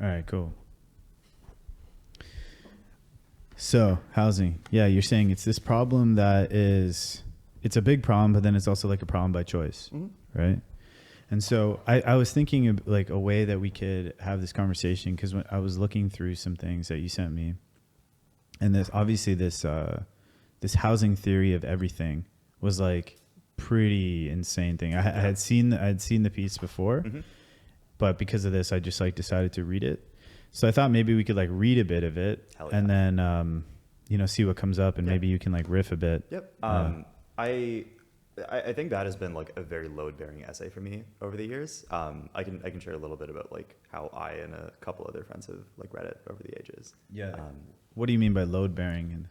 All right, cool. So housing, yeah, you're saying it's this problem that is, it's a big problem, but then it's also like a problem by choice, right? And so I was thinking of like a way that we could have this conversation, because when I was looking through some things that you sent me, and this obviously this housing theory of everything was like pretty insane thing. I had seen the piece before, but because of this, I just like decided to read it. So I thought maybe we could like read a bit of it, and then see what comes up, and maybe you can like riff a bit. Yep. I think that has been like a very load-bearing essay for me over the years. I can share a little bit about like how I and a couple other friends have like read it over the ages. Yeah. What do you mean by load-bearing?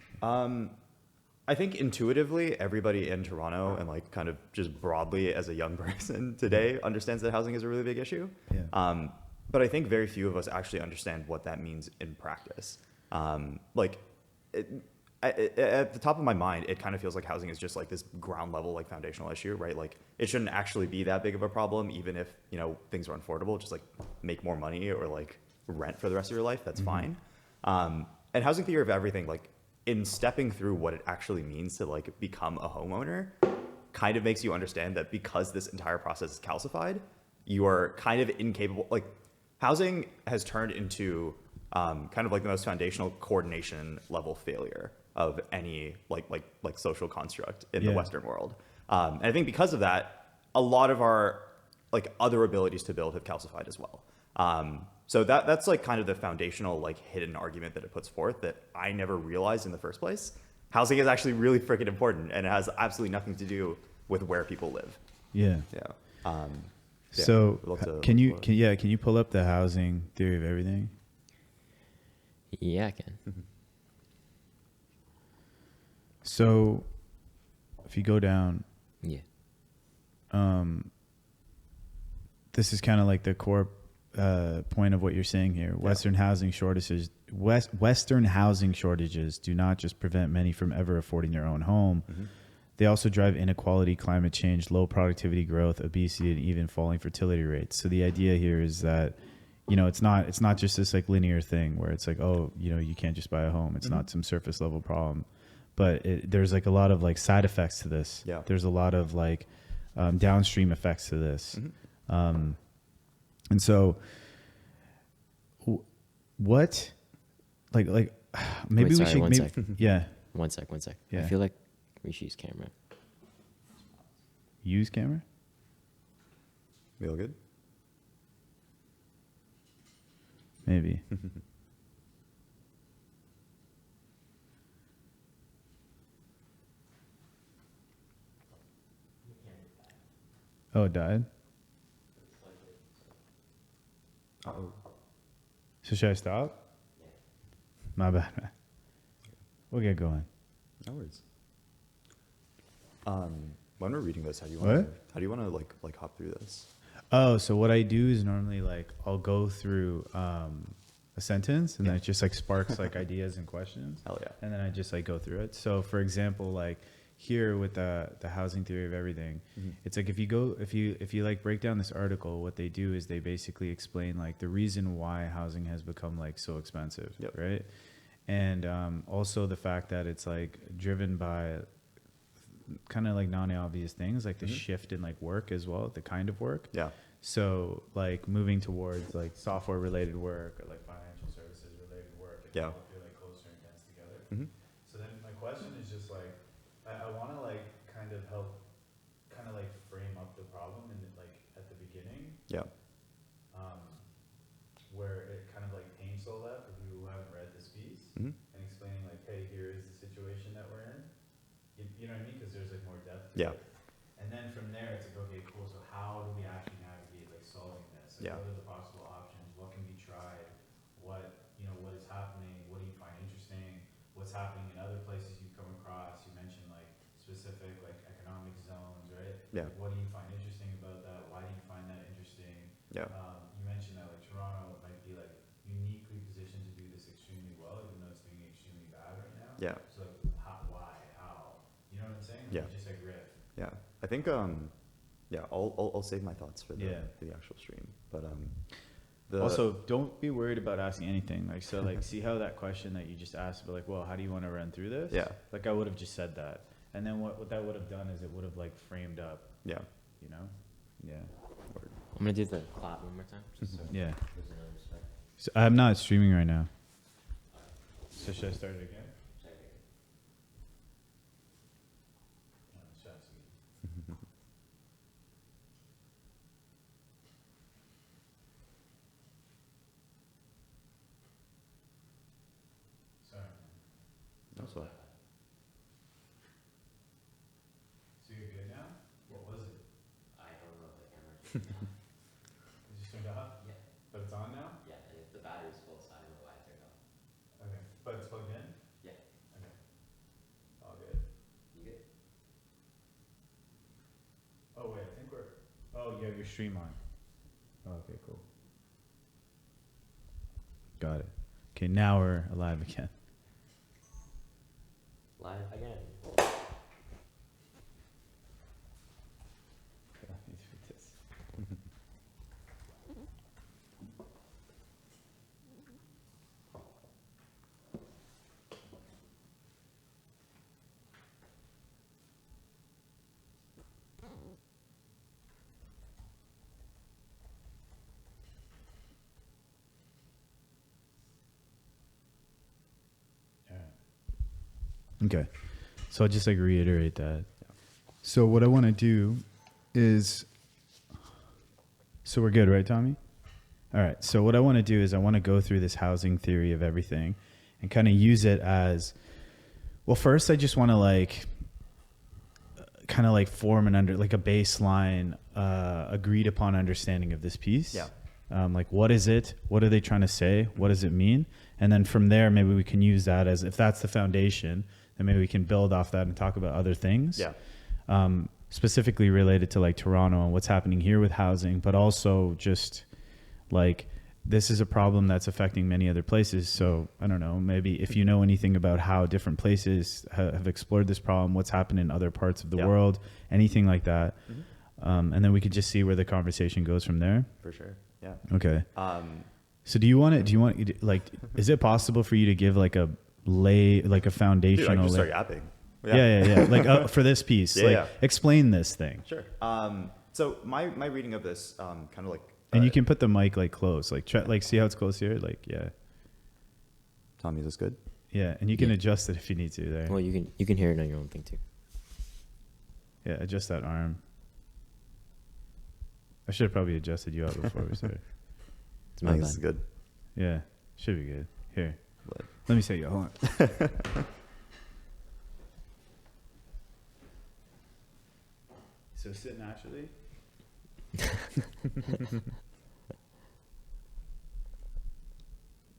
I think intuitively everybody in Toronto and like kind of just broadly as a young person today understands that housing is a really big issue. Yeah. But I think very few of us actually understand what that means in practice. At the top of my mind, it kind of feels like housing is just like this ground level, like foundational issue, right? Like it shouldn't actually be that big of a problem, even if, things are unaffordable, just like make more money or like rent for the rest of your life. That's fine. And housing theory of everything, like in stepping through what it actually means to like become a homeowner kind of makes you understand that because this entire process is calcified, you are kind of incapable, like housing has turned into kind of like the most foundational coordination level failure of any like social construct in the Western world. And I think because of that, a lot of our like other abilities to build have calcified as well. So that's like kind of the foundational like hidden argument that it puts forth that I never realized in the first place. Housing is actually really freaking important, and it has absolutely nothing to do with where people live. Yeah. Yeah. So can you pull up the housing theory of everything? Yeah, I can. So if you go down, this is kind of like the core point of what you're saying here. Western housing shortages do not just prevent many from ever affording their own home. They also drive inequality, climate change, low productivity growth, obesity, and even falling fertility rates. So the idea here is that, it's not just this like linear thing where it's like, oh, you can't just buy a home. It's not some surface level problem, but there's like a lot of like side effects to this. Yeah. There's a lot of like downstream effects to this. And so what, like maybe Wait, we sorry, should, one maybe, sec. yeah. One sec. Yeah. I feel like Rishi's camera. Use camera? We all good? Maybe. Oh, it died? Uh-oh. So should I stop? My bad. We'll get going. No worries. When we're reading this, how do you want to like hop through this? Oh, so what I do is normally like I'll go through a sentence, and then it just like sparks like ideas and questions. Hell yeah. And then I just like go through it. So for example, like here with the housing theory of everything, it's like if you like break down this article, what they do is they basically explain like the reason why housing has become like so expensive, right? And also the fact that it's like driven by kind of like non-obvious things, like the shift in like work as well, the kind of work. Yeah. So like moving towards like software related work or like financial services related work. Yeah. All feel like closer and dense together. So then my question is just like, I want to like kind of help kind of like frame up the problem and like at the beginning. Yeah. Where it kind of like paints all that for people who haven't read this piece and explaining like, hey, here is the situation that we're in. You know what I mean? Because there's like more depth to it. And then from there, it's like, okay, cool. So how do we actually navigate like solving this? Like, what are the possible options? What can be tried? What is happening? What do you find interesting? What's happening in other places you've come across? You mentioned like specific like economic zones, right? Yeah. Like, what do you find interesting about that? Why do you find that interesting? Yeah. You mentioned that like Toronto might be like uniquely positioned to do this extremely well, even though it's doing extremely bad right now. Yeah. So like, why, how? You know what I'm saying? Yeah. Like, just like riff. Yeah. I think I'll save my thoughts for the actual stream. But Also, don't be worried about asking anything. Like, so, like, see how that question that you just asked, but like, well, how do you want to run through this? Yeah. Like, I would have just said that. And then what that would have done is it would have, like, framed up, Yeah. you know? Yeah. I'm gonna do the clap one more time. Just so Yeah. there's another respect. So I'm not streaming right now. So should I start it again? Sorry. That's what. So you're good now? What was it? I don't know if the camera. Is it turned off? Yeah. But it's on now? Yeah, and if the battery's full, so I don't know why it turned off. Okay. But it's plugged in? Yeah. Okay. All good. You good? Oh, wait, I think we're. Oh, you have your stream on. Oh, okay, cool. Got it. Okay, now we're alive again. Live again. Okay. So I'll just like reiterate that. So what I want to do is, so we're good, right, Tommy? All right. So what I want to do is I want to go through this housing theory of everything and kind of use it as, well, first I just want to like, kind of like form an like a baseline, agreed upon understanding of this piece. Yeah. Like, what is it? What are they trying to say? What does it mean? And then from there, maybe we can use that as, if that's the foundation, then maybe we can build off that and talk about other things. Yeah. Specifically related to like Toronto and what's happening here with housing, but also just like, this is a problem that's affecting many other places. So I don't know, maybe if you know anything about how different places have explored this problem, what's happened in other parts of the world, anything like that. Mm-hmm. And then we could just see where the conversation goes from there. For sure. Yeah. Okay. So do you want like, is it possible for you to give like a like a foundational? Dude, I can just start yapping. Yeah. Like for this piece, like yeah. explain this thing. Sure. So my reading of this, kind of like. And you can put the mic like close, like try, like see how it's close here, like yeah. Tommy, is this good? Yeah, and you can adjust it if you need to there. Well, you can hear it on your own thing too. Yeah, adjust that arm. I should have probably adjusted you out before we started. It's I my think bad. this is good. Yeah, should be good. Here, But let me say you. Hold on. So sit naturally. There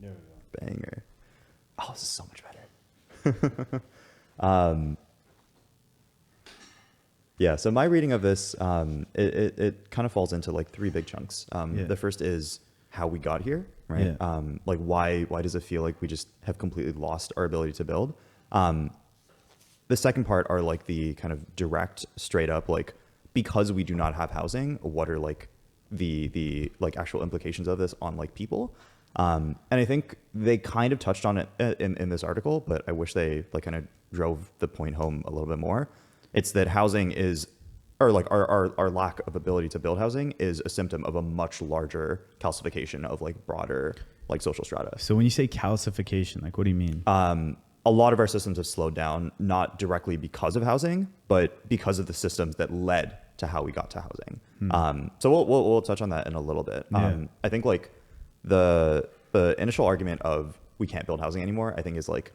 we go. banger. Oh, this is so much better. Yeah, so my reading of this, it kind of falls into like three big chunks. The first is how we got here, right? Yeah. Like why does it feel like we just have completely lost our ability to build? The second part are like the kind of direct, straight up, like because we do not have housing, what are like the like actual implications of this on like people? And I think they kind of touched on it in this article, but I wish they like kind of drove the point home a little bit more. It's that housing is, or like our lack of ability to build housing is a symptom of a much larger calcification of like broader like social strata. So when you say calcification, like what do you mean? A lot of our systems have slowed down, not directly because of housing, but because of the systems that led to how we got to housing. So we'll touch on that in a little bit. I think like the initial argument of we can't build housing anymore, I think is like,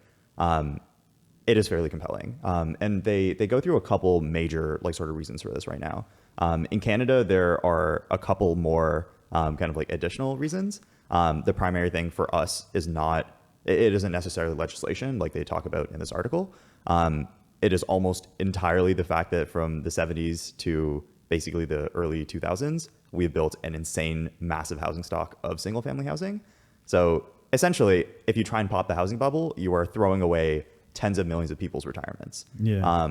it is fairly compelling. And they go through a couple major like sort of reasons for this right now. In Canada, there are a couple more kind of like additional reasons. The primary thing for us is not, it isn't necessarily legislation like they talk about in this article. It is almost entirely the fact that from the 70s to basically the early 2000s, we've built an insane, massive housing stock of single family housing. So essentially, if you try and pop the housing bubble, you are throwing away tens of millions of people's retirements. Yeah.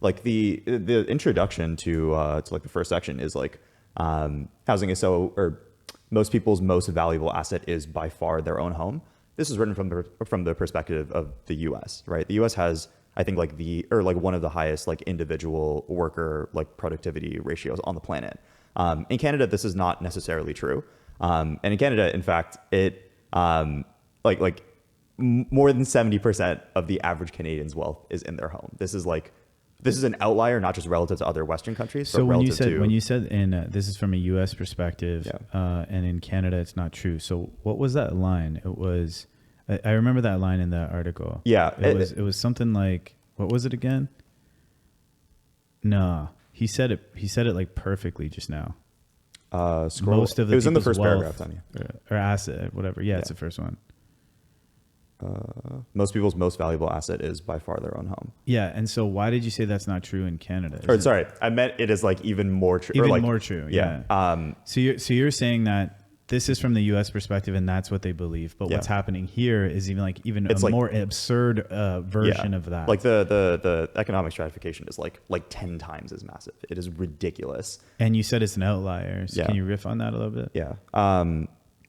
Like the introduction to like the first section is like, housing is so, or most people's most valuable asset is by far their own home. This is written from the perspective of the U.S., right? The U.S. has, I think, like one of the highest like individual worker like productivity ratios on the planet. In Canada, this is not necessarily true. And in Canada, in fact, it more than 70% of the average Canadian's wealth is in their home. This is an outlier, not just relative to other Western countries. So but when you said in this is from a U.S. perspective, Yeah. and in Canada it's not true. So what was that line? It was, I remember that line in that article. Yeah, it was something like, what was it again? No, he said it like perfectly just now. Scroll. Most of the it was in the people's first wealth paragraph, Tanya. or asset, whatever. Yeah, it's the first one. Most people's most valuable asset is by far their own home. Yeah, and so why did you say that's not true in Canada? Or sorry, I meant it is like even more true. Even or like, more true. Yeah. Yeah. So you're saying that this is from the U.S. perspective, and that's what they believe. But what's happening here is even It's a like- more absurd version of that. Like the economic stratification is like 10 times as massive. It is ridiculous. And you said it's an outlier. So Yeah. can you riff on that a little bit? Yeah.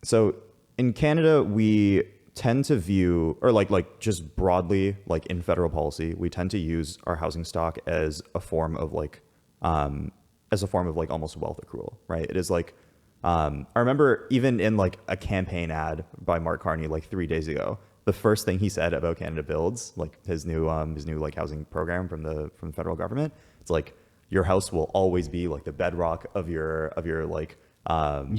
So in Canada, we tend to view, or like just broadly, like in federal policy, we tend to use our housing stock as a form of like almost wealth accrual, right? It is like, I remember even in like a campaign ad by Mark Carney like 3 days ago, the first thing he said about Canada Builds, like his new like housing program from the federal government, it's like your house will always be like the bedrock of your like of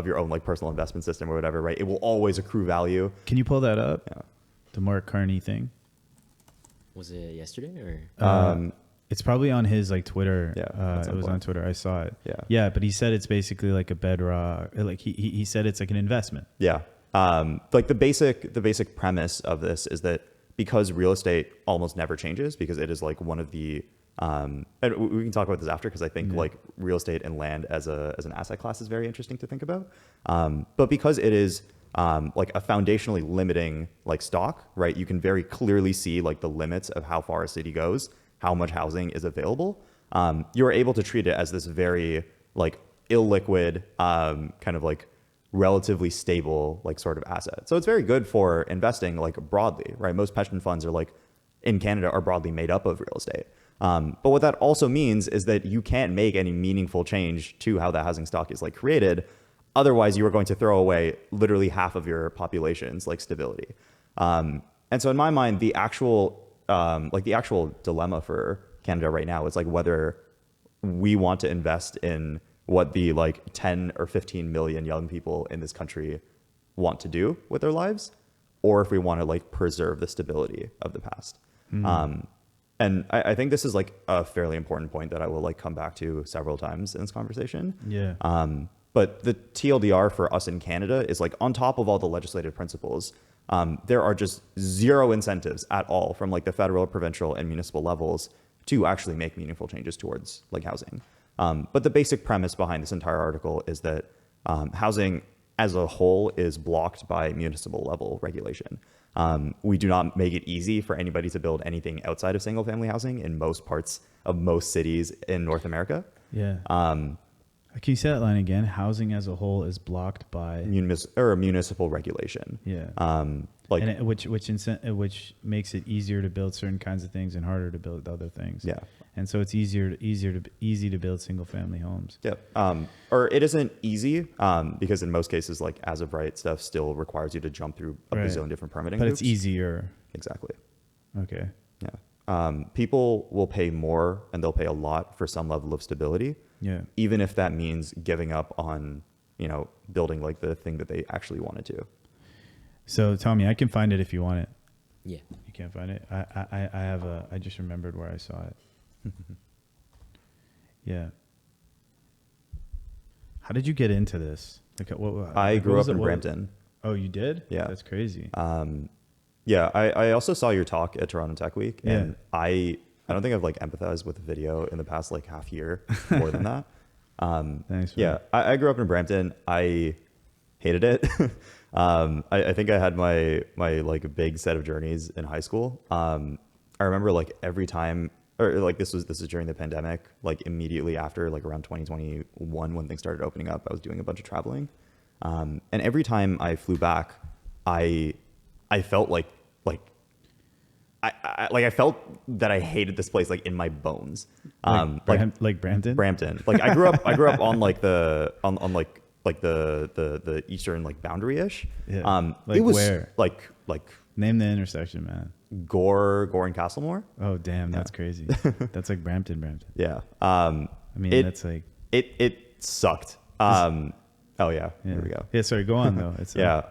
your own like personal investment system or whatever, right? It will always accrue value. Can you pull that up? Yeah. The Mark Carney thing. Was it yesterday or? It's probably on his like Twitter. Yeah, it was on Twitter. I saw it. Yeah. Yeah, but he said it's basically like a bedrock. Like he said it's like an investment. Yeah. Like the basic premise of this is that because real estate almost never changes, because it is like one of the and we can talk about this after, because I think like real estate and land as an asset class is very interesting to think about. But because it is like a foundationally limiting like stock, right? You can very clearly see like the limits of how far a city goes, how much housing is available. You're able to treat it as this very like illiquid, kind of like relatively stable like sort of asset. So it's very good for investing like broadly, right? Most pension funds are like in Canada are broadly made up of real estate. But what that also means is that you can't make any meaningful change to how that housing stock is like created. Otherwise, you are going to throw away literally half of your population's like stability. And so in my mind, the actual dilemma for Canada right now is like whether we want to invest in what the like 10 or 15 million young people in this country want to do with their lives, or if we want to like preserve the stability of the past. And I think this is like a fairly important point that I will like come back to several times in this conversation. Yeah. But the TLDR for us in Canada is like on top of all the legislative principles, there are just zero incentives at all from like the federal, provincial, and municipal levels to actually make meaningful changes towards like housing. But the basic premise behind this entire article is that housing as a whole is blocked by municipal level regulation. We do not make it easy for anybody to build anything outside of single family housing in most parts of most cities in North America. Yeah. Can you say that line again? Housing as a whole is blocked by municipal regulation. Yeah. Like and which makes it easier to build certain kinds of things and harder to build other things. Yeah. And so it's easy to build single family homes. Yeah. Or it isn't easy because in most cases, like as of right stuff still requires you to jump through a bazillion different permitting But groups. it's easier. Exactly. Okay. Yeah. People will pay more and they'll pay a lot for some level of stability. Yeah. Even if that means giving up on, building like the thing that they actually wanted to. So Tommy, I can find it if you want it. Yeah. You can't find it? I just remembered where I saw it. Yeah. How did you get into this? Like, I grew up in Brampton. Oh, you did? Yeah. That's crazy. Yeah. I also saw your talk at Toronto Tech Week, Yeah. and I don't think I've like empathized with the video in the past like half year more than that. Thanks. Yeah. I grew up in Brampton. I hated it. I think I had my like big set of journeys in high school. I remember like every time, or like this is during the pandemic, like immediately after like around 2021 when things started opening up, I was doing a bunch of traveling. And every time I flew back, I felt like I felt that I hated this place like in my bones. Like Brampton. Brampton. Like I grew up on like the the eastern like boundary ish. Yeah. It was where? like Name the intersection, man. Gore and Castlemore. Oh damn, that's crazy. That's like Brampton. Yeah. I mean, that's like it sucked. Oh yeah. Here we go. Yeah, sorry, go on though. It's Yeah.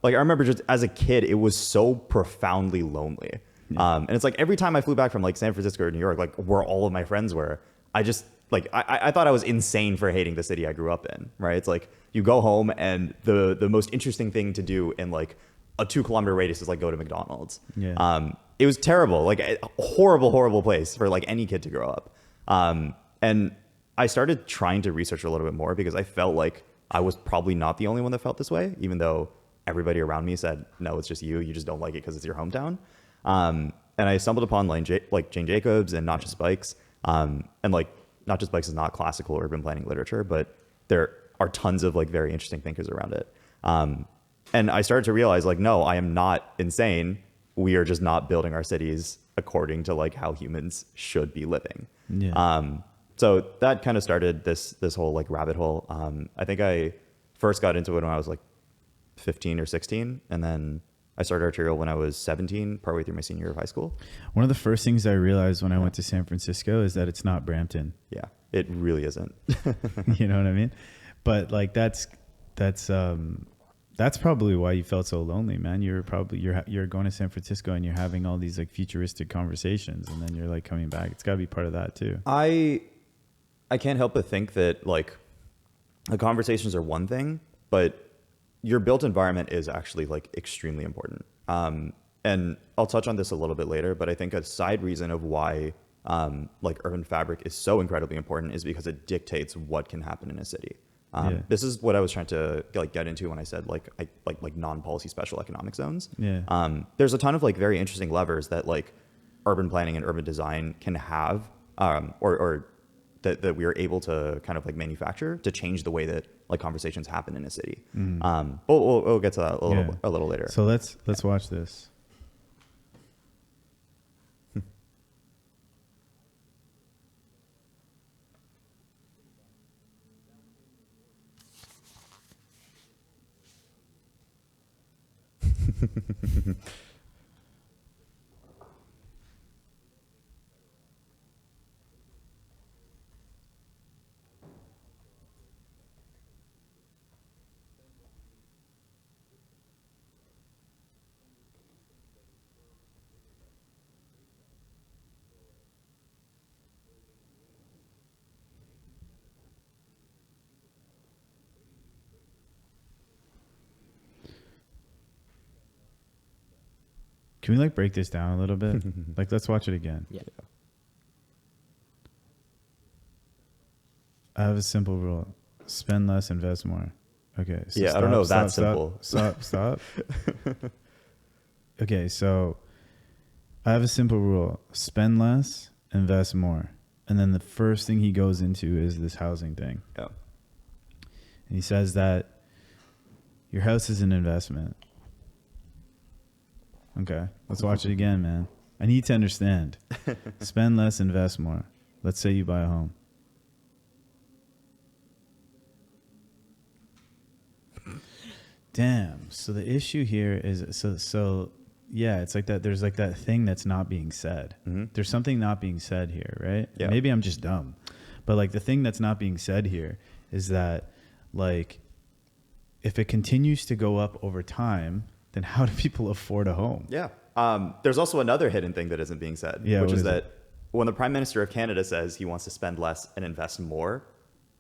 Like I remember just as a kid, it was so profoundly lonely. And it's like every time I flew back from like San Francisco or New York, like where all of my friends were, I just like I thought I was insane for hating the city I grew up in. Right. It's like you go home and the most interesting thing to do in like a 2-kilometer radius is like go to McDonald's. Yeah. It was terrible, like a horrible place for like any kid to grow up. And I started trying to research a little bit more because I felt like I was probably not the only one that felt this way, even though everybody around me said, no, it's just you. You just don't like it because it's your hometown. And I stumbled upon like Jane Jacobs and Not Just Bikes. And like Not Just Bikes is not classical urban planning literature, but there are tons of like very interesting thinkers around it. And I started to realize like, no, I am not insane. We are just not building our cities according to like how humans should be living. Yeah. So that kind of started this whole like rabbit hole. I think I first got into it when I was like 15 or 16, and then I started Arterial when I was 17, partway through my senior year of high school. One of the first things I realized when I went to San Francisco is that it's not Brampton. Yeah, it really isn't. You know what I mean? But like that's probably why you felt so lonely, man. You're going to San Francisco and you're having all these like futuristic conversations, and then you're like coming back. It's got to be part of that too. I can't help but think that like the conversations are one thing, but your built environment is actually like extremely important. And I'll touch on this a little bit later, but I think a side reason of why like urban fabric is so incredibly important is because it dictates what can happen in a city. This is what I was trying to like get into when I said like non-policy special economic zones. Yeah. There's a ton of like very interesting levers that like urban planning and urban design can have, or that we are able to kind of like manufacture to change the way that like conversations happen in a city. But we'll get to that a little later. So let's watch this. Can we like break this down a little bit? Like, let's watch it again. Yeah. I have a simple rule: spend less, invest more. Okay. So Yeah, I don't know if that's simple. Stop. Okay, so I have a simple rule: spend less, invest more. And then the first thing he goes into is this housing thing. Yeah. And he says that your house is an investment. Okay, let's watch it again, man. I need to understand. Spend less, invest more. Let's say you buy a home. Damn. So the issue here is so yeah, it's like that. There's like that thing that's not being said. Mm-hmm. There's something not being said here, right? Yeah. Maybe I'm just dumb, but like the thing that's not being said here is that like if it continues to go up over time, then how do people afford a home? Yeah. There's also another hidden thing that isn't being said, Yeah, which what is is that it? when the Prime Minister of Canada says he wants to spend less and invest more,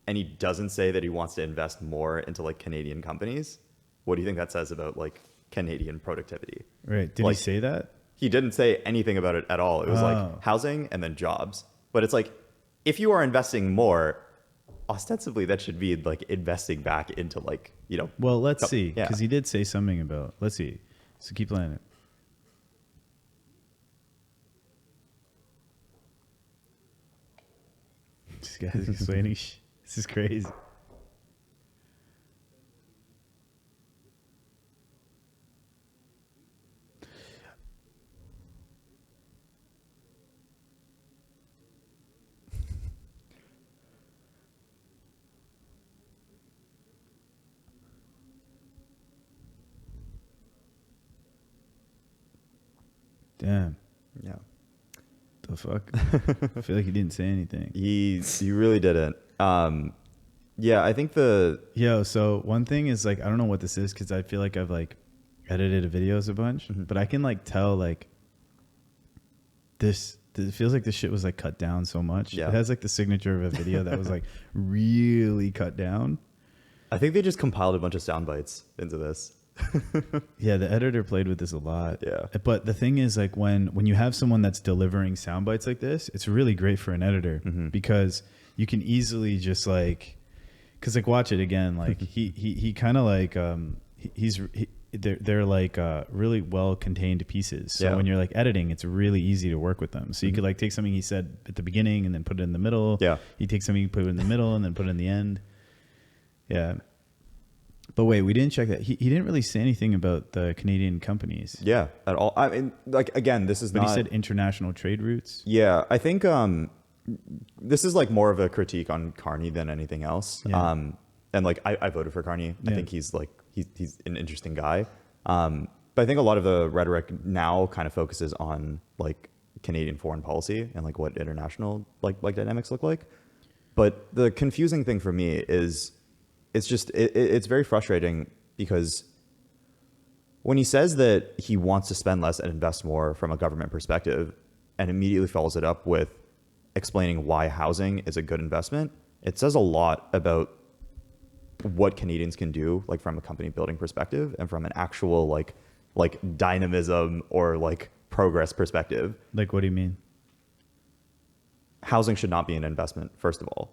and he doesn't say that he wants to invest more into like Canadian companies, what do you think that says about like Canadian productivity? Right. Did Like, he say that? He didn't say anything about it at all. It was Oh. like housing and then jobs. But it's like, if you are investing more, ostensibly that should be like investing back into like, you know. Well, let's see, Yeah. because he did say something about. Let's see. So keep playing it. This guy's explaining. This is crazy. Damn. Yeah. The fuck? I feel like he didn't say anything. He really didn't. Yeah, I think So one thing is like, I don't know what this is because I feel like I've like edited videos a bunch, but I can like tell like this. It feels like this shit was like cut down so much. Yeah. It has like the signature of a video that was like really cut down. I think they just compiled a bunch of sound bites into this. Yeah, the editor played with this a lot. Yeah. But the thing is, like, when you have someone that's delivering sound bites like this, it's really great for an editor because you can easily just like, because like watch it again, like he kind of like they're like really well contained pieces. So when you're like editing, it's really easy to work with them. So you could like take something he said at the beginning and then put it in the middle. Yeah. You take something, you put it in the middle, and then put it in the end. Yeah. But wait, we didn't check that. He didn't really say anything about the Canadian companies. Yeah, at all. I mean, like, again, this is But not... he said international trade routes. Yeah, I think this is like more of a critique on Carney than anything else. Yeah. And like, I voted for Carney. I Yeah. think he's like, he's an interesting guy. But I think a lot of the rhetoric now kind of focuses on like Canadian foreign policy and like what international like dynamics look like. But the confusing thing for me is it's very frustrating because when he says that he wants to spend less and invest more from a government perspective and immediately follows it up with explaining why housing is a good investment, it says a lot about what Canadians can do, like from a company building perspective and from an actual like dynamism or like progress perspective. Like, what do you mean? Housing should not be an investment, first of all.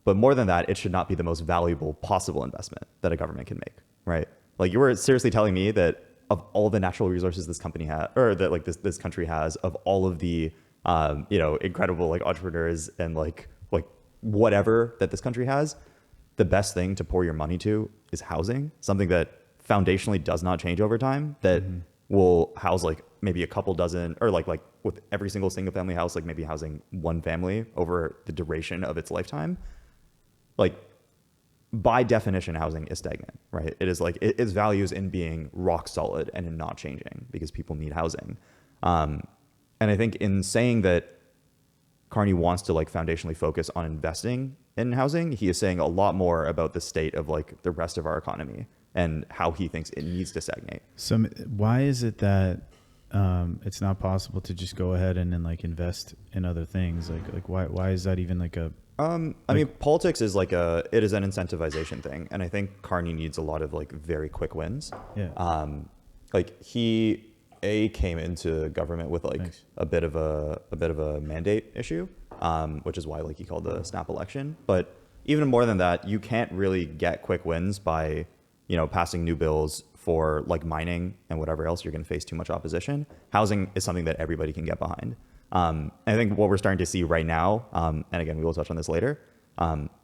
But more than that, it should not be the most valuable possible investment that a government can make, right? Like, you were seriously telling me that of all the natural resources this company has, or that like this country has, of all of the incredible like entrepreneurs and like whatever that this country has, the best thing to pour your money to is housing, something that foundationally does not change over time, that will house like maybe a couple dozen, or like with every single family house, like maybe housing one family over the duration of its lifetime. Like, by definition, housing is stagnant, right? It is like, its values in being rock solid and in not changing because people need housing. And I think in saying that Carney wants to like foundationally focus on investing in housing, he is saying a lot more about the state of like the rest of our economy and how he thinks it needs to stagnate. So why is it that it's not possible to just go ahead and then like invest in other things? Like why is that even like a... I mean, politics is like it is an incentivization thing. And I think Carney needs a lot of like very quick wins. Yeah. Like he came into government with like a bit of a mandate issue, which is why like he called the snap election. But even more than that, you can't really get quick wins by, passing new bills for like mining and whatever else. You're going to face too much opposition. Housing is something that everybody can get behind. I think what we're starting to see right now, and again, we will touch on this later,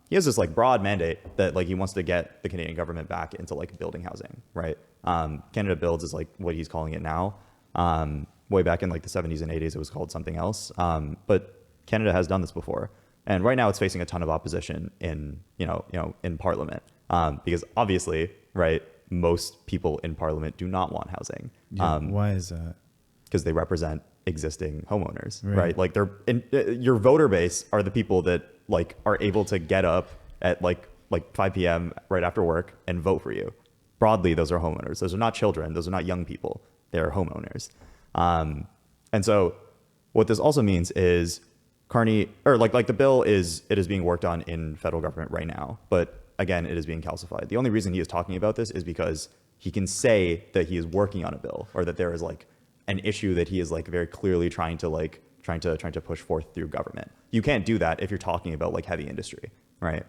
he has this like broad mandate that like he wants to get the Canadian government back into like building housing, right? Canada Builds is like what he's calling it now. Way back in like the 70s and 80s, it was called something else. But Canada has done this before. And right now it's facing a ton of opposition in Parliament. Because obviously, right, most people in Parliament do not want housing. Yeah, why is that? Because they represent existing homeowners, right? Like your voter base are the people that like are able to get up at like 5 p.m. right after work and vote for you. Broadly, those are homeowners. Those are not children. Those are not young people. They're homeowners. And so what this also means is Carney, or like the bill is being worked on in federal government right now, but again, it is being calcified. The only reason he is talking about this is because he can say that he is working on a bill, or that there is like an issue that he is like very clearly trying to push forth through government. You can't do that if you're talking about like heavy industry, right?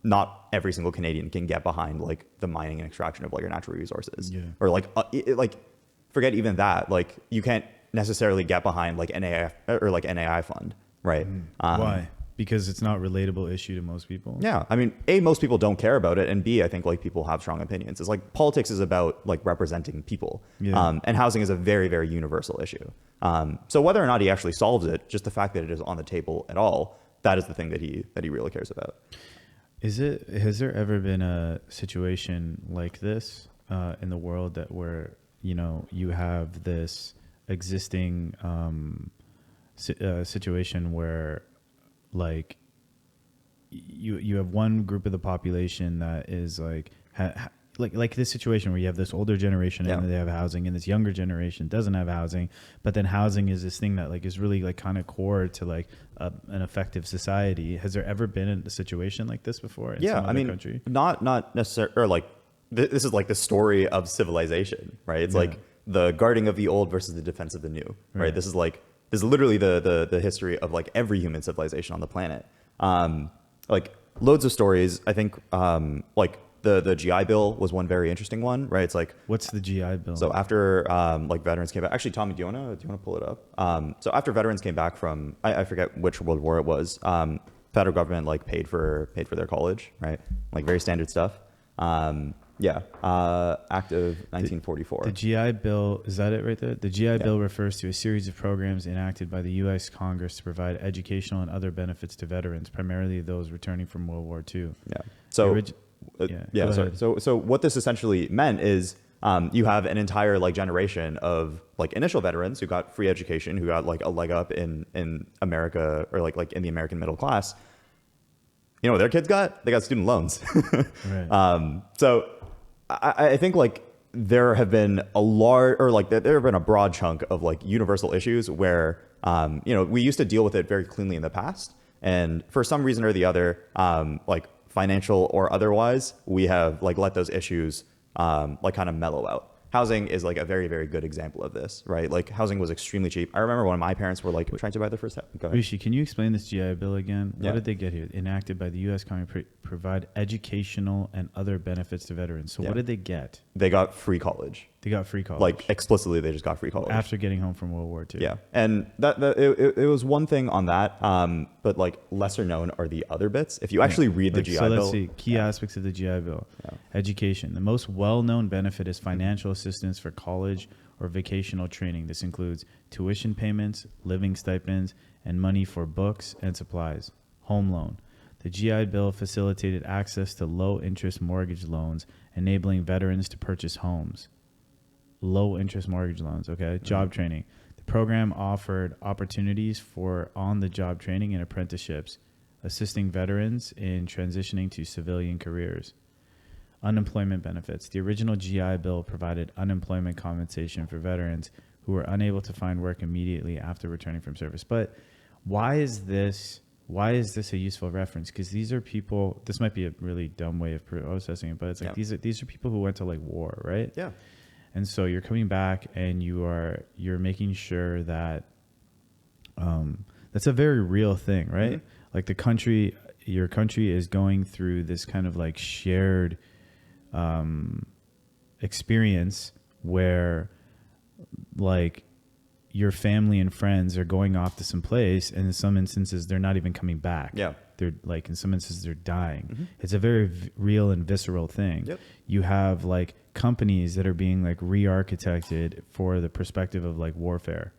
Not every single Canadian can get behind like the mining and extraction of like your natural resources, or like forget even that. Like you can't necessarily get behind like NAI or like NAI fund, right? Why? Because it's not a relatable issue to most people. Yeah, I mean, A, most people don't care about it, and B, I think like people have strong opinions. It's like politics is about like representing people, and housing is a very, very universal issue. So whether or not he actually solves it, just the fact that it is on the table at all, that is the thing that he really cares about. Has there ever been a situation like this in the world that where you have this existing situation where like you have one group of the population that is like like this situation where you have this older generation and they have housing, and this younger generation doesn't have housing, but then housing is this thing that like is really like kind of core to like an effective society. Has there ever been a situation like this before in some other country? Not necessarily, or like this is like the story of civilization, right? It's like the guarding of the old versus the defense of the new, right? This is literally the history of like every human civilization on the planet. Like loads of stories. I think like the GI Bill was one very interesting one, right? It's like, what's the GI Bill? So after like veterans came back, actually, Tommy, do you wanna pull it up? So after veterans came back from, I forget which World War it was, federal government like paid for their college, right? Like very standard stuff. Act of 1944. The GI Bill, is that it right there? The GI Bill refers to a series of programs enacted by the U.S. Congress to provide educational and other benefits to veterans, primarily those returning from World War II. Yeah. So so what this essentially meant is you have an entire like generation of like initial veterans who got free education, who got like a leg up in America, or like in the American middle class. You know what their kids got? They got student loans. Right. So I think like there have been a broad chunk of like universal issues where we used to deal with it very cleanly in the past, and for some reason or the other, like financial or otherwise, we have like let those issues like kind of mellow out. Housing is like a very, very good example of this, right? Like housing was extremely cheap. I remember when my parents were like trying to buy their first house. Rishi, can you explain this GI Bill again? Yeah. What did they get here? Enacted by the U.S. Congress, provide educational and other benefits to veterans. So what did they get? They got free college. They got free college. Like explicitly, they just got free college after getting home from World War II. Yeah, and it was one thing on that, but like lesser known are the other bits. If you actually read the GI Bill. So let's see key aspects of the GI Bill. Education. The most well-known benefit is financial assistance for college or vocational training. This includes tuition payments, living stipends, and money for books and supplies. Home loan. The GI Bill facilitated access to low-interest mortgage loans, enabling veterans to purchase homes. Low-interest mortgage loans, okay? Job training. The program offered opportunities for on-the-job training and apprenticeships, assisting veterans in transitioning to civilian careers. Unemployment benefits. The original GI Bill provided unemployment compensation for veterans who were unable to find work immediately after returning from service. But why is this a useful reference? Because these are people, this might be a really dumb way of processing it, but it's like these are people who went to like war, right? Yeah. And so you're coming back and you're making sure that that's a very real thing, right? Mm-hmm. Like your country is going through this kind of like shared experience where like your family and friends are going off to some place, and in some instances they're not even coming back. Yeah. They're like, in some instances they're dying. Mm-hmm. It's a very real and visceral thing. Yep. You have like companies that are being like re-architected for the perspective of like warfare,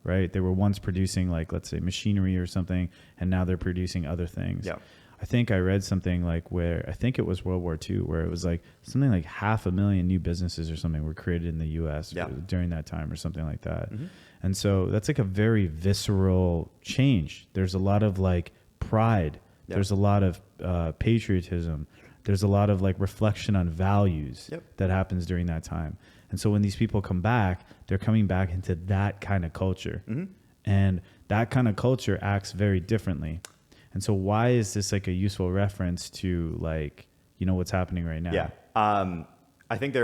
right? They were once producing like, let's say machinery or something, and now they're producing other things. Yeah. I think I read something like where, I think it was World War II, where it was like something like 500,000 new businesses or something were created in the US during that time or something like that. Mm-hmm. And so that's like a very visceral change. There's a lot of like pride. Yep. There's a lot of patriotism. There's a lot of like reflection on values that happens during that time. And so when these people come back, they're coming back into that kind of culture. Mm-hmm. And that kind of culture acts very differently. And so why is this like a useful reference to like, what's happening right now? Yeah. I think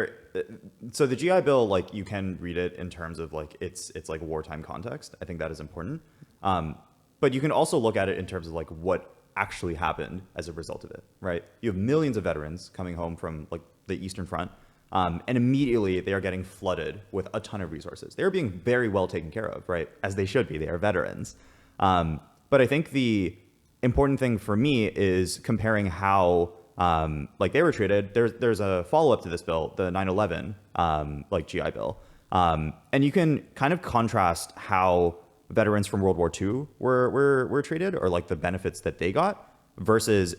so the GI Bill, like you can read it in terms of like, it's like wartime context. I think that is important. But you can also look at it in terms of like what actually happened as a result of it, right? You have millions of veterans coming home from like the Eastern Front, and immediately they are getting flooded with a ton of resources. They're being very well taken care of, right? As they should be. They are veterans. But I think the important thing for me is comparing how like they were treated. There's a follow-up to this bill, the 9/11 like GI Bill, and you can kind of contrast how veterans from World War II were treated, or like the benefits that they got, versus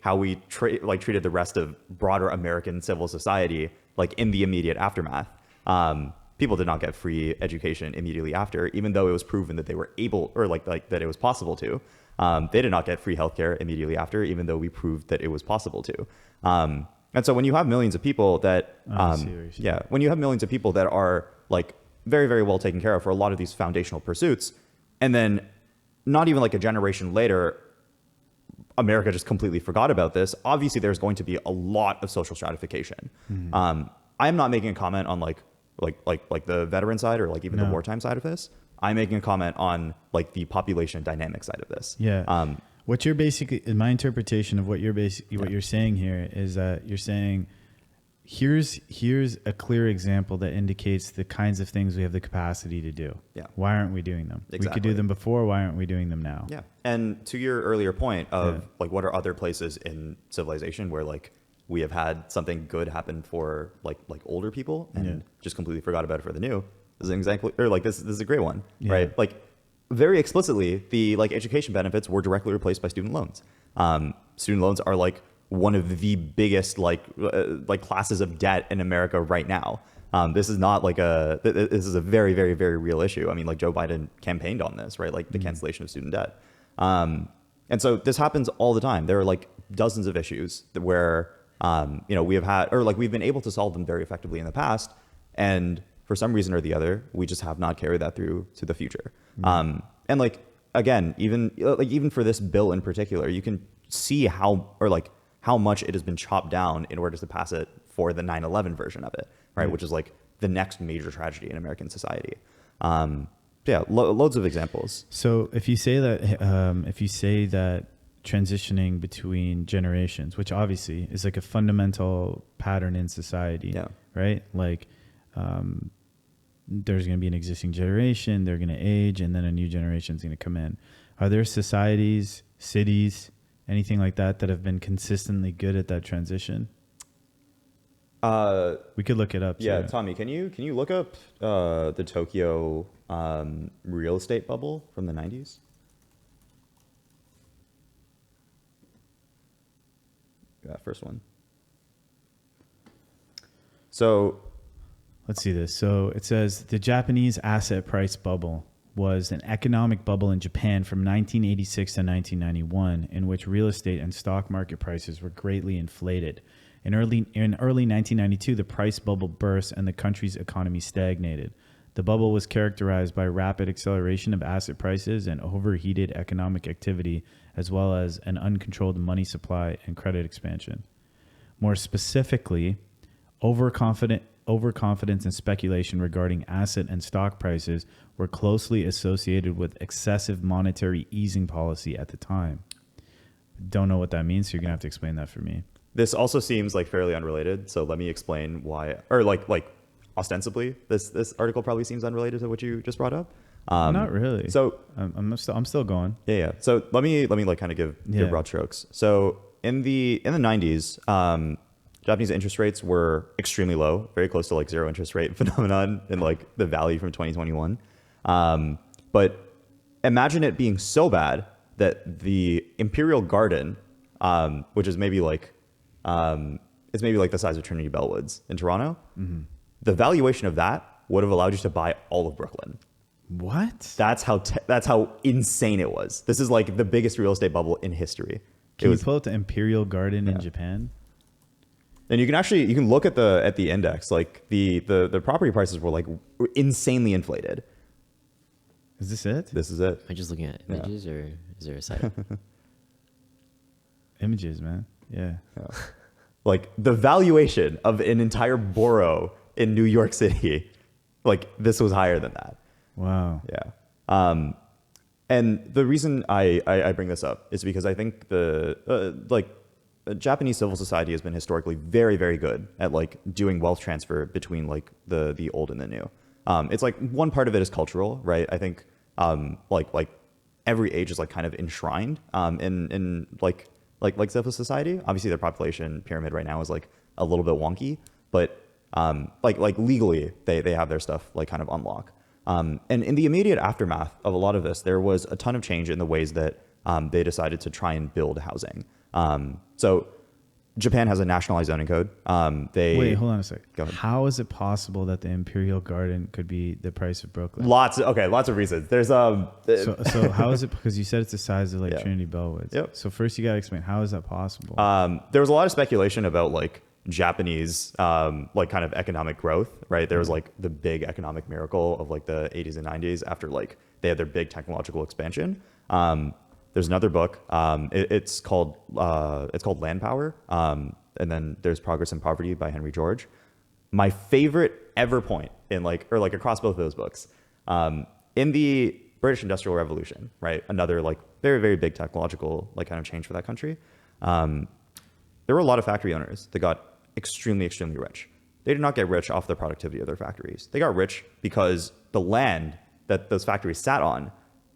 how we treated the rest of broader American civil society like in the immediate aftermath. people did not get free education immediately after, even though it was proven that they were able, or like that it was possible to. They did not get free healthcare immediately after, even though we proved that it was possible to. And so when you have millions of people that, when you have millions of people that are like very, very well taken care of for a lot of these foundational pursuits, and then not even like a generation later, America just completely forgot about this. Obviously, there's going to be a lot of social stratification. I am not making a comment on like the veteran side or like even the wartime side of this. I'm making a comment on like the population dynamic side of this. Yeah. What you're basically, in my interpretation of what you're saying here is that you're saying, here's a clear example that indicates the kinds of things we have the capacity to do. Yeah. Why aren't we doing them? Exactly. We could do them before. Why aren't we doing them now? Yeah. And to your earlier point of like, what are other places in civilization where like we have had something good happen for like older people and just completely forgot about it for the new? This is an example, or like this is a great one, right? Like very explicitly, the like education benefits were directly replaced by student loans. Student loans are like one of the biggest like classes of debt in America right now. This is not like this is a very, very, very real issue. I mean, like Joe Biden campaigned on this, right? Like the cancellation of student debt. And so this happens all the time. There are like dozens of issues where, we have had, or like we've been able to solve them very effectively in the past. And for some reason or the other, we just have not carried that through to the future. And like, again, even for this bill in particular, you can see how much it has been chopped down in order to pass it for the 9/11 version of it, right? Which is like the next major tragedy in American society. Loads of examples. So if you say that transitioning between generations, which obviously is like a fundamental pattern in society, right? Like, there's going to be an existing generation, they're going to age, and then a new generation is going to come in. Are there societies, cities, anything like that have been consistently good at that transition? We could look it up. Yeah, too. Tommy, can you look up the Tokyo real estate bubble from the 90s? Yeah, first one. So let's see this. So it says the Japanese asset price bubble was an economic bubble in Japan from 1986 to 1991, in which real estate and stock market prices were greatly inflated. In early 1992, the price bubble burst and the country's economy stagnated. The bubble was characterized by rapid acceleration of asset prices and overheated economic activity, as well as an uncontrolled money supply and credit expansion. More specifically, overconfidence and speculation regarding asset and stock prices were closely associated with excessive monetary easing policy at the time. Don't know what that means, so you're gonna have to explain that for me. This also seems like fairly unrelated, so let me explain why, or like ostensibly, this article probably seems unrelated to what you just brought up. Not really. So I'm still going. Yeah. So let me like kind of give broad strokes. So in the 90s, Japanese interest rates were extremely low, very close to like zero interest rate phenomenon in like the valley from 2021. But imagine it being so bad that the Imperial Garden, which is maybe like the size of Trinity Bellwoods in Toronto, the valuation of that would have allowed you to buy all of Brooklyn. What? That's how insane it was. This is like the biggest real estate bubble in history. Can you pull up the Imperial Garden in Japan? And you can look at the index. Like the property prices were like insanely inflated. Is this it? This is it. Am I just looking at images, or is there a site? Images, man. Yeah. Like the valuation of an entire borough in New York City, like this was higher than that. Wow. Yeah. And the reason I bring this up is because I think the Japanese civil society has been historically very, very good at like doing wealth transfer between like the old and the new. It's like one part of it is cultural, right? I think like every age is like kind of enshrined in like civil society. Obviously, their population pyramid right now is like a little bit wonky, but like legally they have their stuff like kind of on lock. And in the immediate aftermath of a lot of this, there was a ton of change in the ways that they decided to try and build housing. So Japan has a nationalized zoning code. Wait, hold on a sec. Go ahead. How is it possible that the Imperial Garden could be the price of Brooklyn? Lots of reasons. There's So how is it? Because you said it's the size of like Yeah. Trinity Bellwoods. Yep. So first you got to explain, how is that possible? there was a lot of speculation about like Japanese like kind of economic growth, right? There was like the big economic miracle of like the 80s and 90s after like they had their big technological expansion. There's another book. It's called Land Power. And then there's Progress and Poverty by Henry George. My favorite ever point in like across both of those books, in the British Industrial Revolution, right? Another like very, very big technological like kind of change for that country. There were a lot of factory owners that got extremely, extremely rich. They did not get rich off the productivity of their factories. They got rich because the land that those factories sat on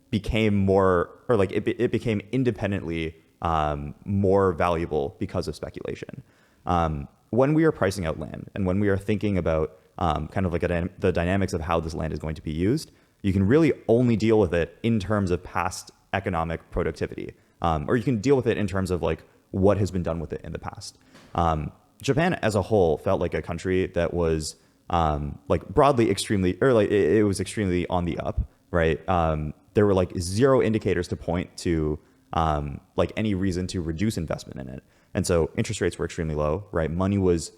became more, or like it became independently more valuable because of speculation. When we are pricing out land and when we are thinking about kind of like the dynamics of how this land is going to be used, you can really only deal with it in terms of past economic productivity, or you can deal with it in terms of like what has been done with it in the past. Japan as a whole felt like a country that was like broadly extremely, or like it was extremely on the up, right? There were like zero indicators to point to like any reason to reduce investment in it. And so interest rates were extremely low, right? Money was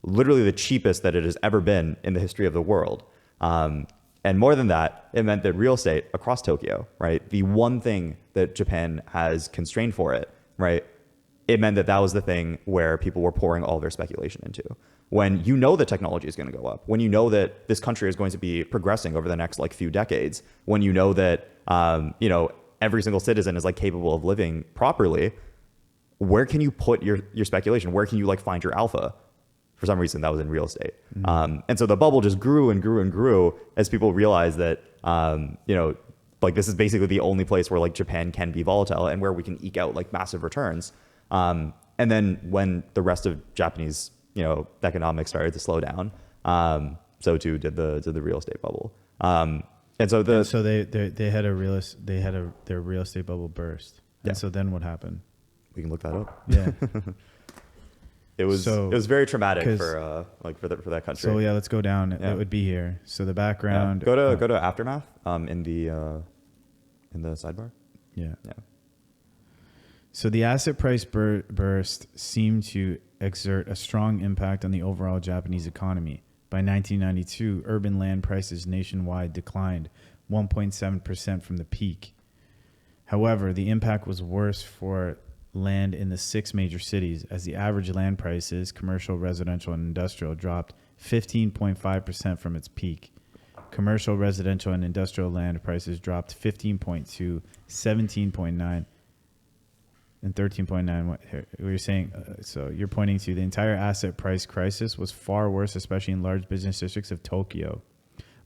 literally the cheapest that it has ever been in the history of the world. And more than that, it meant that real estate across Tokyo, right? The one thing that Japan has constrained for it, right? It meant that was the thing where people were pouring all their speculation into. When you know that technology is going to go up, when you know that this country is going to be progressing over the next like few decades, when you know that every single citizen is like capable of living properly, where can you put your speculation? Where can you like find your alpha? For some reason, that was in real estate. Mm-hmm. And so the bubble just grew and grew and grew as people realized that like this is basically the only place where like Japan can be volatile and where we can eke out like massive returns. And then when the rest of Japanese, economics started to slow down, so too did the real estate bubble. And so they had their real estate bubble burst. And so then what happened? We can look that up. Yeah. It was very traumatic for that country. So yeah, let's go down. Yeah. It would be here. So the background. Yeah. Go to Aftermath in the sidebar. Yeah. Yeah. So the asset price burst seemed to exert a strong impact on the overall Japanese economy. By 1992, urban land prices nationwide declined 1.7% from the peak. However, the impact was worse for land in the 6 major cities, as the average land prices, commercial, residential, and industrial, dropped 15.5% from its peak. Commercial, residential, and industrial land prices dropped 15.2, 17.9, and 13.9. What you're saying, so you're pointing to the entire asset price crisis was far worse, especially in large business districts of Tokyo.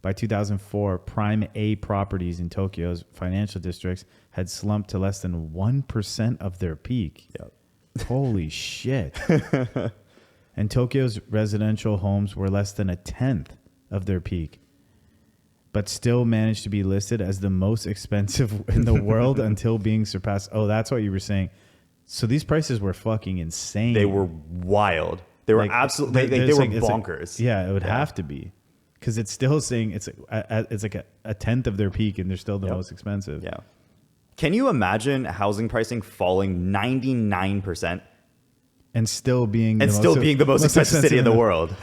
By 2004, prime A properties in Tokyo's financial districts had slumped to less than 1% of their peak. Yep. Holy shit. And Tokyo's residential homes were less than 1/10 of their peak, but still managed to be listed as the most expensive in the world until being surpassed. Oh, that's what you were saying. So these prices were fucking insane. They were wild. They were absolutely, they were bonkers. It would have to be. Because it's still saying it's like a 1/10 of their peak, and they're still the most expensive. Yeah. Can you imagine housing pricing falling 99% and still being the most expensive city in the world?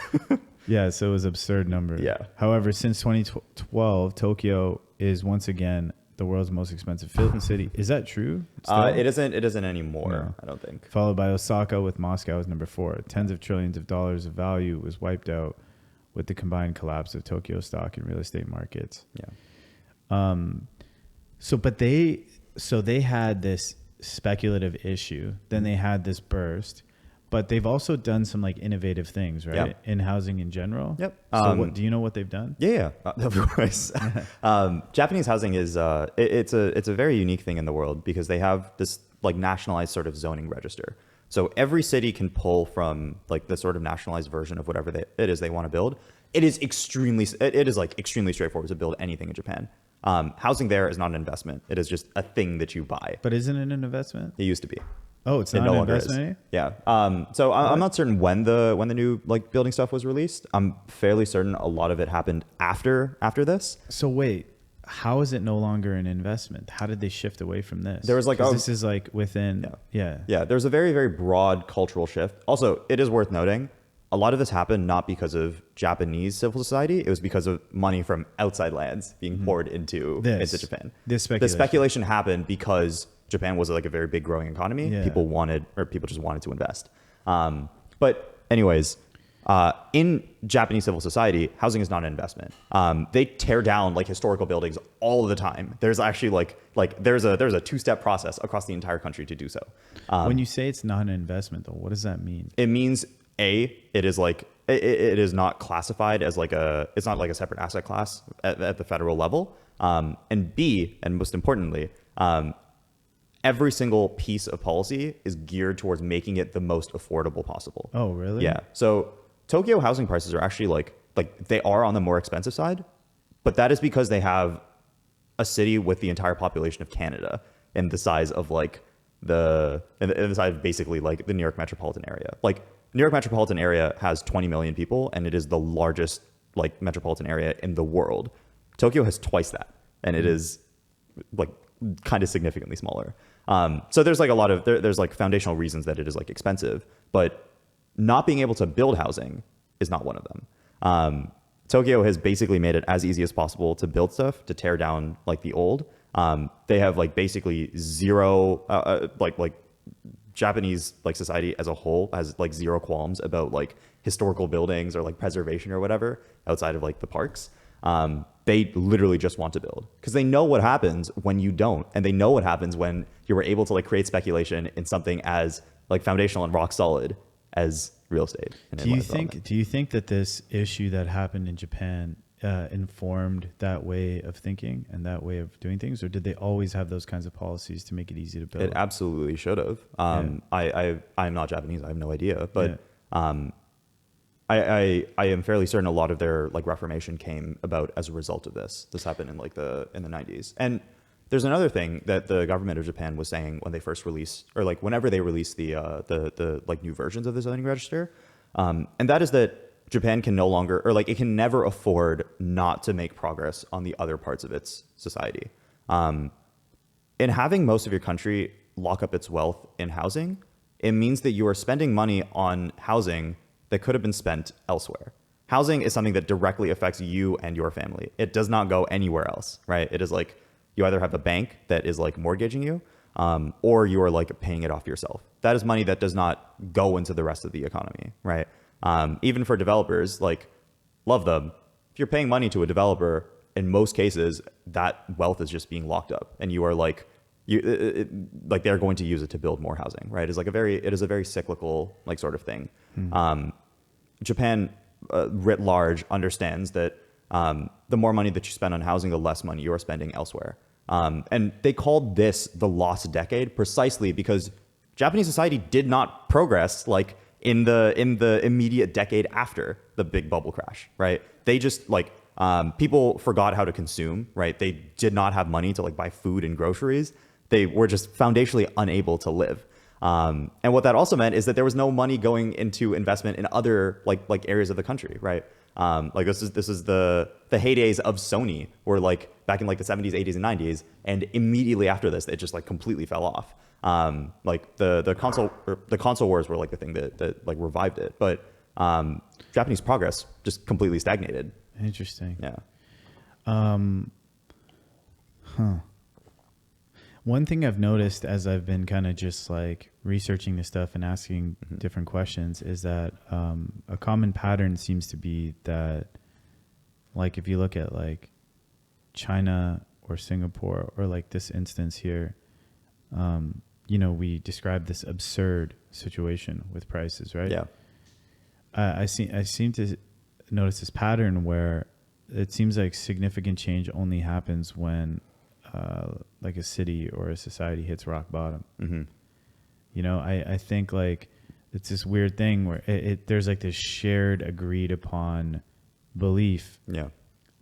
Yeah, so it was an absurd number. Yeah. However, since 2012, Tokyo is once again the world's most expensive city. Is that true? It isn't anymore. No. I don't think. Followed by Osaka, with Moscow as number 4. Tens of trillions of dollars of value was wiped out with the combined collapse of Tokyo stock and real estate markets. Yeah. So they had this speculative issue. Then they had this burst, but they've also done some like innovative things, right? Yep. In housing in general. Yep. So do you know what they've done? Yeah. Of course. Japanese housing is it's a very unique thing in the world because they have this like nationalized sort of zoning register. So every city can pull from like the sort of nationalized version of whatever it is they want to build. It is extremely straightforward to build anything in Japan. Housing there is not an investment. It is just a thing that you buy. But isn't it an investment? It used to be. Oh, it's It not no an longer is. investment. Yeah. So I'm not certain when the new like building stuff was released. I'm fairly certain a lot of it happened after this. So wait, how is it no longer an investment? How did they shift away from this? There was like 'Cause this is like within Yeah, there's a very, very broad cultural shift. Also, it is worth noting, a lot of this happened not because of Japanese civil society. It was because of money from outside lands being poured into Japan. This The speculation happened because Japan was like a very big growing economy. Yeah. People just wanted to invest. But anyways, in Japanese civil society, housing is not an investment. They tear down like historical buildings all the time. There's actually there's a two-step process across the entire country to do so. When you say it's not an investment, though, what does that mean? It means it is like it is not classified as it's not like a separate asset class at the federal level. And B, and most importantly, every single piece of policy is geared towards making it the most affordable possible. Oh, really? Yeah. So Tokyo housing prices are actually like they are on the more expensive side, but that is because they have a city with the entire population of Canada and the size of like the size of basically like the New York metropolitan area. Like New York metropolitan area has 20 million people, and it is the largest like metropolitan area in the world. Tokyo has twice that, and it is like kind of significantly smaller. So there's like a lot of there's like foundational reasons that it is like expensive, but not being able to build housing is not one of them. Tokyo has basically made it as easy as possible to build stuff, to tear down like the old. They have like basically zero like Japanese like society as a whole has like zero qualms about like historical buildings or like preservation or whatever outside of like the parks. They literally just want to build because they know what happens when you don't, and they know what happens when you were able to like create speculation in something as like foundational and rock solid as real estate. Do you think that this issue that happened in Japan informed that way of thinking and that way of doing things, or did they always have those kinds of policies to make it easy to build? It absolutely should have. I'm not Japanese. I have no idea, but I am fairly certain a lot of their like reformation came about as a result of this. This happened in like in the 90s. And there's another thing that the government of Japan was saying when they first released, or like whenever they released the like new versions of the zoning register, and that is that Japan can no longer, or like it can never afford not to make progress on the other parts of its society. In having most of your country lock up its wealth in housing, it means that you are spending money on housing that could have been spent elsewhere. Housing is something that directly affects you and your family. It does not go anywhere else, right? It is like you either have a bank that is like mortgaging you, or you are like paying it off yourself. That is money that does not go into the rest of the economy, right? Even for developers, like, love them. If you're paying money to a developer, in most cases, that wealth is just being locked up, and you are like, like they're going to use it to build more housing, right? It is a very cyclical like sort of thing. Japan, writ large, understands that the more money that you spend on housing, the less money you are spending elsewhere. And they called this the lost decade precisely because Japanese society did not progress like in the immediate decade after the big bubble crash, right? They just like people forgot how to consume, right? They did not have money to like buy food and groceries. They were just foundationally unable to live. And what that also meant is that there was no money going into investment in other like areas of the country, right? Like this is the heydays of Sony were like back in like the 70s, 80s, and 90s, and immediately after this, it just like completely fell off. Like the console wars were like the thing that like revived it, but Japanese progress just completely stagnated. Interesting. Yeah. One thing I've noticed as I've been kind of just like researching this stuff and asking different questions is that a common pattern seems to be that, like, if you look at like China or Singapore or like this instance here, you know, we describe this absurd situation with prices, right? Yeah. I seem to notice this pattern where it seems like significant change only happens when like a city or a society hits rock bottom. Mm-hmm. You know, I think like it's this weird thing where there's like this shared agreed upon belief Yeah.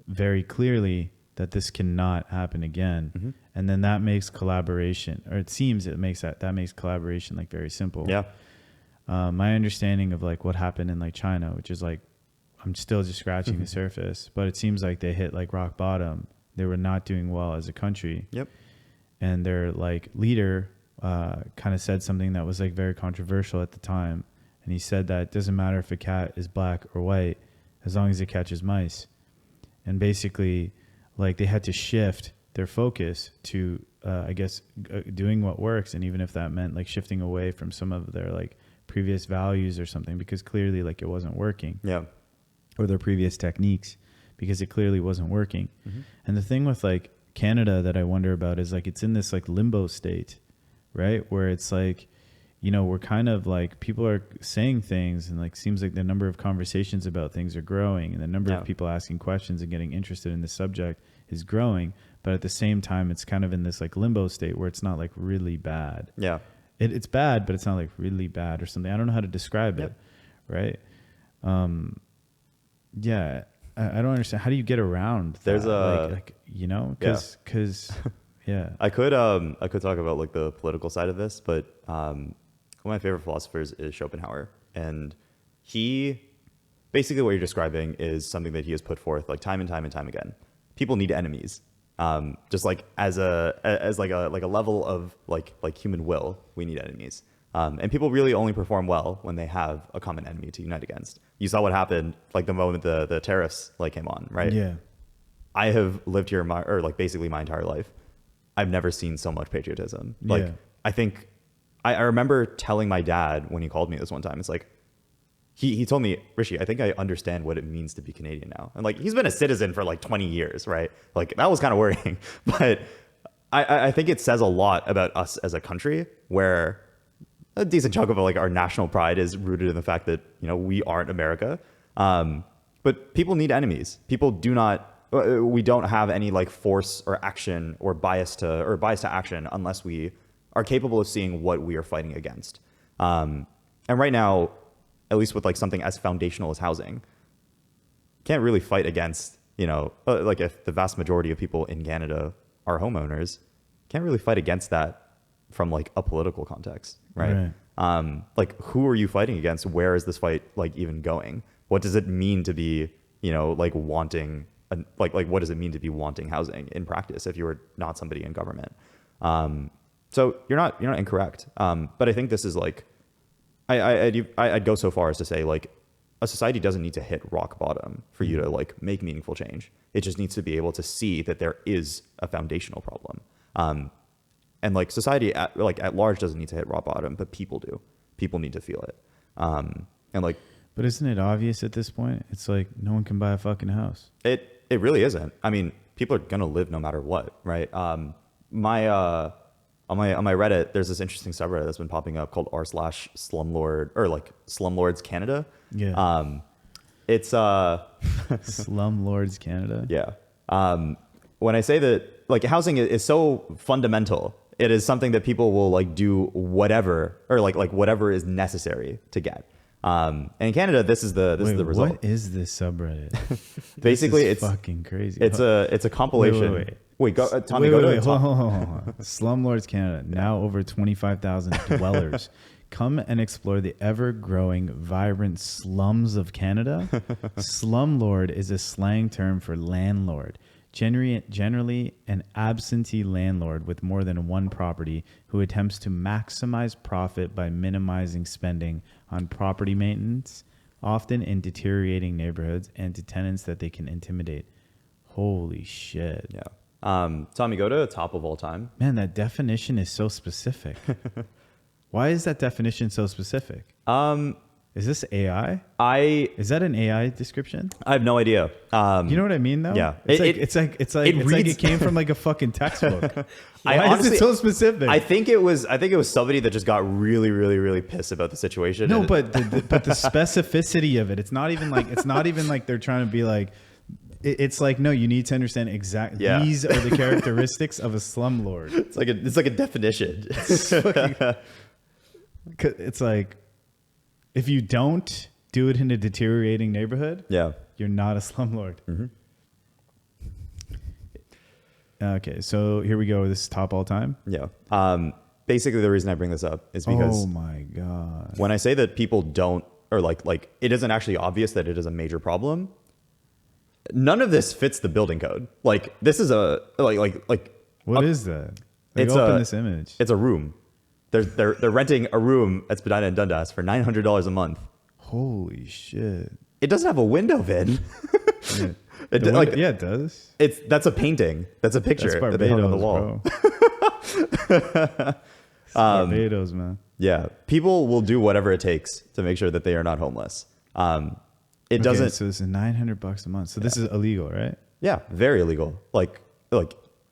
very clearly that this cannot happen again. Mm-hmm. And then that makes collaboration, or it seems it makes that makes collaboration like very simple. Yeah. My understanding of like what happened in like China, which is like, I'm still just scratching the surface, but it seems like they hit like rock bottom. They were not doing well as a country. Yep. And their like leader kind of said something that was like very controversial at the time. And he said that it doesn't matter if a cat is black or white, as long as it catches mice. And basically, like they had to shift their focus to, I guess, doing what works. And even if that meant like shifting away from some of their like previous values or something, because clearly like it wasn't working. Yeah. Or their previous techniques, because it clearly wasn't working. Mm-hmm. And the thing with like Canada that I wonder about is like it's in this like limbo state, right? Where it's like, you know, we're kind of like people are saying things and like seems like the number of conversations about things are growing and the number of people asking questions and getting interested in the subject is growing. But at the same time, it's kind of in this like limbo state where it's not like really bad. Yeah. It's bad, but it's not like really bad or something. I don't know how to describe it, right? Yeah. I don't understand. How do you get around that? There's a like you know, because yeah. I could talk about like the political side of this, but one of my favorite philosophers is Schopenhauer, and he basically what you're describing is something that he has put forth like time and time and time again. People need enemies, just like as like a level of like human will. We need enemies. And people really only perform well when they have a common enemy to unite against. You saw what happened like the moment the tariffs like came on, right? Yeah. I have lived here basically my entire life. I've never seen so much patriotism. Like Yeah. I think I remember telling my dad when he called me this one time, it's like he told me, Rishi, I think I understand what it means to be Canadian now. And like he's been a citizen for like 20 years, right? Like that was kind of worrying. But I think it says a lot about us as a country where a decent chunk of like our national pride is rooted in the fact that, you know, we aren't America. But people need enemies. People do not, we don't have any like force or action or bias to action unless we are capable of seeing what we are fighting against. And right now, at least with like something as foundational as housing, can't really fight against, you know, like if the vast majority of people in Canada are homeowners, can't really fight against that from like a political context, right? Like who are you fighting against? Where is this fight like even going? What does it mean to be, you know, like wanting like what does it mean to be wanting housing in practice if you are not somebody in government? So you're not incorrect. But I think this is like I'd go so far as to say like a society doesn't need to hit rock bottom for you to like make meaningful change. It just needs to be able to see that there is a foundational problem. And like society at large doesn't need to hit rock bottom, but people do. People need to feel it. And like, but isn't it obvious at this point? It's like no one can buy a fucking house. It really isn't. I mean, people are gonna live no matter what, right? On my Reddit, there's this interesting subreddit that's been popping up called r/slumlord or like Slumlords Canada. Yeah. It's Slumlords Canada. Yeah. When I say that like housing is so fundamental, it is something that people will like do whatever or like whatever is necessary to get. And in Canada, this is the result. What is this subreddit? Basically, this is it's fucking crazy. It's a compilation. Wait, go, Tommy, go to hold on. Slumlords Canada, now over 25,000 dwellers. Come and explore the ever-growing, vibrant slums of Canada. Slumlord is a slang term for landlord. Generally an absentee landlord with more than one property who attempts to maximize profit by minimizing spending on property maintenance, often in deteriorating neighborhoods, and to tenants that they can intimidate. Holy shit. Yeah. Tommy, go to top of all time. Man, that definition is so specific. Why is that definition so specific? Is this AI? Is that an AI description? I have no idea. You know what I mean, though? Yeah. It's like it came from like a fucking textbook. Why is it so specific? I think it was somebody that just got really, really, really pissed about the situation. No, but the specificity of it. It's not even like they're trying to be like. It's like, no, you need to understand exactly. Yeah. These are the characteristics of a slumlord. It's like a definition. It's like, if you don't do it in a deteriorating neighborhood, yeah, you're not a slumlord. Mm-hmm. Okay, so here we go. This is top all time. Yeah. Basically, the reason I bring this up is because Oh my god. when I say that people don't, or like it isn't actually obvious that it is a major problem, none of this fits the building code. Like this is a like. What is that? It's open this image. It's a room. They're renting a room at Spadina and Dundas for $900 a month. Holy shit. It doesn't have a window, Vin. Yeah. Yeah, it does. That's a painting. That's a picture that they hung on the wall. Barbados, man. Yeah, people will do whatever it takes to make sure that they are not homeless. It doesn't. So this is $900 a month. So this is illegal, right? Yeah, very illegal. Like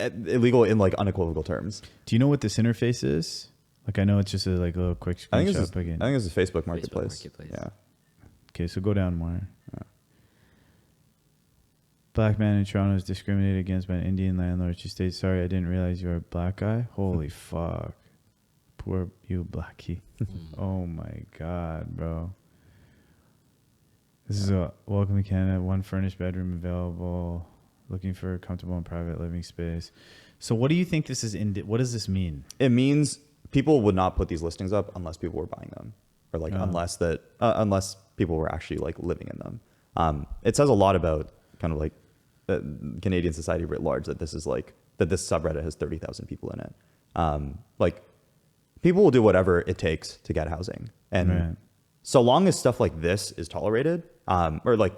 illegal in like unequivocal terms. Do you know what this interface is? Like I know it's just a little quick screenshot. I think it's a Facebook Marketplace. Yeah. Okay, so go down more. Black man in Toronto is discriminated against by an Indian landlord. She states, "Sorry, I didn't realize you were a black guy." Holy fuck. Poor you, Blackie. Oh my god, bro. This is a welcome to Canada. 1 furnished bedroom available. Looking for a comfortable and private living space. So what do you think this is? What does this mean? It means people would not put these listings up unless people were buying them, or like unless people were actually like living in them. It says a lot about kind of like Canadian society writ large that this subreddit has 30,000 people in it. Like people will do whatever it takes to get housing, and right. So long as stuff like this is tolerated, or like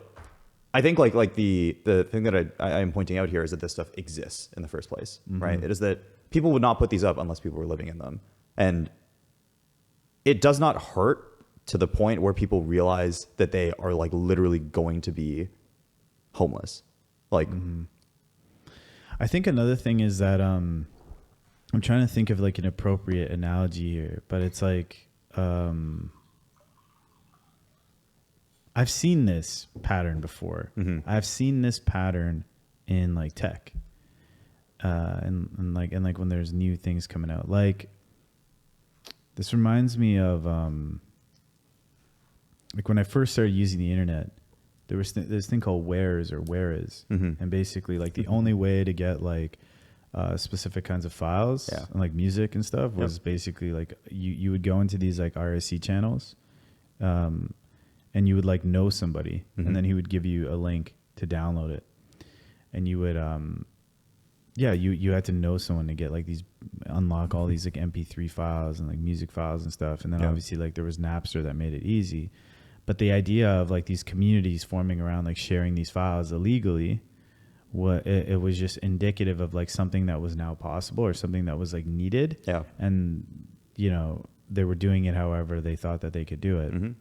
I think like the thing that I am pointing out here is that this stuff exists in the first place, right? It is that people would not put these up unless people were living in them, and it does not hurt to the point where people realize that they are like literally going to be homeless. Like, I think another thing is that I'm trying to think of like an appropriate analogy here, but it's like I've seen this pattern before. I've seen this pattern in like tech, and like when there's new things coming out. Like this reminds me of like when I first started using the internet. There was this thing called wheres or whereas, and basically like the only way to get like specific kinds of files and like music and stuff was basically like you would go into these like RSC channels, and you would like know somebody, and then he would give you a link to download it, and you would you had to know someone to get like unlock all these like MP3 files and like music files and stuff, and then obviously like there was Napster that made it easy. But the idea of like these communities forming around like sharing these files illegally, it was just indicative of like something that was now possible or something that was like needed. Yeah. And you know, they were doing it however they thought that they could do it. And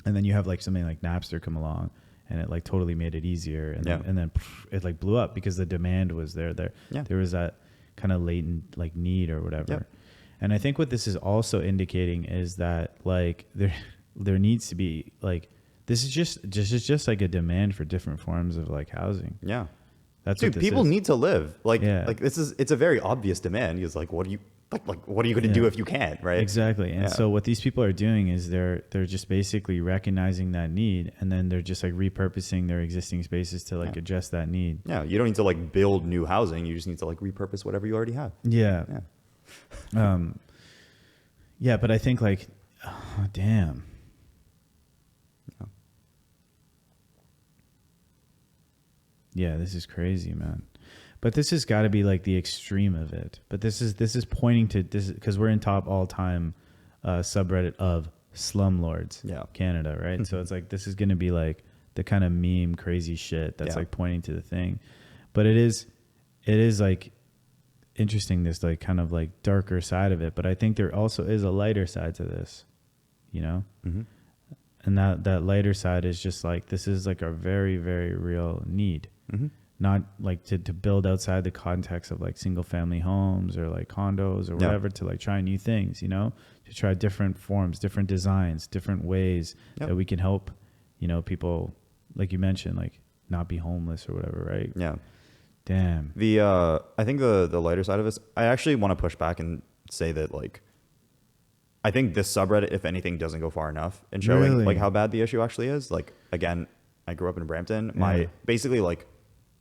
then you have like something like Napster come along, and it like totally made it easier. And then it like blew up because the demand was there. There was that kind of latent like need or whatever. And I think what this is also indicating is that like there needs to be like this is just like a demand for different forms of like housing. Yeah, that's dude. People need to live. Like it's a very obvious demand. He's like, what are you going to do if you can't, right? Exactly. And so what these people are doing is they're just basically recognizing that need, and then they're just like repurposing their existing spaces to like address that need. Yeah, you don't need to like build new housing. You just need to like repurpose whatever you already have. Yeah. Yeah, but I think like, oh, damn. Yeah, this is crazy, man. But this has got to be like the extreme of it. But this is pointing to this because we're in top all time subreddit of slumlords, Canada, right? So it's like this is going to be like the kind of meme crazy shit that's like pointing to the thing. But it is like interesting, this like kind of like darker side of it. But I think there also is a lighter side to this, you know. And that lighter side is just like this is like a very, very real need. Not like to build outside the context of like single family homes or like condos or whatever, to like try new things, you know, to try different forms, different designs, different ways that we can help, you know, people like you mentioned, like not be homeless or whatever. Right. Yeah. Damn. I think the lighter side of this, I actually want to push back and say that like, I think this subreddit, if anything, doesn't go far enough in showing like how bad the issue actually is. Like, again, I grew up in Brampton. Basically like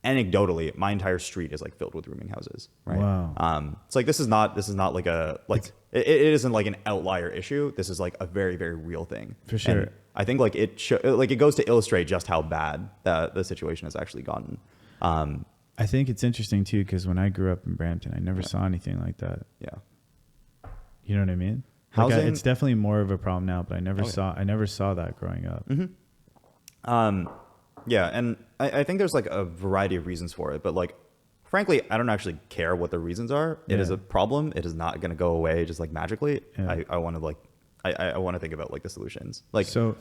anecdotally, my entire street is like filled with rooming houses, right? Wow. It's like this is not like it isn't like an outlier issue. This is like a very, very real thing. For sure. And I think like it goes to illustrate just how bad the situation has actually gotten. I think it's interesting too, because when I grew up in Brampton, I never saw anything like that. Yeah. You know what I mean? Like Housing, it's definitely more of a problem now, but I never saw that growing up. Yeah, and I think there's like a variety of reasons for it, but like frankly, I don't actually care what the reasons are. It is a problem. It is not going to go away just like magically. Yeah. I want to like I want to think about like the solutions. Like, so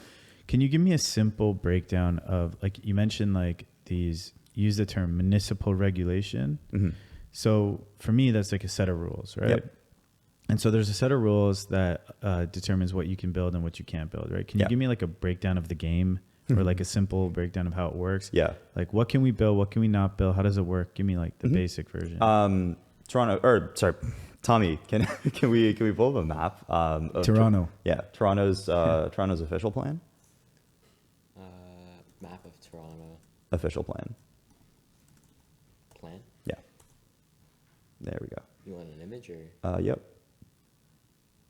can you give me a simple breakdown of, like, you mentioned like these, use the term municipal regulation. So for me, that's like a set of rules, right? Yep. And so there's a set of rules that determines what you can build and what you can't build, right? Can you give me like a breakdown of the game, or like a simple breakdown of how it works? Yeah. Like, what can we build? What can we not build? How does it work? Give me like the basic version. Tommy, can we pull up a map of Toronto. Toronto's official plan? Map of Toronto. Official plan. Plan? Yeah. There we go. You want an image or? Yep.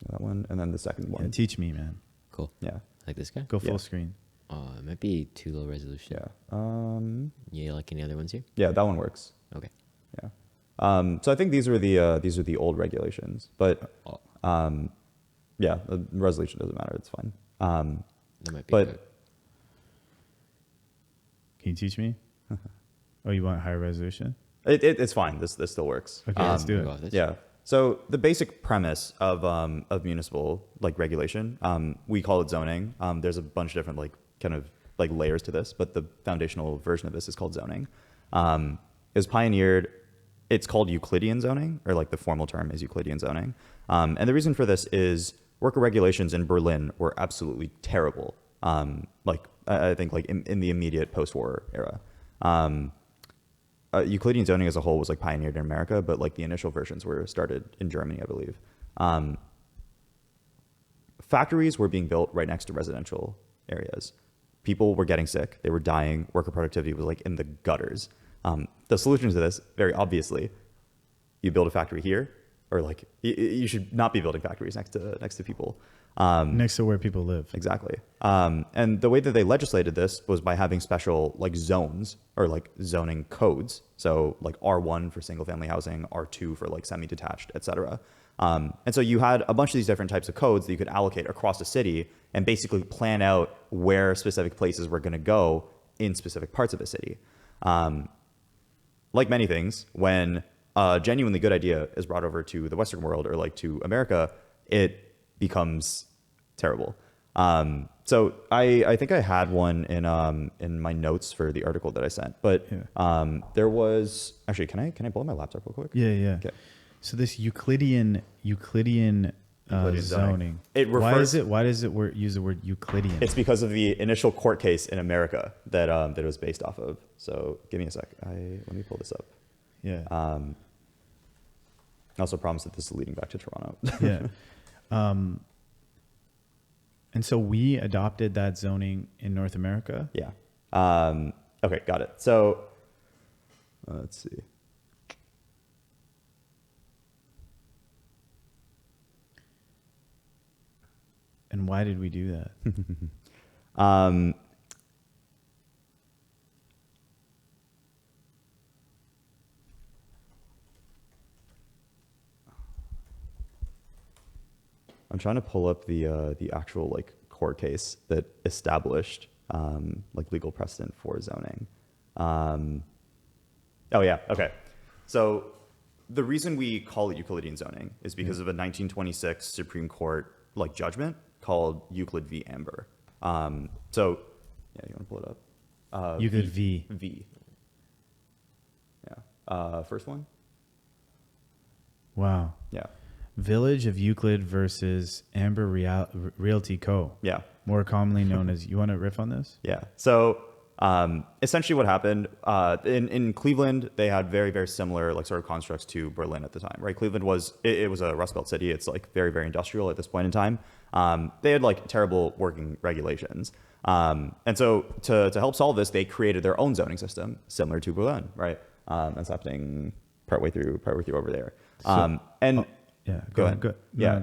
That one, and then the second Yeah, one. teach me, man. Cool. Yeah. Like this guy? Go full Yeah. screen. It might be too low resolution. Yeah. You like any other ones here? Yeah, that one works. Okay. Yeah. So I think these are the old regulations, but yeah, the resolution doesn't matter. It's fine. That might be But good. Can you teach me? Oh, you want higher resolution? it's fine. This still works. Okay, let's do Go it. off this. Yeah. So the basic premise of municipal like regulation, we call it zoning. There's a bunch of different like kind of like layers to this, but the foundational version of this is called zoning. It was pioneered. It's called Euclidean zoning, or like the formal term is Euclidean zoning. And the reason for this is worker regulations in Berlin were absolutely terrible. Like I think like in the immediate post-war era. Euclidean zoning as a whole was like pioneered in America, but like the initial versions were started in Germany, I believe. Factories were being built right next to residential areas. People were getting sick. They were dying. Worker productivity was like in the gutters. The solution to this, very obviously, you build a factory here, or like you should not be building factories next to people. Next to where people live. Exactly. And the way that they legislated this was by having special like zones, or like zoning codes. So like R1 for single family housing, R2 for like semi-detached, et cetera. And so you had a bunch of these different types of codes that you could allocate across a city and basically plan out where specific places were going to go in specific parts of a city. Like many things, when a genuinely good idea is brought over to the Western world, or like to America, it becomes terrible. So I think I had one in my notes for the article that I sent, but there was actually, can I pull up my laptop real quick? Yeah. Okay. So this Euclidean zoning. It refers, Why does it use the word Euclidean? It's because of the initial court case in America that it was based off of. So give me a sec. Let me pull this up. Yeah. I also promise that this is leading back to Toronto. Yeah. And so we adopted that zoning in North America. Yeah. Okay, got it. So let's see. And why did we do that? I'm trying to pull up the actual like court case that established like legal precedent for zoning. Oh yeah, okay. So the reason we call it Euclidean zoning is because of a 1926 Supreme Court like judgment called Euclid v. Ambler. So yeah, you want to pull it up? Euclid v. V. Yeah. First one. Wow. Yeah. Village of Euclid versus Amber Realty Co. Yeah. More commonly known as, you want to riff on this? Yeah. So essentially what happened in Cleveland, they had very, very similar like sort of constructs to Berlin at the time, right? Cleveland was, it was a Rust Belt city. It's like very, very industrial at this point in time. They had like terrible working regulations. And so to help solve this, they created their own zoning system similar to Berlin, right? That's happening partway through over there. Go ahead.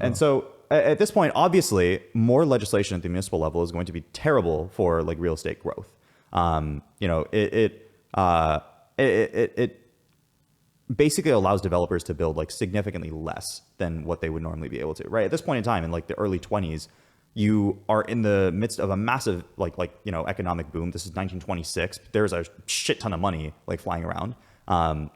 And so at this point, obviously, more legislation at the municipal level is going to be terrible for like real estate growth. It basically allows developers to build like significantly less than what they would normally be able to, right? At this point in time, in like the early 20s, you are in the midst of a massive economic boom. This is 1926. There's a shit ton of money like flying around.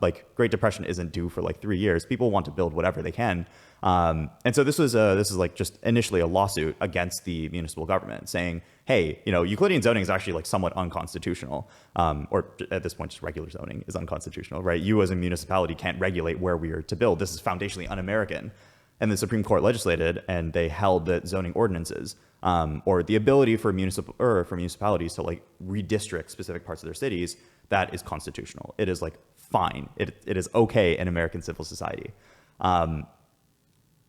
Like Great Depression isn't due for like 3 years. People want to build whatever they can. And so this is like just initially a lawsuit against the municipal government saying, hey, Euclidean zoning is actually like somewhat unconstitutional, or at this point just regular zoning is unconstitutional, right? You as a municipality can't regulate where we are to build. This is foundationally un-American. And the Supreme Court legislated, and they held that zoning ordinances, or the ability for municipalities to like redistrict specific parts of their cities, that is constitutional. It is like fine. It is okay in American civil society.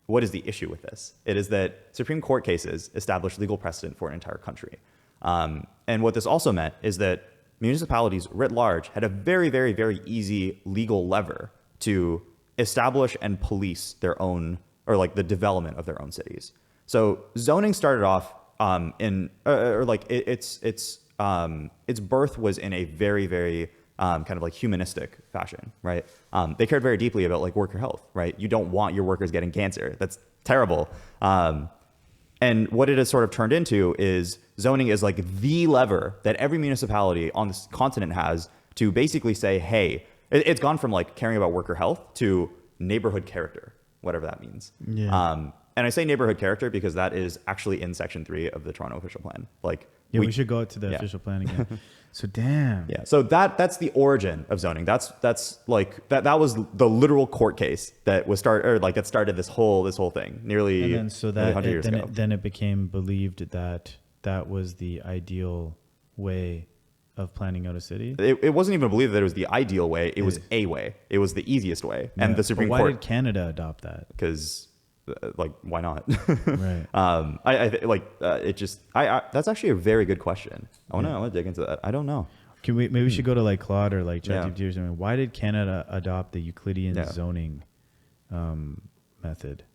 What is the issue with this? It is that Supreme Court cases establish legal precedent for an entire country. And what this also meant is that municipalities writ large had a very, very, very easy legal lever to establish and police their own, or like the development of their own cities. So zoning started off its birth was in a very, very kind of like humanistic fashion, right? They cared very deeply about like worker health, right? You don't want your workers getting cancer. That's terrible. And what it has sort of turned into is zoning is like the lever that every municipality on this continent has to basically say, hey, it's gone from like caring about worker health to neighborhood character, whatever that means. Yeah. And I say neighborhood character because that is actually in Section 3 of the Toronto Official Plan. Like, we should go to the official plan again. So damn. Yeah. So that's the origin of zoning. That was the literal court case that started this whole thing nearly 100 years ago. Then it became believed that that was the ideal way of planning out a city. It wasn't even believed that it was the ideal way. It was a way. It was the easiest way. Yeah. And the Supreme Court. Why did Canada adopt that? Because why not? Right. That's actually a very good question. I want to dig into that. I don't know. Maybe we should go to like Claude or like ChatGPT or something. Why did Canada adopt the Euclidean zoning method?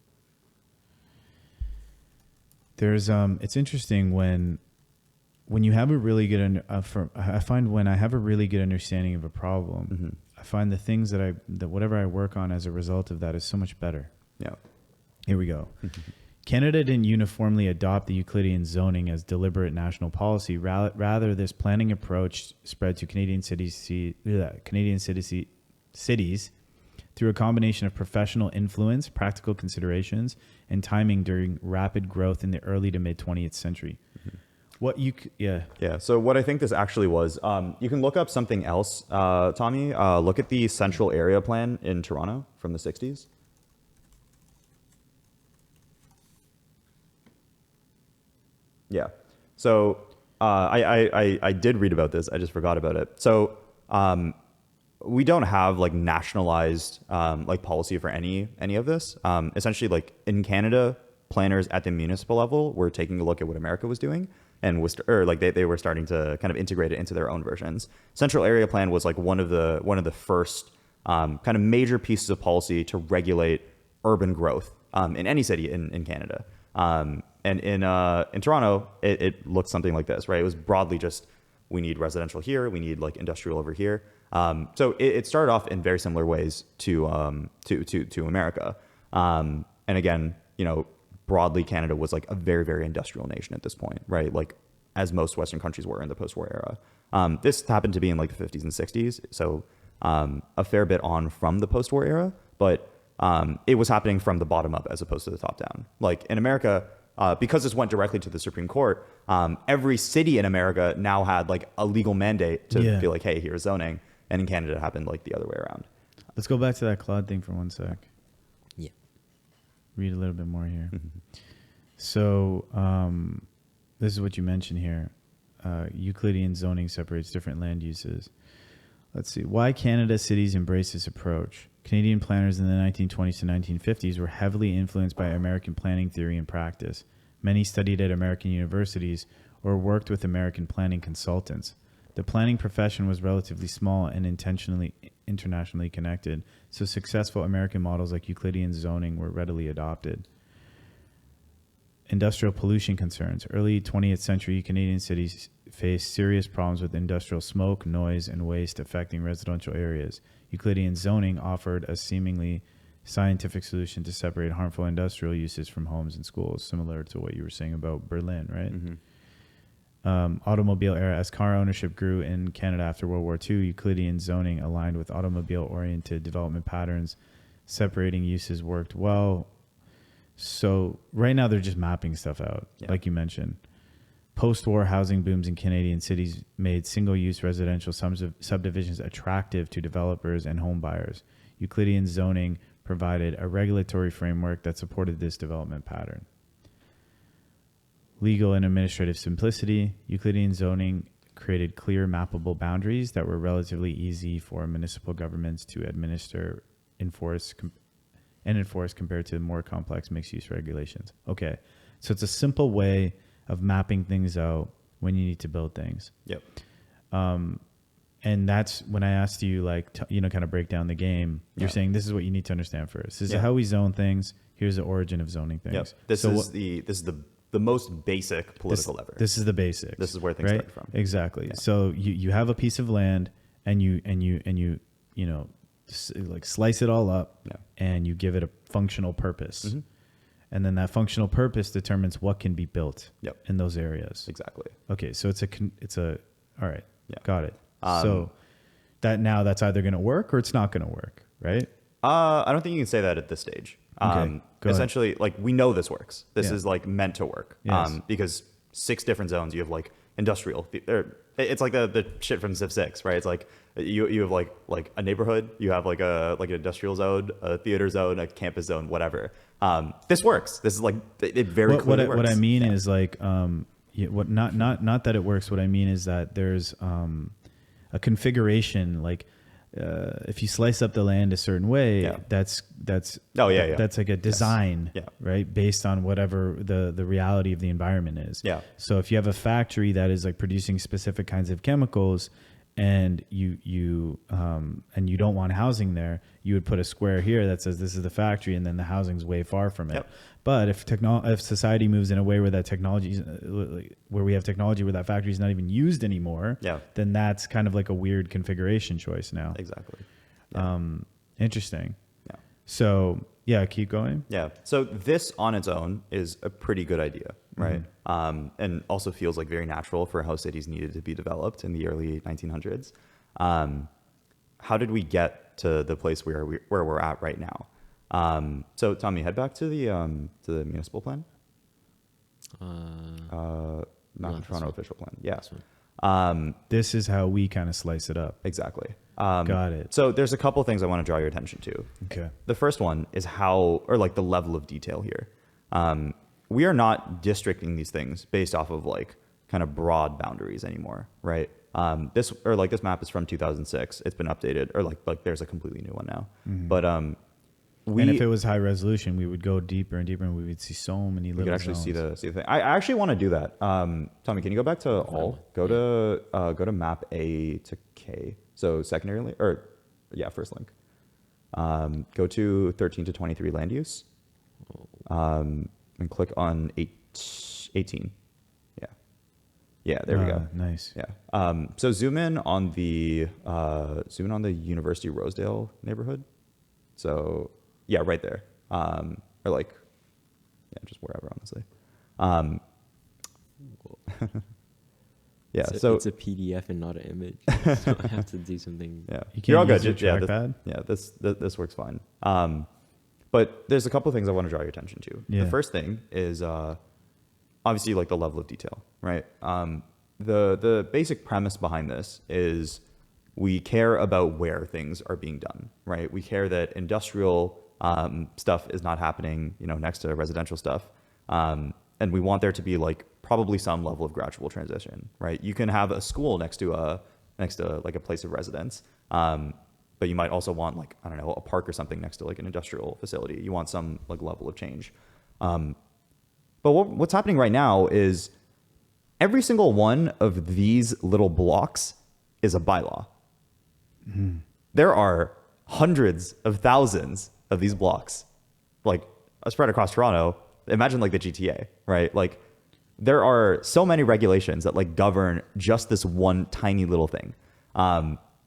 There's it's interesting when you have a really good I find when I have a really good understanding of a problem, mm-hmm. I find the things that whatever I work on as a result of that is so much better. Yeah. Here we go. Canada didn't uniformly adopt the Euclidean zoning as deliberate national policy. Rather, this planning approach spread to Canadian cities through a combination of professional influence, practical considerations, and timing during rapid growth in the early to mid 20th century. Mm-hmm. So what I think this actually was, you can look up something else, Tommy. Look at the Central Area Plan in Toronto from the 60s. Yeah. So I did read about this. I just forgot about it. So we don't have like nationalized like policy for any of this. Essentially, like in Canada, planners at the municipal level were taking a look at what America was doing and they were starting to kind of integrate it into their own versions. Central Area Plan was like one of the first kind of major pieces of policy to regulate urban growth in any city in Canada. And in Toronto, it looked something like this, right? It was broadly just, we need residential here, we need like industrial over here. So it started off in very similar ways to America. And again, broadly Canada was like a very, very industrial nation at this point, right? Like as most Western countries were in the post-war era. This happened to be in like the 50s and 60s. So a fair bit on from the post-war era, but it was happening from the bottom up as opposed to the top down. Like in America, because this went directly to the Supreme Court, every city in America now had like a legal mandate to be like, hey, here's zoning. And in Canada, it happened like the other way around. Let's go back to that Claude thing for one sec. Yeah. Read a little bit more here. Mm-hmm. So this is what you mentioned here. Euclidean zoning separates different land uses. Let's see. Why Canada cities embrace this approach? Canadian planners in the 1920s to 1950s were heavily influenced by American planning theory and practice. Many studied at American universities or worked with American planning consultants. The planning profession was relatively small and intentionally internationally connected, so successful American models like Euclidean zoning were readily adopted. Industrial pollution concerns. Early 20th century Canadian cities faced serious problems with industrial smoke, noise, and waste affecting residential areas. Euclidean zoning offered a seemingly scientific solution to separate harmful industrial uses from homes and schools, similar to what you were saying about Berlin, right? Automobile era. As car ownership grew in Canada after World War II, Euclidean zoning aligned with automobile-oriented development patterns. Separating uses worked well. So right now they're just mapping stuff out, like you mentioned. Post-war housing booms in Canadian cities made single-use residential subdivisions attractive to developers and home buyers. Euclidean zoning provided a regulatory framework that supported this development pattern. Legal and administrative simplicity. Euclidean zoning created clear mappable boundaries that were relatively easy for municipal governments to administer, enforce compared to more complex mixed-use regulations. Okay, so it's a simple way of mapping things out when you need to build things. Yep. And that's when I asked you, like, kind of break down the game. You're saying this is what you need to understand first. This is how we zone things. Here's the origin of zoning things. Yep. This is the most basic political lever. This is the basics. This is where things start from. Exactly. Yeah. So you have a piece of land, and you like slice it all up, and you give it a functional purpose, and then that functional purpose determines what can be built in those areas. Exactly. Okay. So it's a all right. Yeah. Got it. So that's either going to work or it's not going to work, right? I don't think you can say that at this stage. Okay, essentially, like, we know this works. This is like meant to work. Yes. Because 6 different zones. You have like industrial. It's like the shit from Civ 6, right? It's like you have like a neighborhood. You have like an industrial zone, a theater zone, a campus zone, whatever. This works. This is like it very clearly works. What I mean is like not that it works. What I mean is that there's a configuration, like if you slice up the land a certain way, that's like a design, right, based on whatever the reality of the environment is. So if you have a factory that is like producing specific kinds of chemicals, and you don't want housing there, you would put a square here that says this is the factory, and then the housing's way far from it. But if society moves in a way where that technology, where we have technology where that factory is not even used anymore, then that's kind of like a weird configuration choice now. Exactly. Interesting. So keep going. So this on its own is a pretty good idea, right? And also feels like very natural for how cities needed to be developed in the early 1900s. How did we get to the place where we're at right now? So Tommy, head back to the municipal plan. Not Toronto official plan. This is how we kind of slice it up. Exactly. Got it. So there's a couple things I want to draw your attention to. Okay. The first one is the level of detail here. We are not districting these things based off of like kind of broad boundaries anymore, right? This map is from 2006. It's been updated, or like there's a completely new one now. But and if it was high resolution, we would go deeper and deeper, and we would see so many little. You could actually see the thing. I actually want to do that. Tommy, can you go back to all? Go to map A to K. So secondary link, first link. Go to 13 to 23 land use. And click on 18. Yeah, there we go. Nice. Yeah. So zoom in on the University Rosedale neighborhood. So right there. Just wherever, honestly. So it's a PDF and not an image. So I have to do something. You're all good. This works fine. But there's a couple of things I want to draw your attention to. The first thing is obviously like the level of detail, right? The basic premise behind this is we care about where things are being done, right? We care that industrial stuff is not happening, next to residential stuff. And we want there to be like probably some level of gradual transition, right? You can have a school next to like a place of residence. But you might also want like, I don't know, a park or something next to like an industrial facility. You want some like level of change. But what's happening right now is every single one of these little blocks is a bylaw. There are hundreds of thousands of these blocks, like spread across Toronto. Imagine like the GTA, right? Like there are so many regulations that like govern just this one tiny little thing.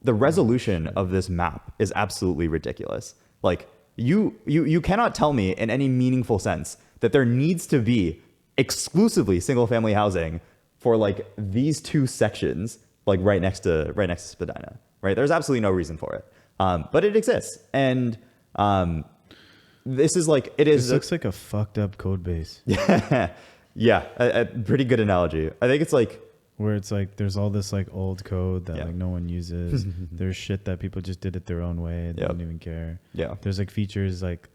The resolution of this map is absolutely ridiculous. Like you cannot tell me in any meaningful sense that there needs to be exclusively single family housing for like these two sections, like right next to Spadina, right? There's absolutely no reason for it. But it exists. And this is like, This looks like a fucked up code base. Yeah, a pretty good analogy. I think it's like, where it's like there's all this like old code that like no one uses. There's shit that people just did it their own way. They don't even care. Yeah. There's like features like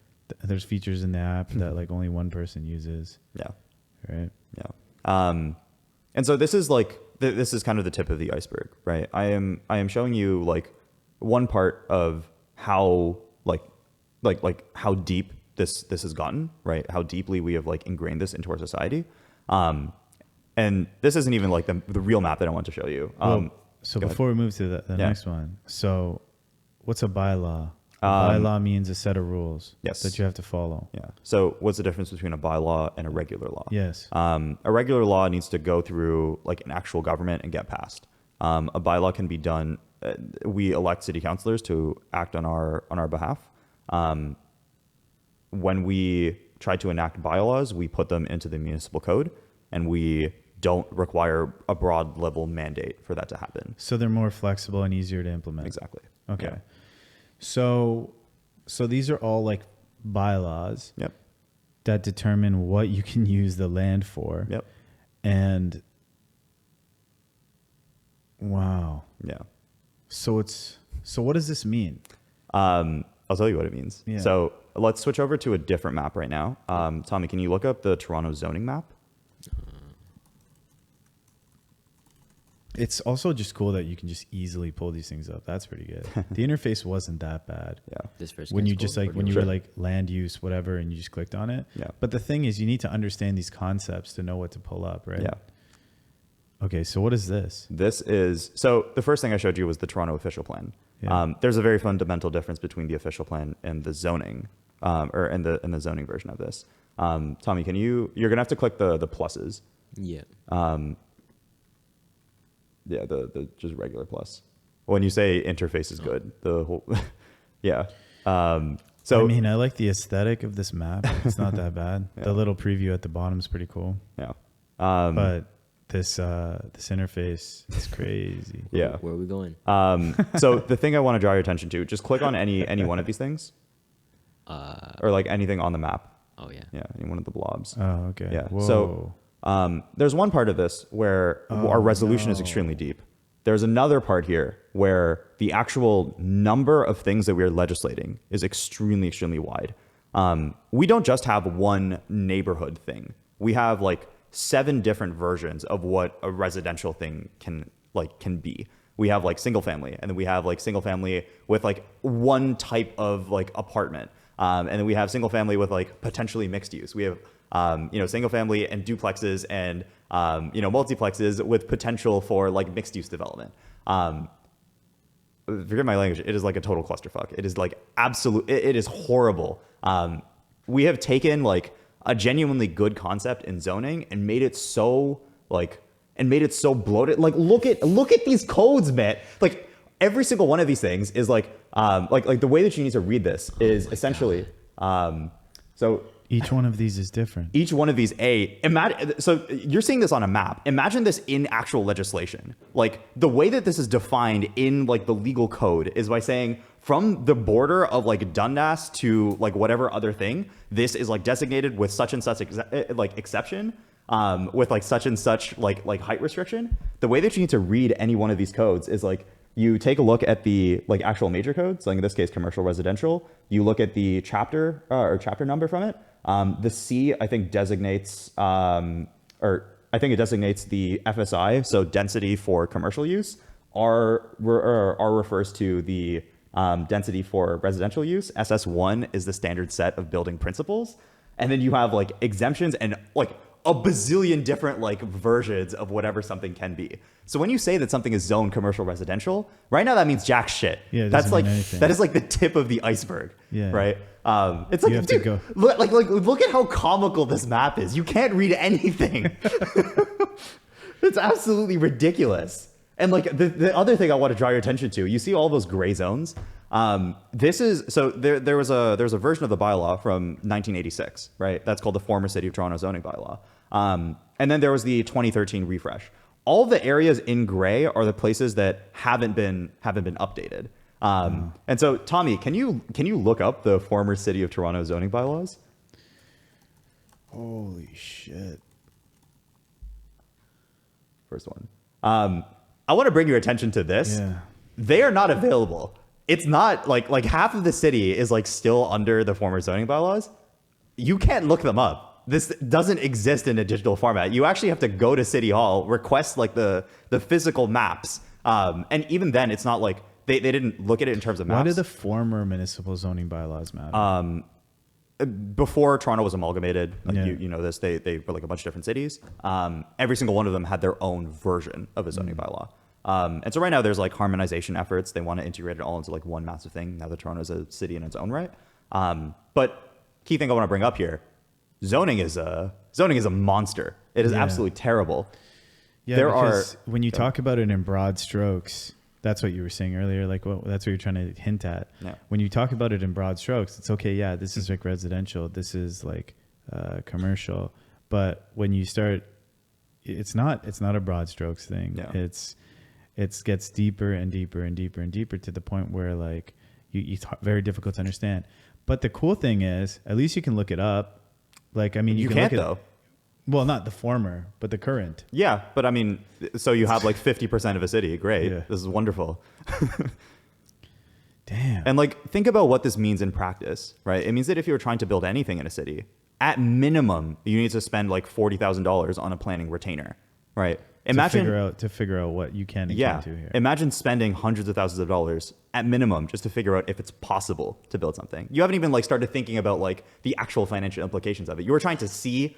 there's features in the app that like only one person uses. Yeah. Right. Yeah. And so this is like this is kind of the tip of the iceberg, right? I am showing you like one part of how like how deep this has gotten, right? How deeply we have like ingrained this into our society. And this isn't even like the real map that I want to show you. So before we move to the next one, so what's a bylaw? A bylaw means a set of rules that you have to follow. Yeah. So what's the difference between a bylaw and a regular law? Yes. A regular law needs to go through like an actual government and get passed. A bylaw can be done. We elect city councilors to act on our behalf. When we try to enact bylaws, we put them into the municipal code, and we don't require a broad level mandate for that to happen. So they're more flexible and easier to implement. Exactly. Okay. Yeah. So these are all like bylaws that determine what you can use the land for. Yep. And wow. Yeah. So what does this mean? I'll tell you what it means. Yeah. So let's switch over to a different map right now. Tommy, can you look up the Toronto zoning map? It's also just cool that you can just easily pull these things up. That's pretty good. The interface wasn't that bad. Yeah. This first when you cool. just like when you were like land use whatever and you just clicked on it. Yeah. But the thing is, you need to understand these concepts to know what to pull up, right? Yeah. Okay, so what is this? This is, so the first thing I showed you was the Toronto official plan. Yeah. There's a very fundamental difference between the official plan and the zoning, or in the zoning version of this. Tommy, you're gonna have to click the pluses. Yeah. Yeah, the just regular plus. When you say interface is good, the whole, yeah. So I mean, I like the aesthetic of this map. It's not that bad. The little preview at the bottom is pretty cool. Yeah. But this interface is crazy. Yeah. Where are we going? So the thing I want to draw your attention to, just click on any one of these things, or like anything on the map. Oh yeah. Yeah, any one of the blobs. Oh, okay. Yeah. Whoa. So there's one part of this where our resolution is extremely deep. There's another part here where the actual number of things that we're legislating is extremely, extremely wide. We don't just have one neighborhood thing. We have like 7 different versions of what a residential thing can be. We have like single family, and then we have like single family with like one type of like apartment. And then we have single family with like potentially mixed use. We have, single family and duplexes and, multiplexes with potential for like mixed use development. Forget my language. It is like a total clusterfuck. It is like it is horrible. We have taken like a genuinely good concept in zoning and made it so bloated. Like, look at these codes, man. Like, every single one of these things is like the way that you need to read this is essentially, so each one of these is different. Each one of these, so you're seeing this on a map. Imagine this in actual legislation. Like the way that this is defined in like the legal code is by saying from the border of like Dundas to like whatever other thing, this is like designated with such and such exception. With like such and such like height restriction. The way that you need to read any one of these codes is like you take a look at the like actual major codes, like in this case commercial residential. You look at the chapter or chapter number from it. The C I think designates it designates the FSI, so density for commercial use. R refers to the density for residential use. SS1 is the standard set of building principles. And then you have like exemptions and like a bazillion different like versions of whatever something can be. So when you say that something is zoned commercial residential, right now that means jack shit. Yeah, it that's doesn't like mean anything. that is like the tip of the iceberg. Yeah. Right. It's like, You have to dude, go. look at how comical this map is. You can't read anything. It's absolutely ridiculous. And like the other thing I want to draw your attention to, you see all those gray zones. This is so there was a version of the bylaw from 1986, right? That's called the former City of Toronto zoning bylaw. And then there was the 2013 refresh. All the areas in gray are the places that haven't been updated. And so, Tommy, can you look up the former City of Toronto zoning bylaws? Holy shit. First one. I want to bring your attention to this. Yeah. They are not available. It's not like half of the city is like still under the former zoning bylaws. You can't look them up. This doesn't exist in a digital format. You actually have to go to City Hall, request like the physical maps. And even then, it's not like they didn't look at it in terms of maps. Why did the former municipal zoning bylaws matter? Before Toronto was amalgamated, like Yeah. you know this, they were like a bunch of different cities. Every single one of them had their own version of a zoning bylaw. And so right now there's like harmonization efforts. They want to integrate it all into like one massive thing now that Toronto's a city in its own right. But key thing I want to bring up here, zoning is a monster. It is Yeah. absolutely terrible. Yeah, there because when you talk about it in broad strokes, that's what you were saying earlier. Like, that's what you're trying to hint at. Yeah. When you talk about it in broad strokes, it's okay. Yeah, this is like residential. This is like commercial. But when you start, it's not a broad strokes thing. Yeah. It gets deeper and deeper and deeper and deeper to the point where like it's very difficult to understand. But the cool thing is, at least you can look it up. Like, I mean, You can can't look at, though. Well, not the former, but the current. Yeah, but I mean, so you have like 50% of a city. Great. Yeah. This is wonderful. Damn. And like, think about what this means in practice, right? It means that if you're trying to build anything in a city, at minimum, you need to spend like $40,000 on a planning retainer, right? to figure out what you can and Yeah. can't do here. Imagine spending hundreds of thousands of dollars at minimum just to figure out if it's possible to build something. You haven't even like started thinking about like the actual financial implications of it. You were trying to see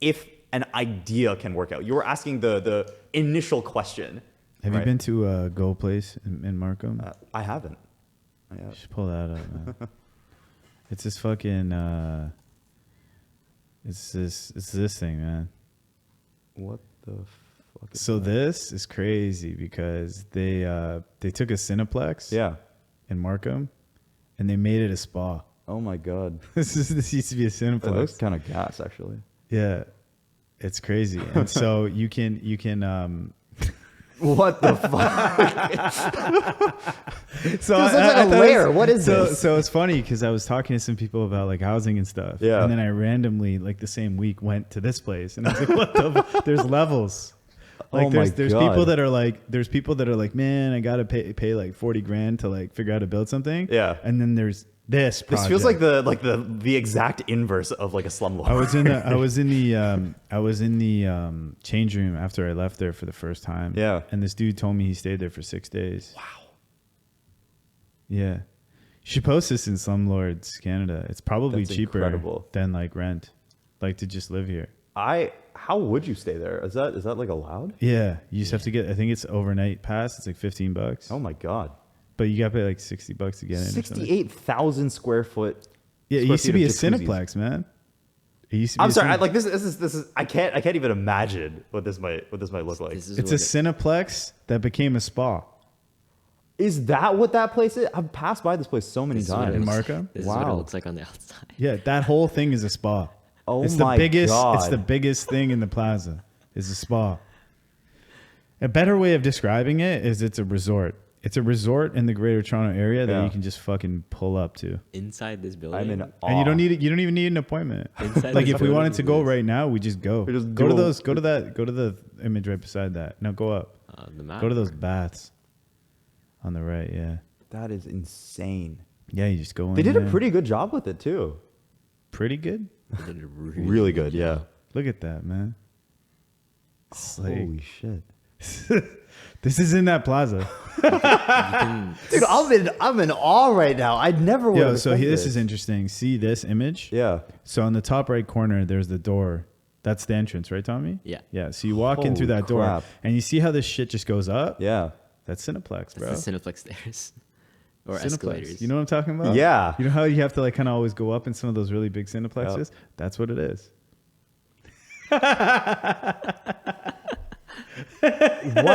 if an idea can work out. You were asking the initial question. Have right? you been to a Go place in Markham? I haven't. You should pull that up, man. It's this fucking it's this thing, man. What the fuck is So that? this is crazy because they took a Cineplex Yeah. in Markham and they made it a spa. Oh my god. This used to be a It looks Cineplex. kind of gas, actually. Yeah. It's crazy. And so you can What the fuck? So This looks like a thought it lair. What is so, this? So it's funny because I was talking to some people about like housing and stuff. Yeah. And then I randomly, like the same week, went to this place, and I was like, "What the? There's levels. Like Oh my there's God. people that are like, man, I gotta pay like 40 grand to like figure out how to build something. Yeah. And then there's this. This feels like project. the exact inverse of like a slumlord. I was in the change room after I left there for the first time. Yeah. And this dude told me he stayed there for 6 days. Wow. Yeah. You should post this in Slumlords Canada. It's probably That's cheaper incredible. than like rent. Like to just live here. How would you stay there? Is that like allowed? Yeah. You just have to get, I think it's overnight pass. It's like $15. Oh my god. But you got to pay like $60 to get in. or something. 68,000 square foot. Yeah. It square used to feet be a of jacuzzis. Cineplex, man. It used to be I'm a sorry. Cine- This is I can't even imagine what this might look like. This is it's a Cineplex that became a spa Is that what that place is? I've passed by this place so many This is what it times. in looks- Markham. This is what it Wow. looks like on the outside. Yeah. That whole thing is a spa. Oh it's my the biggest, God. It's the biggest thing in the plaza is a spa. A better way of describing it is it's a resort. It's a resort in the Greater Toronto area that Yeah. you can just fucking pull up to. Inside this building. I'm in awe. And you don't even need an appointment. Inside Like this if we wanted to building go is- right now, we just go. We just go to do- those. Go to the image right beside that. No, go up. The map. Go to those baths on the right. Yeah, That is insane. yeah. You just go in. They did a there. pretty good job with it too. pretty good. They did a Really good, yeah. Look at that, man. It's like, Holy shit. this is in that plaza. You can, Dude, I'm in awe right now. I never would Yo, have so expected this is interesting. See this image? Yeah. So on the top right corner, there's the door That's the entrance, right, Tommy? Yeah. Yeah. So you walk in through Holy that door, crap. and you see how this shit just goes up. Yeah. That's Cineplex, bro. That's the Cineplex stairs. Or Cineplex. escalators. You know what I'm talking about? Yeah. You know how you have to like kind of always go up in some of those really big Cineplexes? Yep. That's what it is. What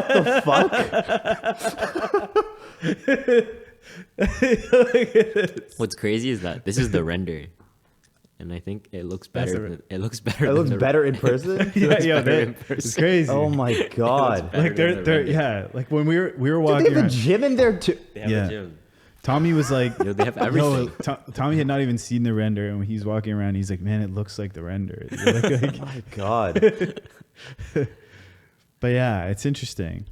the fuck? What's crazy is that this is the render. And I think it looks That's better. It looks better. It looks than better in person? Yeah, yeah, better in it's person. crazy. Oh my god. better Like than the they're render. yeah, like when we were Dude, walking they have a around, gym in there too. They have Yeah. a gym. Tommy was like, Yo, they have no, everything. Tommy had not even seen the render, and when he's walking around, he's like, man, it looks like the render. Like, Oh my god. but yeah, it's interesting.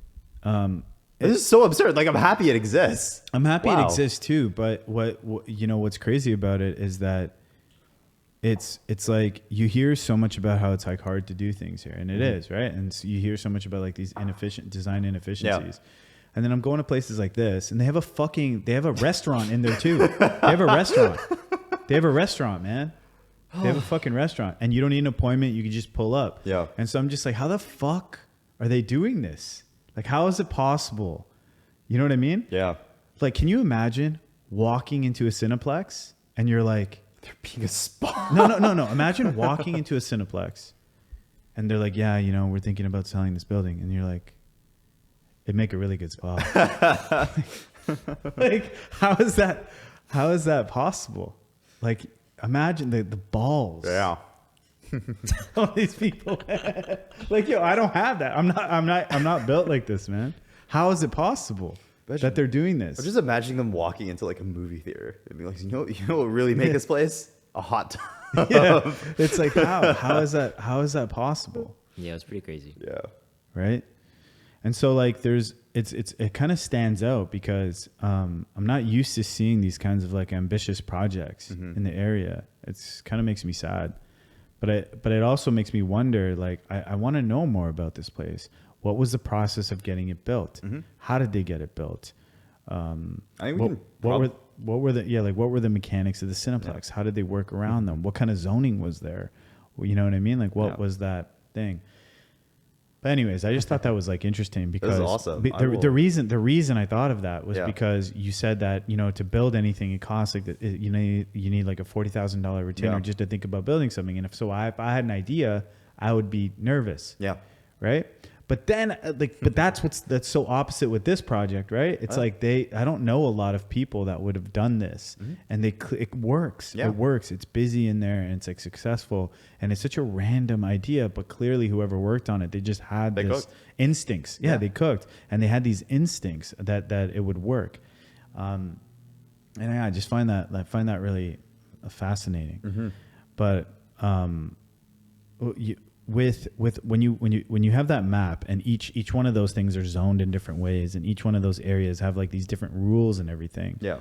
This is so absurd. Like, I'm happy it exists. I'm happy it Wow. exists too, but what you know what's crazy about it is that it's like you hear so much about how it's like hard to do things here, and it is, right? And so you hear so much about like these design inefficiencies. And then I'm going to places like this, and they have a restaurant in there too. They have a restaurant. They have a restaurant, man. They have a fucking restaurant, and you don't need an appointment. You can just pull up. Yeah. And so I'm just like, how the fuck are they doing this? Like, how is it possible? You know what I mean? Yeah. Like, can you imagine walking into a Cineplex and you're like, They're being a spa. no. Imagine walking into a Cineplex and they're like, yeah, you know, we're thinking about selling this building. And you're like, it'd make a really good spa. Like, how is that possible? Like, imagine the balls. Yeah. All these people. Like, yo, I don't have that. I'm not built like this, man. How is it possible that they're doing this? I'm just imagining them walking into like a movie theater and be like, you know what would really make this place? A hot tub. Yeah. It's like, how is that possible? Yeah, it was pretty crazy. Yeah. Right. And so like it kind of stands out because I'm not used to seeing these kinds of like ambitious projects in the area. It's kind of makes me sad, but it also makes me wonder, like, I want to know more about this place. What was the process of getting it built? How did they get it built? I think we What were the mechanics of the Cineplex? How did they work around them? What kind of zoning was there? Well, you know what I mean? Like, what was that thing? But anyways, I just thought that was like interesting because awesome. The reason I thought of that was Yeah. because you said that, you know, to build anything, it costs like you need like a $40,000 retainer Yeah. just to think about building something. And if I had an idea, I would be nervous. Yeah. Right. But then but that's so opposite with this project, right? It's like I don't know a lot of people that would have done this, and it works. Yeah. It works. It's busy in there and it's like successful, and it's such a random idea, but clearly whoever worked on it, they just had They this cooked. instincts. Yeah, they cooked, and they had these instincts that it would work. And I just find that really fascinating. But with when you have that map, and each one of those things are zoned in different ways, and each one of those areas have like these different rules and everything. Yeah.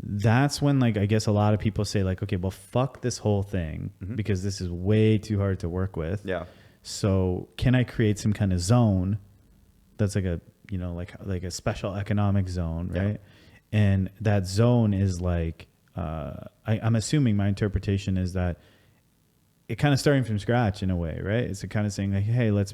That's when, like, I guess a lot of people say like, okay, well, fuck this whole thing because this is way too hard to work with. Yeah. So can I create some kind of zone that's like a, you know, like a special economic zone, right? Yeah. And that zone is like, I'm assuming my interpretation is that it kind of starting from scratch in a way, right? It's kind of saying like, hey, let's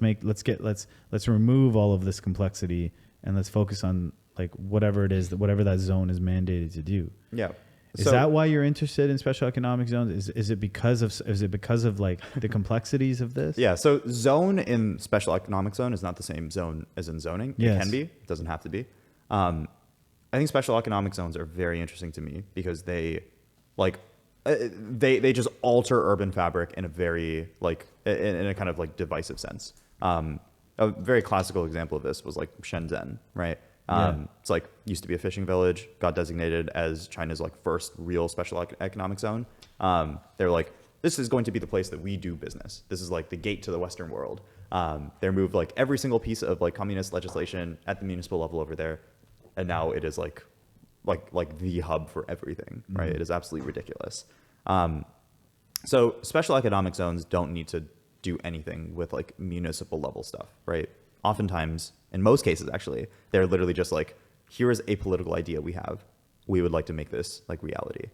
remove all of this complexity and let's focus on like whatever that zone is mandated to do. Yeah. Is that why you're interested in special economic zones? Is it because of like the complexities of this? Yeah. So zone in special economic zone is not the same zone as in zoning. Yes. It can be. It doesn't have to be. I think special economic zones are very interesting to me because they just alter urban fabric in a very in a kind of like divisive sense. A very classical example of this was like Shenzhen, right? It's like used to be a fishing village, got designated as China's like first real special economic zone. They're like, this is going to be the place that we do business. This is like the gate to the Western world. They removed like every single piece of like communist legislation at the municipal level over there, and now it is like the hub for everything, right? It is absolutely ridiculous. So special economic zones don't need to do anything with like municipal level stuff, right? Oftentimes, in most cases actually, they're literally just like, here is a political idea we have. We would like to make this like reality.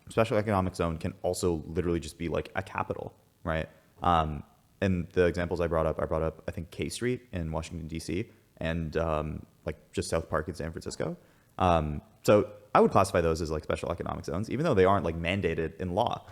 Special economic zone can also literally just be like a capital, right? And the examples I brought up, I think K Street in Washington D.C. and like just South Park in San Francisco. So I would classify those as like special economic zones, even though they aren't like mandated in law.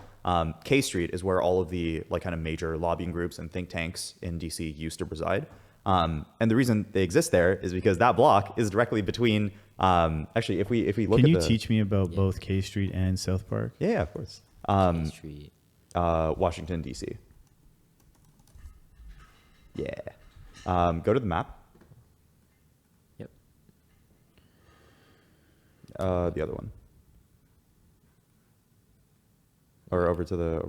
K Street is where all of the like kind of major lobbying groups and think tanks in DC used to reside. And the reason they exist there is because that block is directly between. Actually, if we look Can at you teach me about both K Street and South Park? Yeah, of course. K Street. Washington D.C. Yeah. Go to the map. Yep. The other one. Or over to the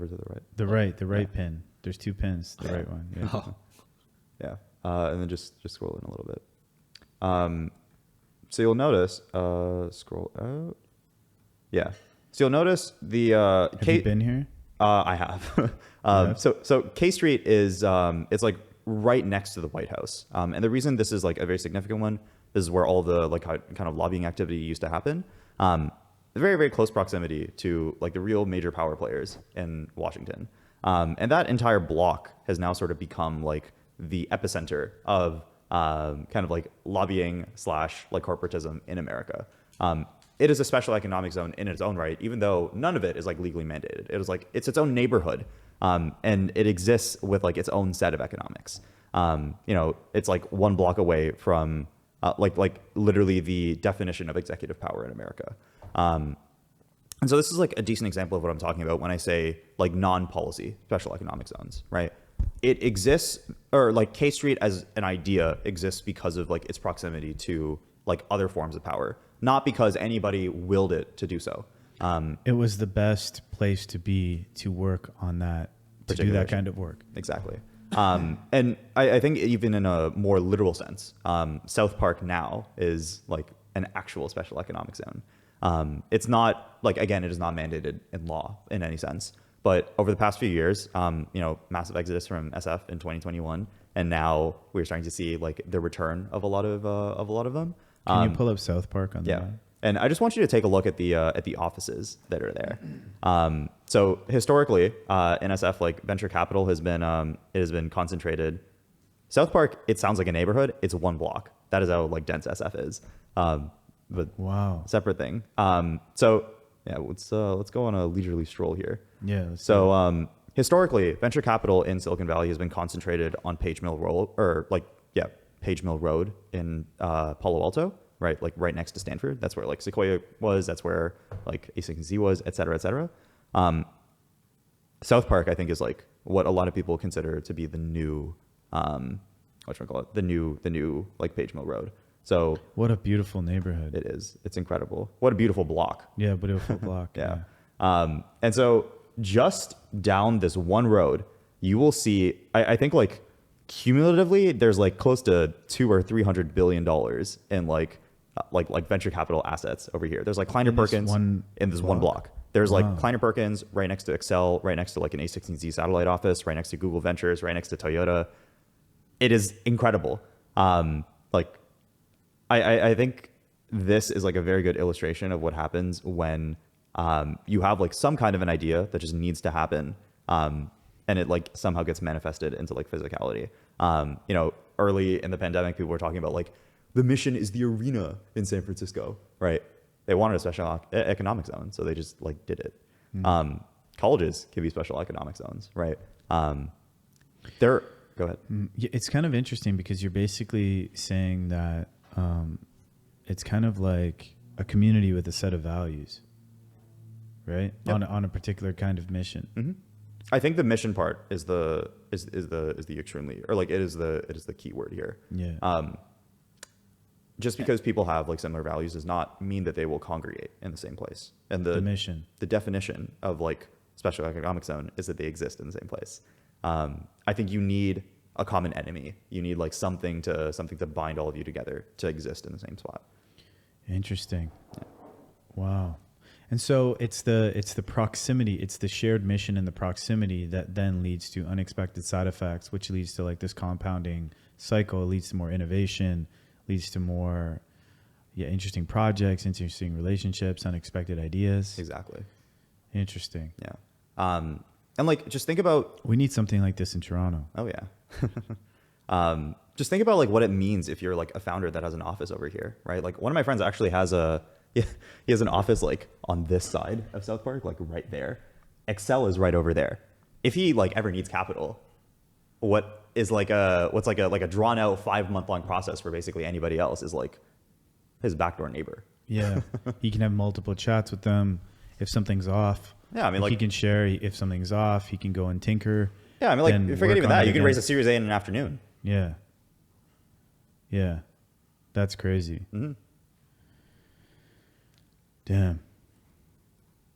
right. The right pin. There's 2 pins. The right one. Yeah. Oh. Yeah. And then just scroll in a little bit. So you'll notice, scroll out. Yeah. So you'll notice the, Have you been here? I have. Yeah. So K Street is, it's like right next to the White House. And the reason this is like a very significant one, this is where all the like kind of lobbying activity used to happen. Very, very close proximity to like the real major power players in Washington. And that entire block has now sort of become like the epicenter of kind of like lobbying / like corporatism in America. It is a special economic zone in its own right, even though none of it is like legally mandated. It is like, it's its own neighborhood. And it exists with like its own set of economics. You know, it's like 1 block away from like literally the definition of executive power in America. And so this is like a decent example of what I'm talking about when I say like non-policy special economic zones, right? It exists, or like K Street as an idea exists because of like its proximity to like other forms of power, not because anybody willed it to do so. It was the best place to be to work on that, to do that kind of work. Exactly. And I think even in a more literal sense, South Park now is like an actual special economic zone. It's not like, again, it is not mandated in law in any sense, but over the past few years, you know, massive exodus from SF in 2021. And now we're starting to see like the return of a lot of them. Can you pull up South Park on that? And I just want you to take a look at the offices that are there. So historically, in SF, like venture capital has been it has been concentrated. South Park, it sounds like a neighborhood. It's 1 block. That is how like dense SF is. But wow, separate thing. So yeah, let's go on a leisurely stroll here. Yeah. So historically, venture capital in Silicon Valley has been concentrated on Page Mill Road in Palo Alto. Right, like right next to Stanford. That's where like Sequoia was. That's where like A16Z was, et cetera, et cetera. South Park, I think, is like what a lot of people consider to be the new, the new like Page Mill Road. So what a beautiful neighborhood. It is. It's incredible. What a beautiful block. Yeah, beautiful block. Yeah. And so just down this one road, you will see, I think like cumulatively, there's like close to $200 or $300 billion in like venture capital assets over here. There's like Kleiner Perkins in this one block. There's like Kleiner Perkins right next to Excel, right next to like an A16Z satellite office, right next to Google Ventures, right next to Toyota. It is incredible. Like I think this is like a very good illustration of what happens when you have like some kind of an idea that just needs to happen, and it like somehow gets manifested into like physicality. You know, early in the pandemic, people were talking about like the mission is the arena in San Francisco, right? They wanted a special economic zone, so they just like did it. Colleges can be special economic zones, right? Go ahead. Yeah, it's kind of interesting because you're basically saying that it's kind of like a community with a set of values, right? Yep. On a particular kind of mission. Mm-hmm. I think the mission part is the extremely, or like it is the key word here. Yeah. Just because people have like similar values does not mean that they will congregate in the same place. And the mission, the definition of like special economic zone is that they exist in the same place. I think you need a common enemy. You need like something to bind all of you together to exist in the same spot. Interesting. Yeah. Wow. And so it's the proximity, it's the shared mission and the proximity that then leads to unexpected side effects, which leads to like this compounding cycle. It leads to more innovation, leads to more interesting projects, interesting relationships, unexpected ideas. Exactly. Interesting. Yeah. And like, just think about, We need something like this in Toronto. oh yeah. Just think about like what it means if you're like a founder that has an office over here, right? Like one of my friends actually has he has an office like on this side of South Park, like right there. Excel is right over there. If he like ever needs capital, what's like a drawn out 5-month long process for basically anybody else is like his backdoor neighbor. Yeah. He can have multiple chats with them. If something's off, Yeah, I mean, like, he can share. If something's off, he can go and tinker. yeah, I mean, like, then forget work even on that. it You can again. raise a Series A in an afternoon. Yeah. Yeah. That's crazy. Mm-hmm. Damn.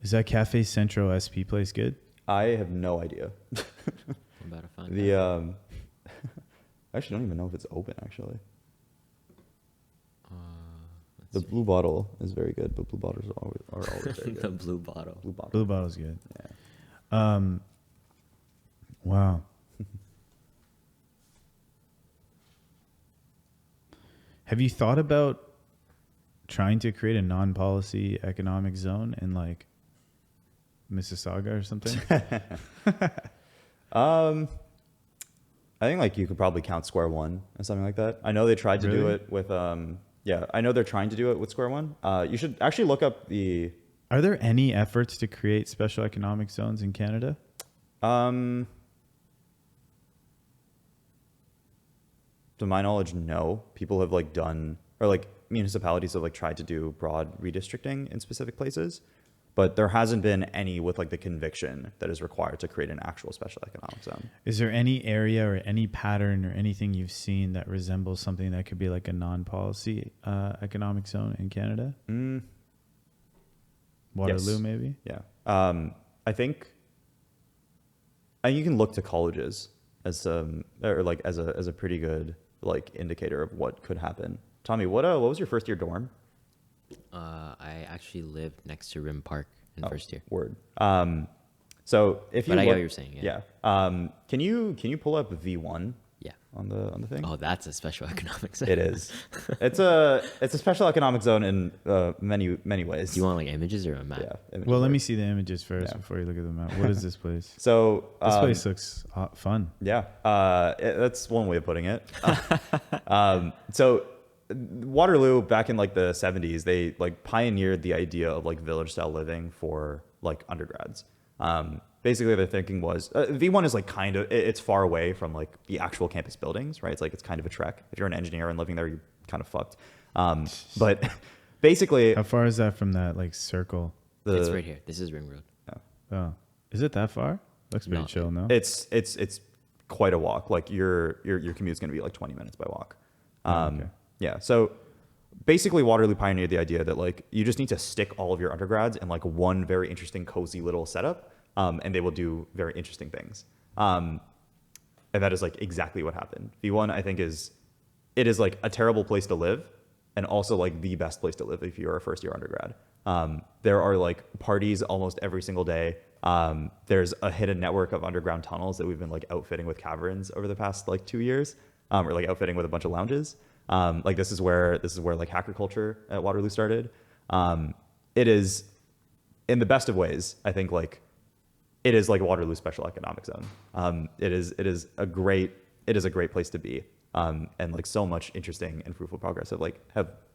Is that Cafe Central SP place good? I have no idea. I'm about to find The out. I actually don't even know if it's open. Actually, Let's the see. blue bottle is very good, but blue bottles are always very The good. blue bottle. Blue bottle. Blue bottle's good. Yeah. Wow. Have you thought about trying to create a non-policy economic zone in like Mississauga or something? I think like you could probably count Square One or something like that. I know they tried to do Really? it with yeah. I know they're trying to do it with Square One. You should actually look up the Are there any efforts to create special economic zones in Canada? to my knowledge, no. People have like done, or like municipalities have like tried to do broad redistricting in specific places, but there hasn't been any with like the conviction that is required to create an actual special economic zone. Is there any area or any pattern or anything you've seen that resembles something that could be like a non-policy economic zone in Canada? Waterloo, Yes. maybe? Yeah. I think you can look to colleges as or like as a pretty good like indicator of what could happen. Tommy, what was your first year dorm? I actually lived next to Rim Park in first year. Word. So if you But I get look- what you're saying, yeah. Can you pull up V1 Yeah. on the thing? Oh, that's a special economic zone. It is. It's a special economic zone in many ways. Do you want like images or a map? Yeah. image Well, let work. me see the images first Yeah. before you look at the map. What is this place? So This place looks fun. yeah, that's one way of putting it. So Waterloo back in like the 70s, they like pioneered the idea of like village style living for like undergrads. Basically their thinking was V1 is like kind of, it's far away from like the actual campus buildings, right? It's like, it's kind of a trek. If you're an engineer and living there, you're kind of fucked. But basically How far is that from that like circle? It's right here. This is Ring Road. Oh, is it that far? Looks pretty No. chill, no? it's quite a walk. Like your commute's going to be like 20 minutes by walk. Okay. Yeah. So basically Waterloo pioneered the idea that like you just need to stick all of your undergrads in like one very interesting, cozy little setup. And they will do very interesting things. And that is like exactly what happened. V1, I think it is like a terrible place to live and also like the best place to live if you're a first year undergrad. There are like parties almost every single day. There's a hidden network of underground tunnels that we've been like outfitting with caverns over the past like 2 years, or like outfitting with a bunch of lounges. Like this is where like hacker culture at Waterloo started. It is in the best of ways, I think like it is like Waterloo special economic zone. It is a great place to be. And like so much interesting and fruitful progress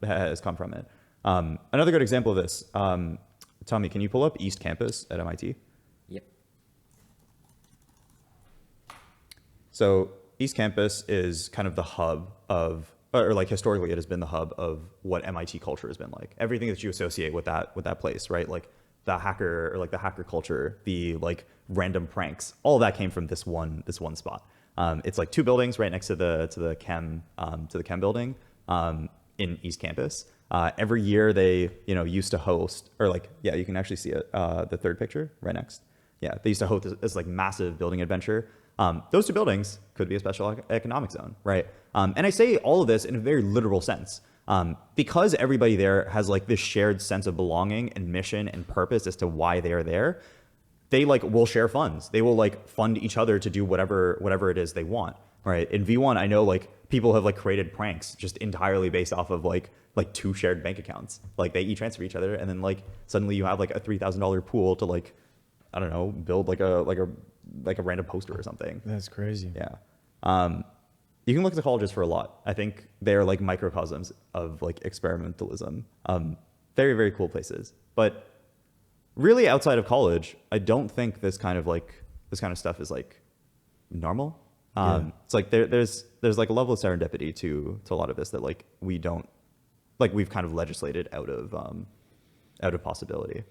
has come from it. Another good example of this, Tommy, can you pull up East Campus at MIT? Yep. So East Campus is kind of the hub of, or like historically it has been the hub of what MIT culture has been like. Everything that you associate with that place, right? Like the hacker culture, the like random pranks, all of that came from this one spot. It's like 2 buildings right next to the chem building in East Campus. Every year they used to host, or like you can actually see it, the third picture right next. Yeah, they used to host this like massive building adventure. Those 2 buildings could be a special economic zone, right? And I say all of this in a very literal sense. Because everybody there has like this shared sense of belonging and mission and purpose as to why they are there, they like will share funds. They will like fund each other to do whatever it is they want, right? In V1, I know like people have like created pranks just entirely based off of like 2 shared bank accounts. Like they e-transfer each other, and then like suddenly you have like a $3,000 pool to like, I don't know, build like a like a random poster or something. That's crazy. Yeah. You can look to colleges for a lot. I think they're like microcosms of like experimentalism. Very, very cool places. But really outside of college, I don't think this kind of stuff is like normal. It's like there's like a level of serendipity to a lot of this that like we've kind of legislated out of possibility.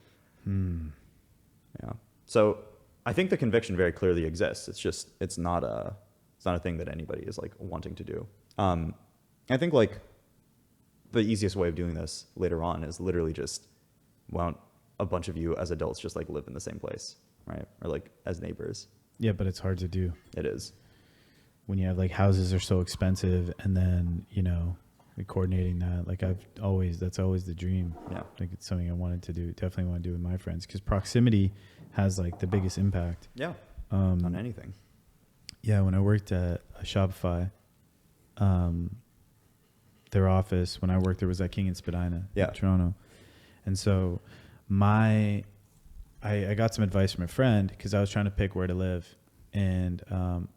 Yeah. So I think the conviction very clearly exists. It's not a thing that anybody is like wanting to do. I think like the easiest way of doing this later on is literally just want a bunch of you as adults just like live in the same place, right? Or like as neighbors. Yeah, but it's hard to do. It is. When you have like houses are so expensive, and then like coordinating that, like that's always the dream. Yeah, like it's something I wanted to do. Definitely want to do with my friends, because proximity has like the biggest impact. Yeah, on anything. Yeah, when I worked at Shopify, their office when I worked there was at King and Spadina in Toronto, and so I got some advice from a friend because I was trying to pick where to live. And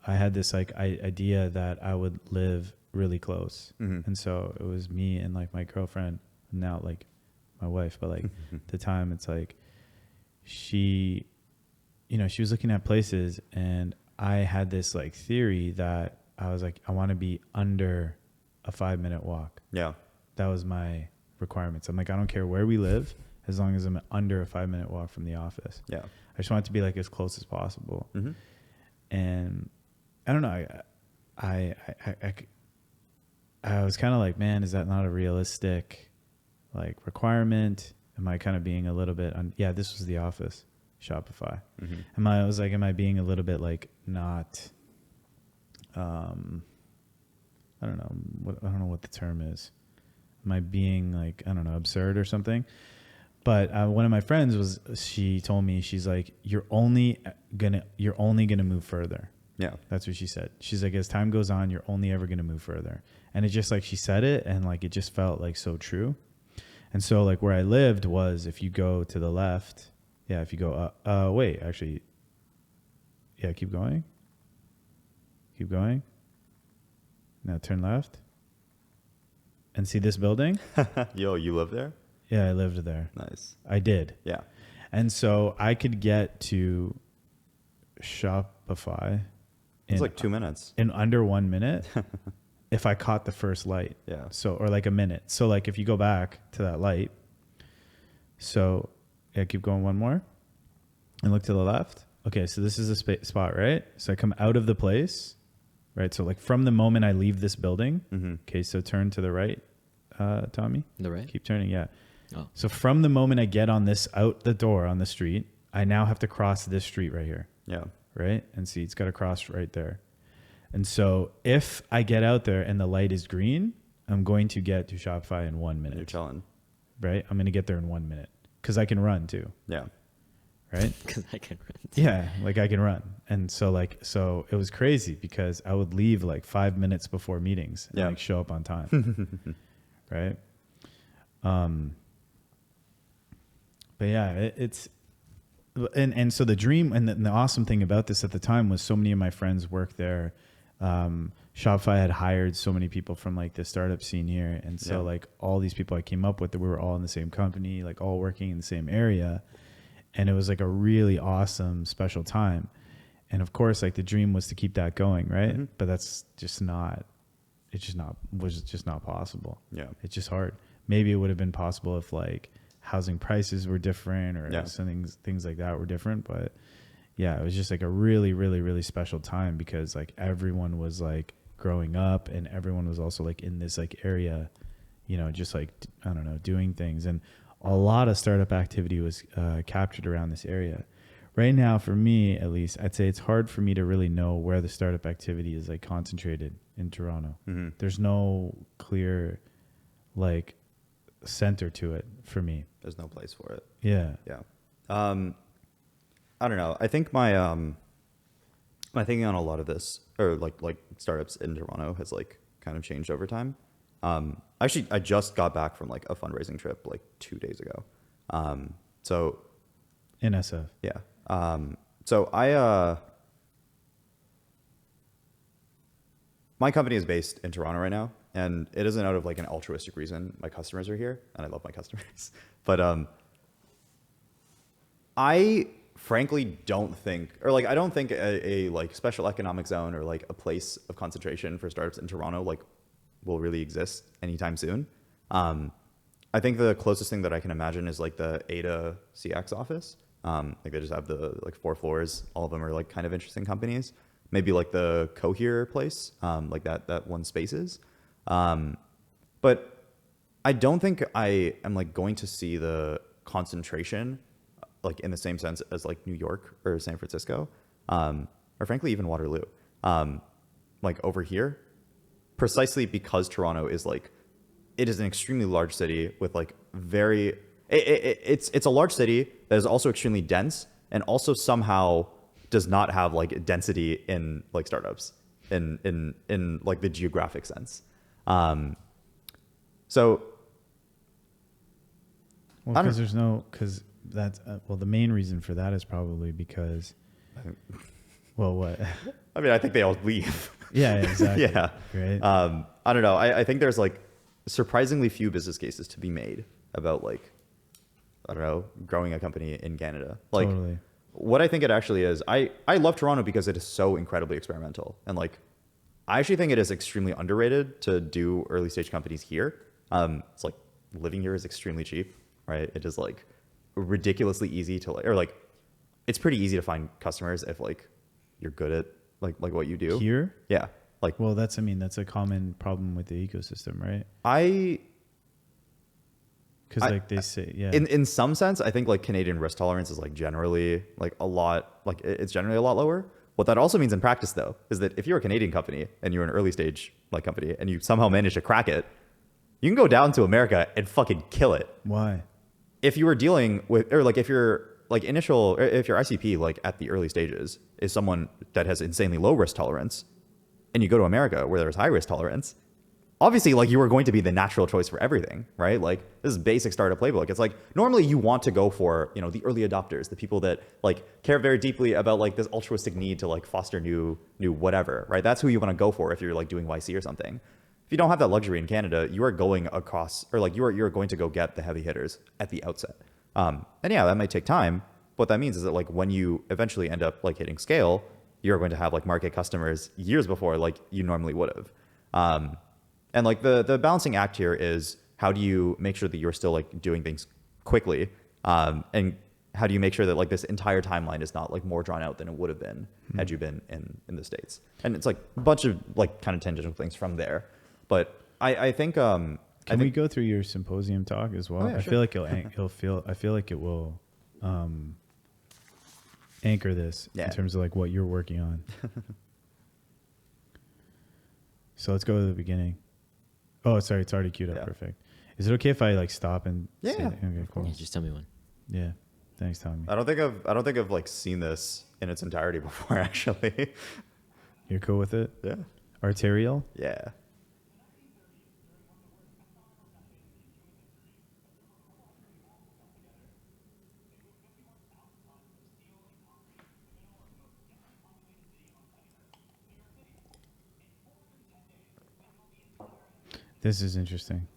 I had this like idea that I would live really close. And so it was me and like my girlfriend, now like my wife, but like at the time it's like she was looking at places, and I had this like theory that I was like, I want to be under a 5-minute walk. Yeah. That was my requirements. I'm like, I don't care where we live as long as I'm under a 5-minute walk from the office. Yeah. I just want it to be like as close as possible. And I don't know, I was kind of like, man, is that not a realistic like requirement? Am I kind of being a little bit this was the office, Shopify. Am I being a little bit like not, I don't know what the term is. Am I being like, I don't know, absurd or something? But one of my friends she told me, she's like, you're only gonna move further. Yeah. That's what she said. She's like, as time goes on, you're only ever gonna move further. And it just like, she said it and like, it just felt like so true. And so like where I lived was, if you go to the left, if you go, wait, actually, keep going. Now turn left and see this building. Yo, you live there? Yeah, I lived there. Nice. I did. Yeah. And so I could get to Shopify it's like 2 minutes. In under 1 minute if I caught the first light. Yeah. So, or like a minute. So like if you go back to that light, so keep going one more and look to the left. Okay, so this is a spot, right? So I come out of the place, right? So like from the moment I leave this building, okay, so turn to the right, Tommy. The right? Keep turning, yeah. Oh. So from the moment I get out the door on the street, I now have to cross this street right here. Yeah. Right? And see, it's got to cross right there. And so if I get out there and the light is green, I'm going to get to Shopify in 1 minute. You're chilling. Right? I'm going to get there in 1 minute because I can run too. Yeah. Right? Because I can run too. Yeah, like I can run. And so it was crazy because I would leave like 5 minutes before meetings and like show up on time. Right? But yeah, it's and so the dream and the awesome thing about this at the time was so many of my friends worked there. Shopify had hired so many people from like the startup scene here, and so like all these people I came up with, we were all in the same company, like all working in the same area, and it was like a really awesome special time. And of course, like the dream was to keep that going, right? But that's just not. Was just not possible. Yeah, it's just hard. Maybe it would have been possible if like housing prices were different or things like that were different. But yeah, it was just like a really, really, really special time because like everyone was like growing up and everyone was also like in this like area, just like, I don't know, doing things. And a lot of startup activity was captured around this area. Right now, for me, at least, I'd say it's hard for me to really know where the startup activity is like concentrated in Toronto. There's no clear like center to it for me. There's no place for it. Yeah. Yeah. I don't know. I think my thinking on a lot of this, or like startups in Toronto, has like kind of changed over time. Actually, I just got back from like a fundraising trip like 2 days ago. So in SF. Yeah. So I my company is based in Toronto right now, and it isn't out of like an altruistic reason. My customers are here, and I love my customers. But I frankly don't think, or like I don't think a like special economic zone or like a place of concentration for startups in Toronto like will really exist anytime soon. I think the closest thing that I can imagine is like the Ada CX office. Like they just have the like 4 floors. All of them are like kind of interesting companies. Maybe like the Cohere place, like that one Spaces. But I don't think I am like going to see the concentration like in the same sense as like New York or San Francisco, or frankly even Waterloo, like over here, precisely because Toronto is like, it is an extremely large city with like it's a large city that is also extremely dense and also somehow does not have like density in like startups in like the geographic sense. So well, because that's well, the main reason for that is probably because, well, what? I mean, I think they all leave. Yeah, exactly. Yeah. Right. I don't know. I think there's like surprisingly few business cases to be made about like, I don't know, growing a company in Canada. Like Totally. what I think it actually is, I love Toronto because it is so incredibly experimental. And like, I actually think it is extremely underrated to do early stage companies here. It's like living here is extremely cheap, right? It is like ridiculously easy to like, or like, it's pretty easy to find customers if like you're good at like what you do. Here? Yeah. Like, Well, that's a common problem with the ecosystem, right? Because like they say, yeah. in some sense, I think like Canadian risk tolerance is like generally like a lot, like it's generally a lot lower. What that also means in practice though, is that if you're a Canadian company and you're an early stage like company and you somehow manage to crack it, you can go down to America and fucking kill it. Why? If you were dealing with, or like if you're like initial, or if your ICP like at the early stages is someone that has insanely low risk tolerance, and you go to America where there's high risk tolerance, obviously like you are going to be the natural choice for everything, right? Like this is basic startup playbook. It's like normally you want to go for, you know, the early adopters, the people that like care very deeply about like this altruistic need to like foster new whatever, right? That's who you want to go for if you're like doing YC or something. If you don't have that luxury in Canada, you are going across, or like you're going to go get the heavy hitters at the outset. And yeah, that might take time. What that means is that like when you eventually end up like hitting scale, you're going to have like market customers years before like you normally would have. And like the balancing act here is how do you make sure that you're still like doing things quickly, and how do you make sure that like this entire timeline is not like more drawn out than it would have been had you been in the States. And it's like a bunch of like kind of tangential things from there. But I think Can we go through your symposium talk as well? Oh, yeah, I sure. feel like I feel like it will anchor this Yeah. in terms of like what you're working on. So let's go to the beginning. Oh, sorry, it's already queued up. Yeah. Perfect. Is it okay if I like stop and say Yeah. okay, cool. Yeah, just tell me when. Yeah. Thanks, Tommy. I don't think I've like seen this in its entirety before actually. You're cool with it? Yeah. Arterial? Yeah. This is interesting.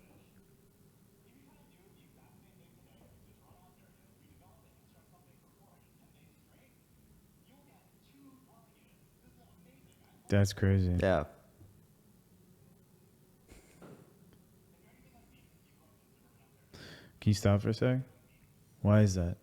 That's crazy. Yeah. Can you stop for a sec? Why is that?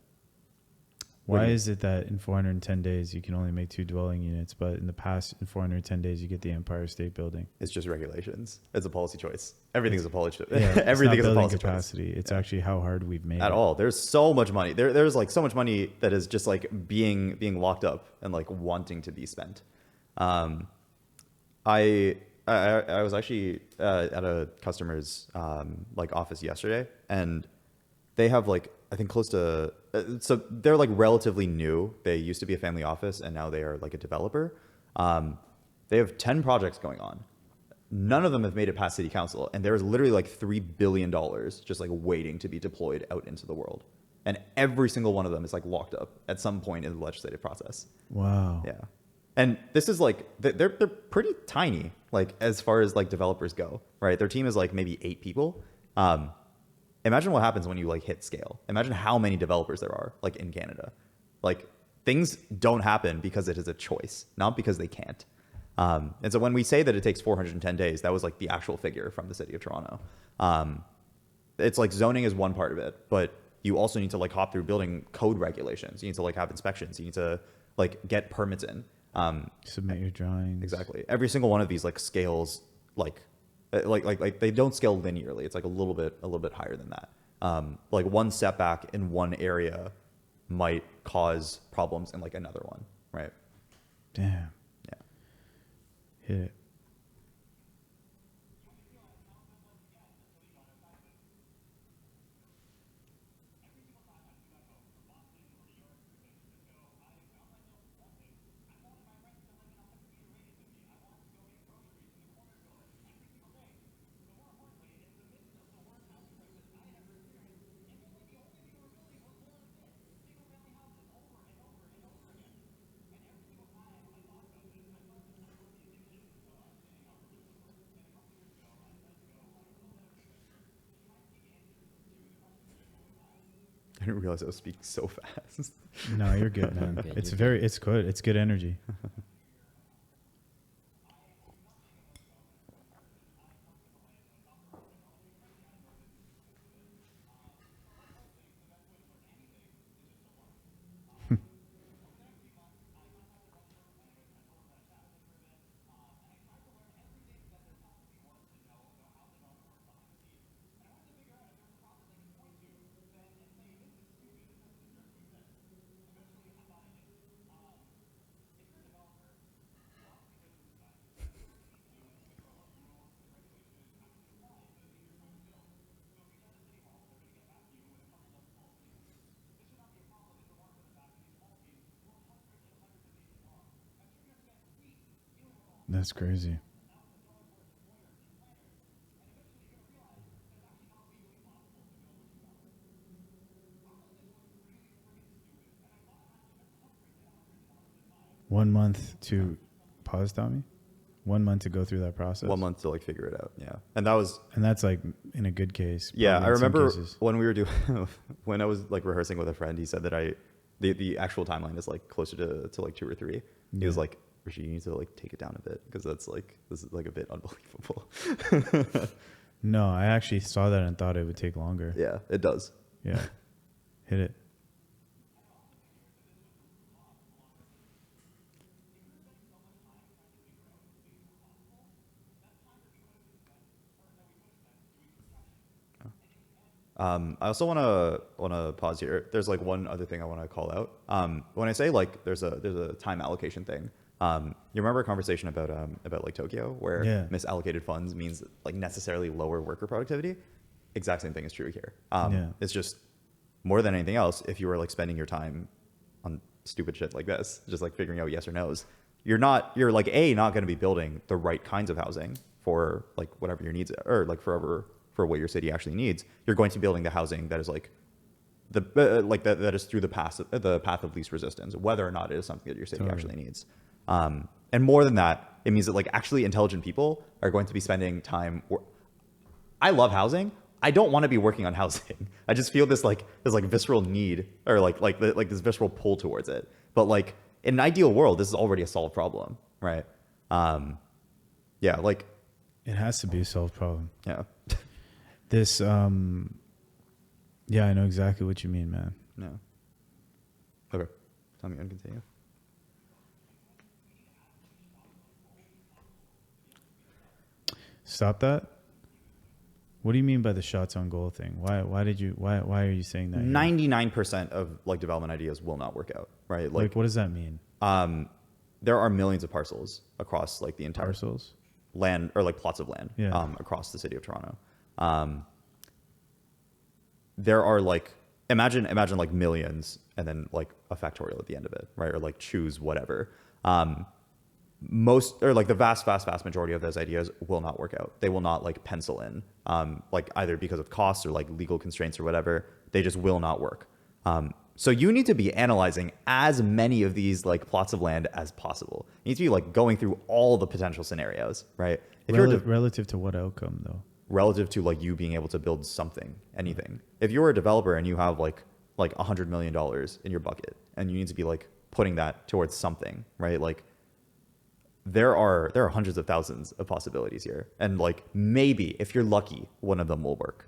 What do Why you- is it that in 410 days you can only make 2 dwelling units, but in the past, in 410 days, you get the Empire State Building? It's just regulations. It's a policy choice. Everything's a policy choice. Yeah, Everything it's is not a building policy capacity. choice. It's Yeah. actually how hard we've made At it. all. There's so much money. There's like so much money that is just like being locked up and like wanting to be spent. I was actually at a customer's like office yesterday, and they have like I think close to so they're like relatively new. They used to be a family office, and now they are like a developer. They have 10 projects going on. None of them have made it past city council, and there's literally like $3 billion just like waiting to be deployed out into the world. And every single one of them is like locked up at some point in the legislative process. Wow. Yeah. And this is like they're pretty tiny, like as far as like developers go, right? Their team is like maybe 8 people. Imagine what happens when you like hit scale. Imagine how many developers there are like in Canada. Like things don't happen because it is a choice, not because they can't. And so when we say that it takes 410 days, that was like the actual figure from the city of Toronto. It's like zoning is one part of it, but you also need to like hop through building code regulations. You need to like have inspections. You need to like get permits in. Submit your drawings. Exactly. Every single one of these like scales like they don't scale linearly. It's like a little bit higher than that. Like one setback in one area might cause problems in like another one, right? Damn. Yeah. Hit it. I didn't realize I was speaking so fast. No, you're good, man. Okay, It's you're very, it's good. It's good energy. That's crazy. One month to pause, Tommy? 1 month to go through that process? 1 month to like figure it out. Yeah. And that was, And that's like in a good case. yeah, probably I in some remember cases. when we were doing, when I was like rehearsing with a friend, he said that the actual timeline is like closer to like 2 or 3. He was Yeah. like, Rishi, you need to like take it down a bit because this is like a bit unbelievable. No, I actually saw that and thought it would take longer. Yeah, it does. Yeah. Hit it. I also wanna pause here. There's like one other thing I want to call out. When I say like there's a time allocation thing, you remember a conversation about like Tokyo where Yeah. misallocated funds means like necessarily lower worker productivity? Exact same thing is true here. Yeah. It's just more than anything else, if you were like spending your time on stupid shit like this, just like figuring out yes or no's, you're not going to be building the right kinds of housing for like whatever your needs are, or like for what your city actually needs. You're going to be building the housing that is like that is through the path of least resistance, whether or not it is something that your city Totally. actually needs. And more than that, it means that like actually intelligent people are going to be spending time. I love housing. I don't want to be working on housing. I just feel this visceral need, or like this visceral pull towards it. But like in an ideal world, this is already a solved problem, right? Yeah, like It has to be a solved problem. yeah, This, yeah, I know exactly what you mean, man. no. Okay, tell me, I can continue. Stop that. What do you mean by the shots on goal thing? Why are you saying that? here? 99% of like development ideas will not work out, right? Like, what does that mean? There are millions of parcels across like the entire Parcels? land, or like plots of land, Yeah. across the city of Toronto. There are like, imagine like millions and then like a factorial at the end of it, right? Or like choose whatever. Most, or like the vast majority of those ideas will not work out. They will not like pencil in, like either because of costs or like legal constraints or whatever. They just will not work. So you need to be analyzing as many of these like plots of land as possible. You need to be like going through all the potential scenarios, right? If Relative to what outcome though? Relative to like you being able to build something, anything. If you're a developer and you have like $100 million in your bucket and you need to be like putting that towards something, right? Like there are hundreds of thousands of possibilities here. And like maybe if you're lucky, one of them will work.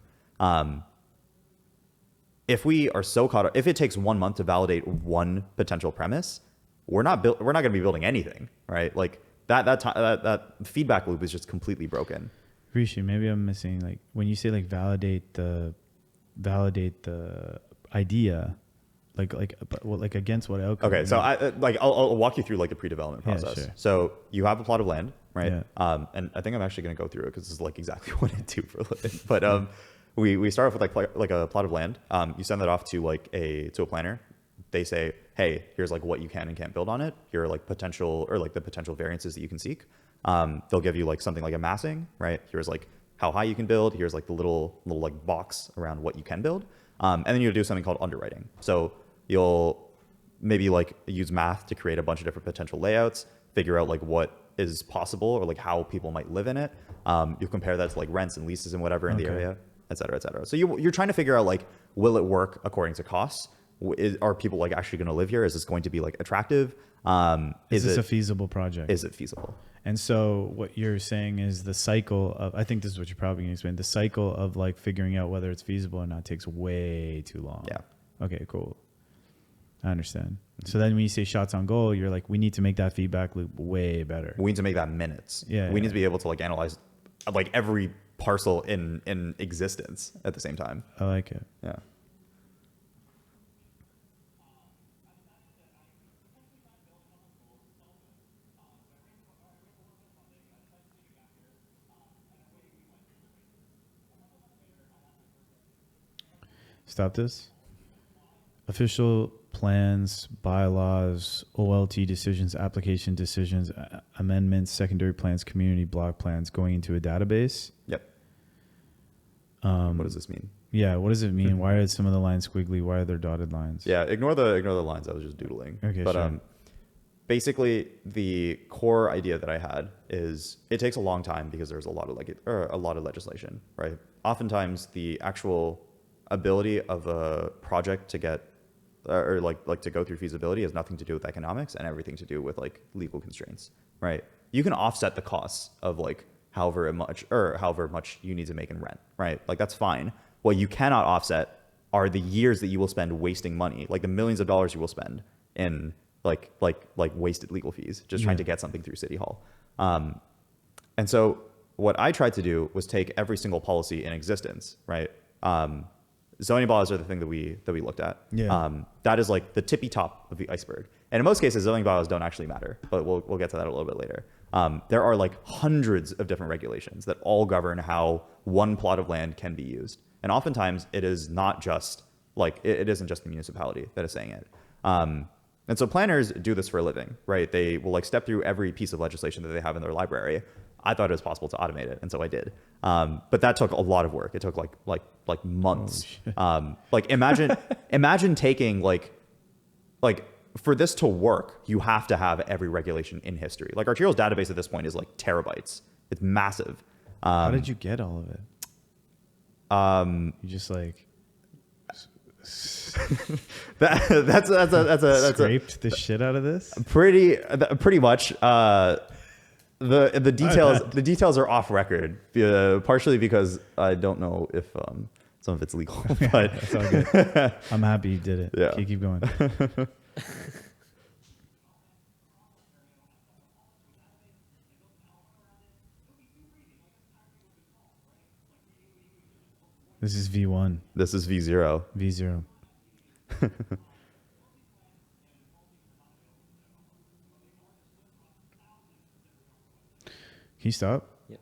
If we are so caught up, if it takes 1 month to validate one potential premise, we're not going to be building anything, right? Like that feedback loop is just completely broken. Rishi, maybe I'm missing, like when you say like validate the idea, like against what outcome? Okay, so I'll walk you through like the pre-development process. Yeah, sure. So you have a plot of land, right? Yeah. And I think I'm actually going to go through it because this is like exactly what I do for a living. But we start off with like a plot of land. You send that off to a planner. They say, hey, here's like what you can and can't build on it. Here are like potential variances that you can seek. They'll give you like something like a massing, right? Here's like how high you can build. Here's like the little like box around what you can build. And then you'll do something called underwriting. So you'll maybe like use math to create a bunch of different potential layouts, figure out like what is possible or like how people might live in it. You'll compare that to like rents and leases and whatever in the area, et cetera, et cetera. So you're trying to figure out like, will it work according to costs? Are people like actually going to live here? Is this going to be like attractive? Is this a feasible project? Is it feasible? And so what you're saying is the cycle of, I think this is what you're probably going to explain, the cycle of like figuring out whether it's feasible or not takes way too long. Yeah. Okay, cool. I understand. So then when you say shots on goal, you're like, we need to make that feedback loop way better. We need to make that minutes. Yeah. We need to be able to like analyze like every parcel in existence at the same time. I like it. Yeah. Stop this. Official plans, bylaws, OLT decisions, application decisions, amendments, secondary plans, community block plans going into a database. Yep. What does this mean? Yeah, what does it mean? Why are some of the lines squiggly? Why are there dotted lines? Yeah, ignore the lines. I was just doodling. Okay, but sure. Basically the core idea that I had is it takes a long time because there's a lot of legislation, right? Oftentimes the actual ability of a project to get or like to go through feasibility has nothing to do with economics and everything to do with like legal constraints, right? You can offset the costs of like however much you need to make in rent, right? Like that's fine. What you cannot offset are the years that you will spend wasting money, like the millions of dollars you will spend in like wasted legal fees just trying to get something through City Hall. And so what I tried to do was take every single policy in existence, right? Zoning bylaws are the thing that we looked at. Yeah. That is like the tippy top of the iceberg. And in most cases, zoning bylaws don't actually matter, but we'll get to that a little bit later. There are like hundreds of different regulations that all govern how one plot of land can be used. And oftentimes it is not just like, it isn't just the municipality that is saying it. And so planners do this for a living, right? They will like step through every piece of legislation that they have in their library. I thought it was possible to automate it, and so I did. But that took a lot of work. It took like months. Like imagine taking like for this to work, you have to have every regulation in history. Like Arterial's database at this point is like terabytes. It's massive. How did you get all of it? You just like that's scraped the shit out of this? Pretty much. The details are off record, partially because I don't know if some of it's legal. But That's all good. I'm happy you did it. Yeah. Keep going. This is V1. This is V0. V0. Can you stop? Yep.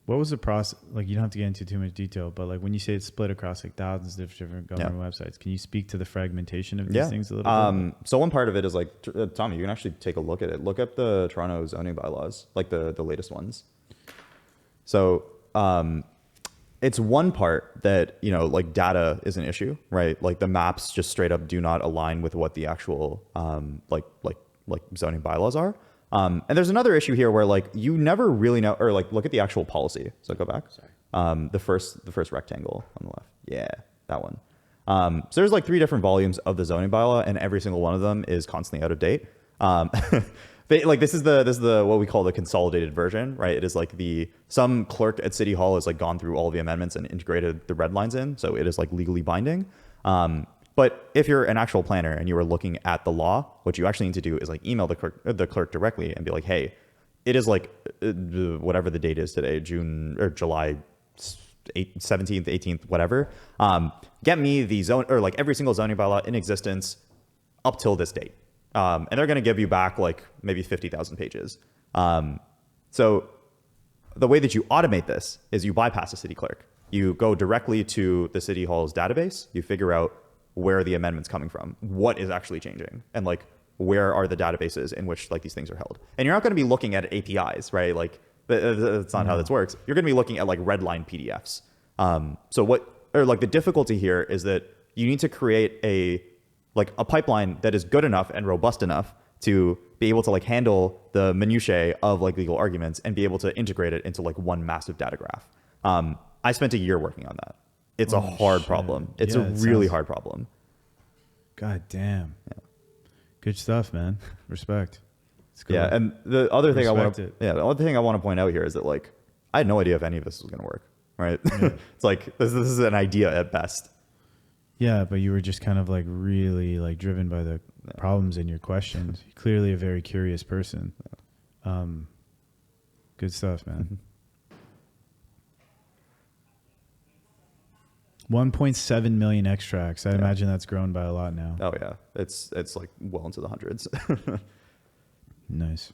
What was the process? Like, you don't have to get into too much detail, but like when you say it's split across like thousands of different government websites, can you speak to the fragmentation of these things a little bit? So one part of it is like, Tommy, you can actually take a look at it. Look up the Toronto zoning bylaws, like the latest ones. So it's one part that, you know, like data is an issue, right? Like the maps just straight up do not align with what the actual like zoning bylaws are. And there's another issue here where like you never really know, or like look at the actual policy. So go back. Sorry. The first rectangle on the left. Yeah, that one. So there's like 3 different volumes of the zoning bylaw, and every single one of them is constantly out of date. Like this is the what we call the consolidated version, right? It is like some clerk at City Hall has like gone through all of the amendments and integrated the red lines in, so it is like legally binding. But if you're an actual planner and you are looking at the law, what you actually need to do is like email the clerk directly and be like, hey, it is like whatever the date is today, June or July 17th, 18th, whatever. Get me the zone, or like every single zoning bylaw in existence up till this date. And they're going to give you back like maybe 50,000 pages. So the way that you automate this is you bypass the city clerk. You go directly to the City Hall's database. You figure out where the amendment's coming from, what is actually changing, and like where are the databases in which like these things are held. And you're not going to be looking at APIs, right? Like that's not how this works. You're going to be looking at like redline PDFs. The difficulty here is that you need to create a pipeline that is good enough and robust enough to be able to like handle the minutiae of like legal arguments and be able to integrate it into like one massive data graph. I spent a year working on that. It's a hard problem. It's a really hard problem. God damn. Yeah. Good stuff, man. Respect. It's cool. Yeah, and the other thing I want to point out here is that like I had no idea if any of this was going to work, right? Yeah. It's like this is an idea at best. Yeah, but you were just kind of like really like driven by the problems in your questions. You're clearly a very curious person. Good stuff, man. 1.7 million extracts. I imagine that's grown by a lot now. Oh yeah, it's like well into the hundreds. Nice.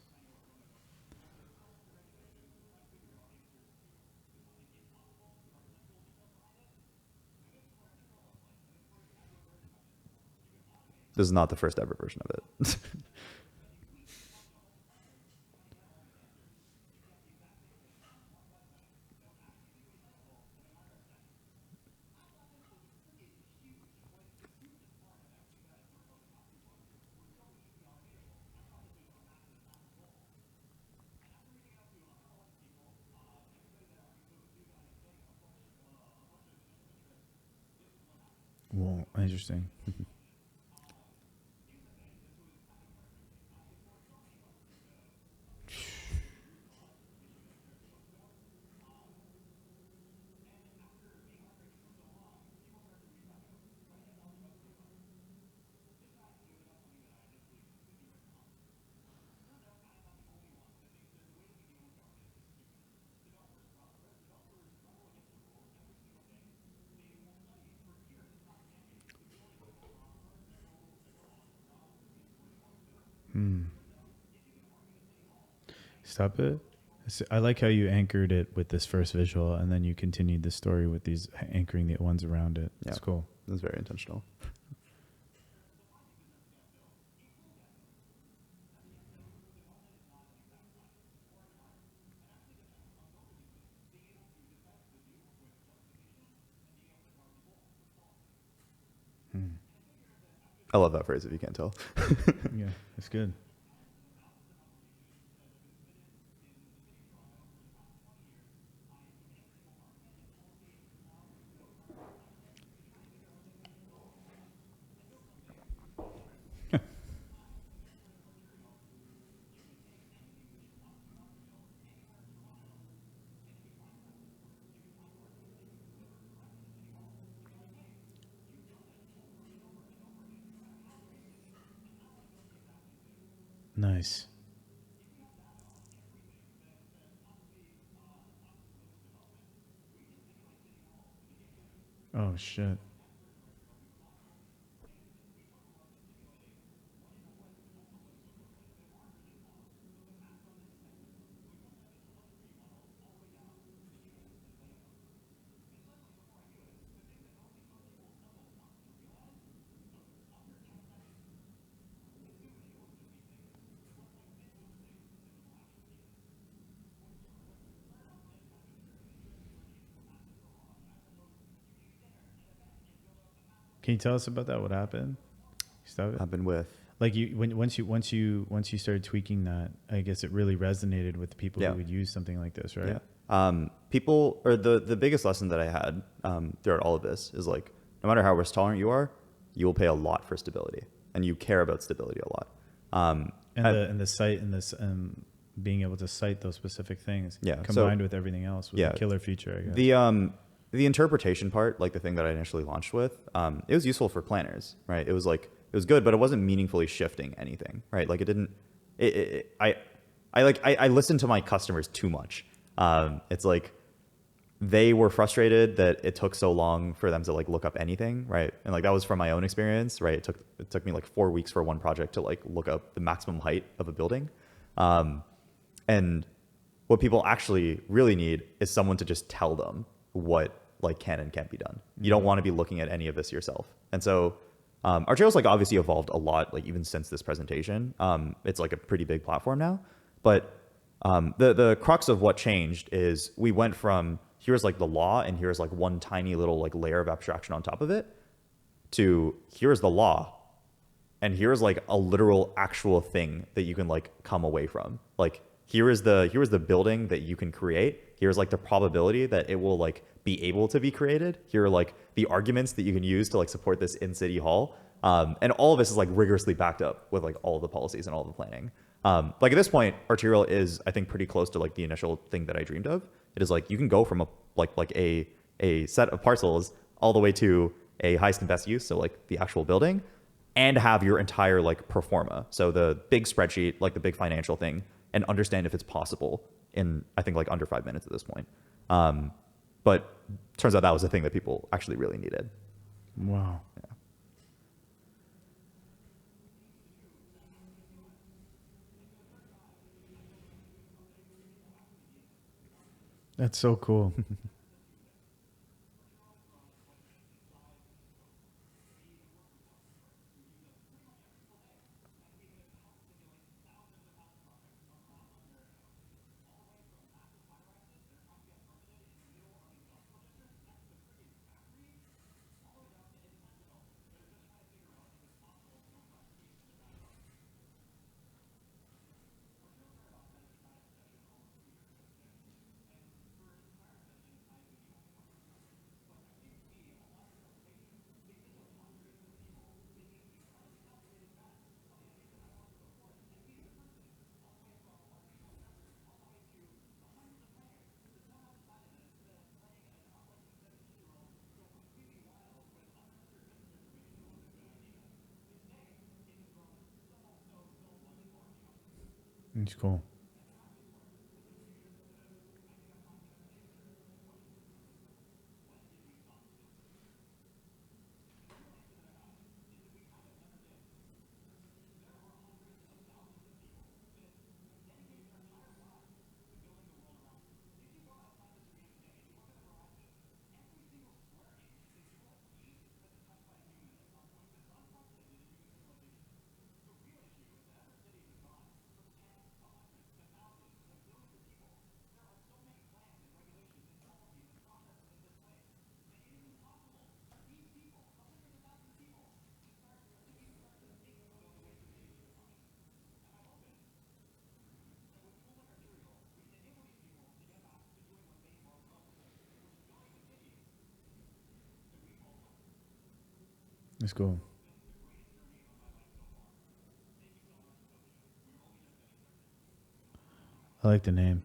This is not the first ever version of it. Whoa, interesting. Stop it. I like how you anchored it with this first visual, and then you continued the story with these anchoring the ones around it. It's cool. It's very intentional. I love that phrase if you can't tell. Yeah, it's good. Nice. Oh, shit. Can you tell us about that? What happened? Stop it. Happened with. Like once you started tweaking that, I guess it really resonated with the people who would use something like this, right? Yeah. People, or the biggest lesson that I had throughout all of this is like, no matter how risk tolerant you are, you will pay a lot for stability, and you care about stability a lot. And the site and this being able to cite those specific things, combined with everything else, was a killer feature, I guess. The interpretation part, like the thing that I initially launched with, it was useful for planners, right? It was like, it was good, but it wasn't meaningfully shifting anything, right? Like it didn't. I listened to my customers too much. It's like they were frustrated that it took so long for them to like look up anything, right? And like that was from my own experience, right? It took me like 4 weeks for one project to like look up the maximum height of a building. And what people actually really need is someone to just tell them what like can and can't be done. You don't want to be looking at any of this yourself. And so Arterial's like obviously evolved a lot, like even since this presentation. It's like a pretty big platform now, but the crux of what changed is we went from here's like the law and here's like one tiny little like layer of abstraction on top of it to here's the law and here's like a literal actual thing that you can like come away from. Like here is the building that you can create. Here's like the probability that it will like be able to be created. Here are like the arguments that you can use to like support this in City Hall. And all of this is like rigorously backed up with like all of the policies and all of the planning. Like at this point, Arterial is, I think, pretty close to like the initial thing that I dreamed of. It is like you can go from a set of parcels all the way to a highest and best use, so like the actual building, and have your entire like pro forma. So the big spreadsheet, like the big financial thing, and understand if it's possible in, I think, like under 5 minutes at this point. But turns out that was the thing that people actually really needed. Wow. Yeah. That's so cool. It's cool. It's cool. I like the name.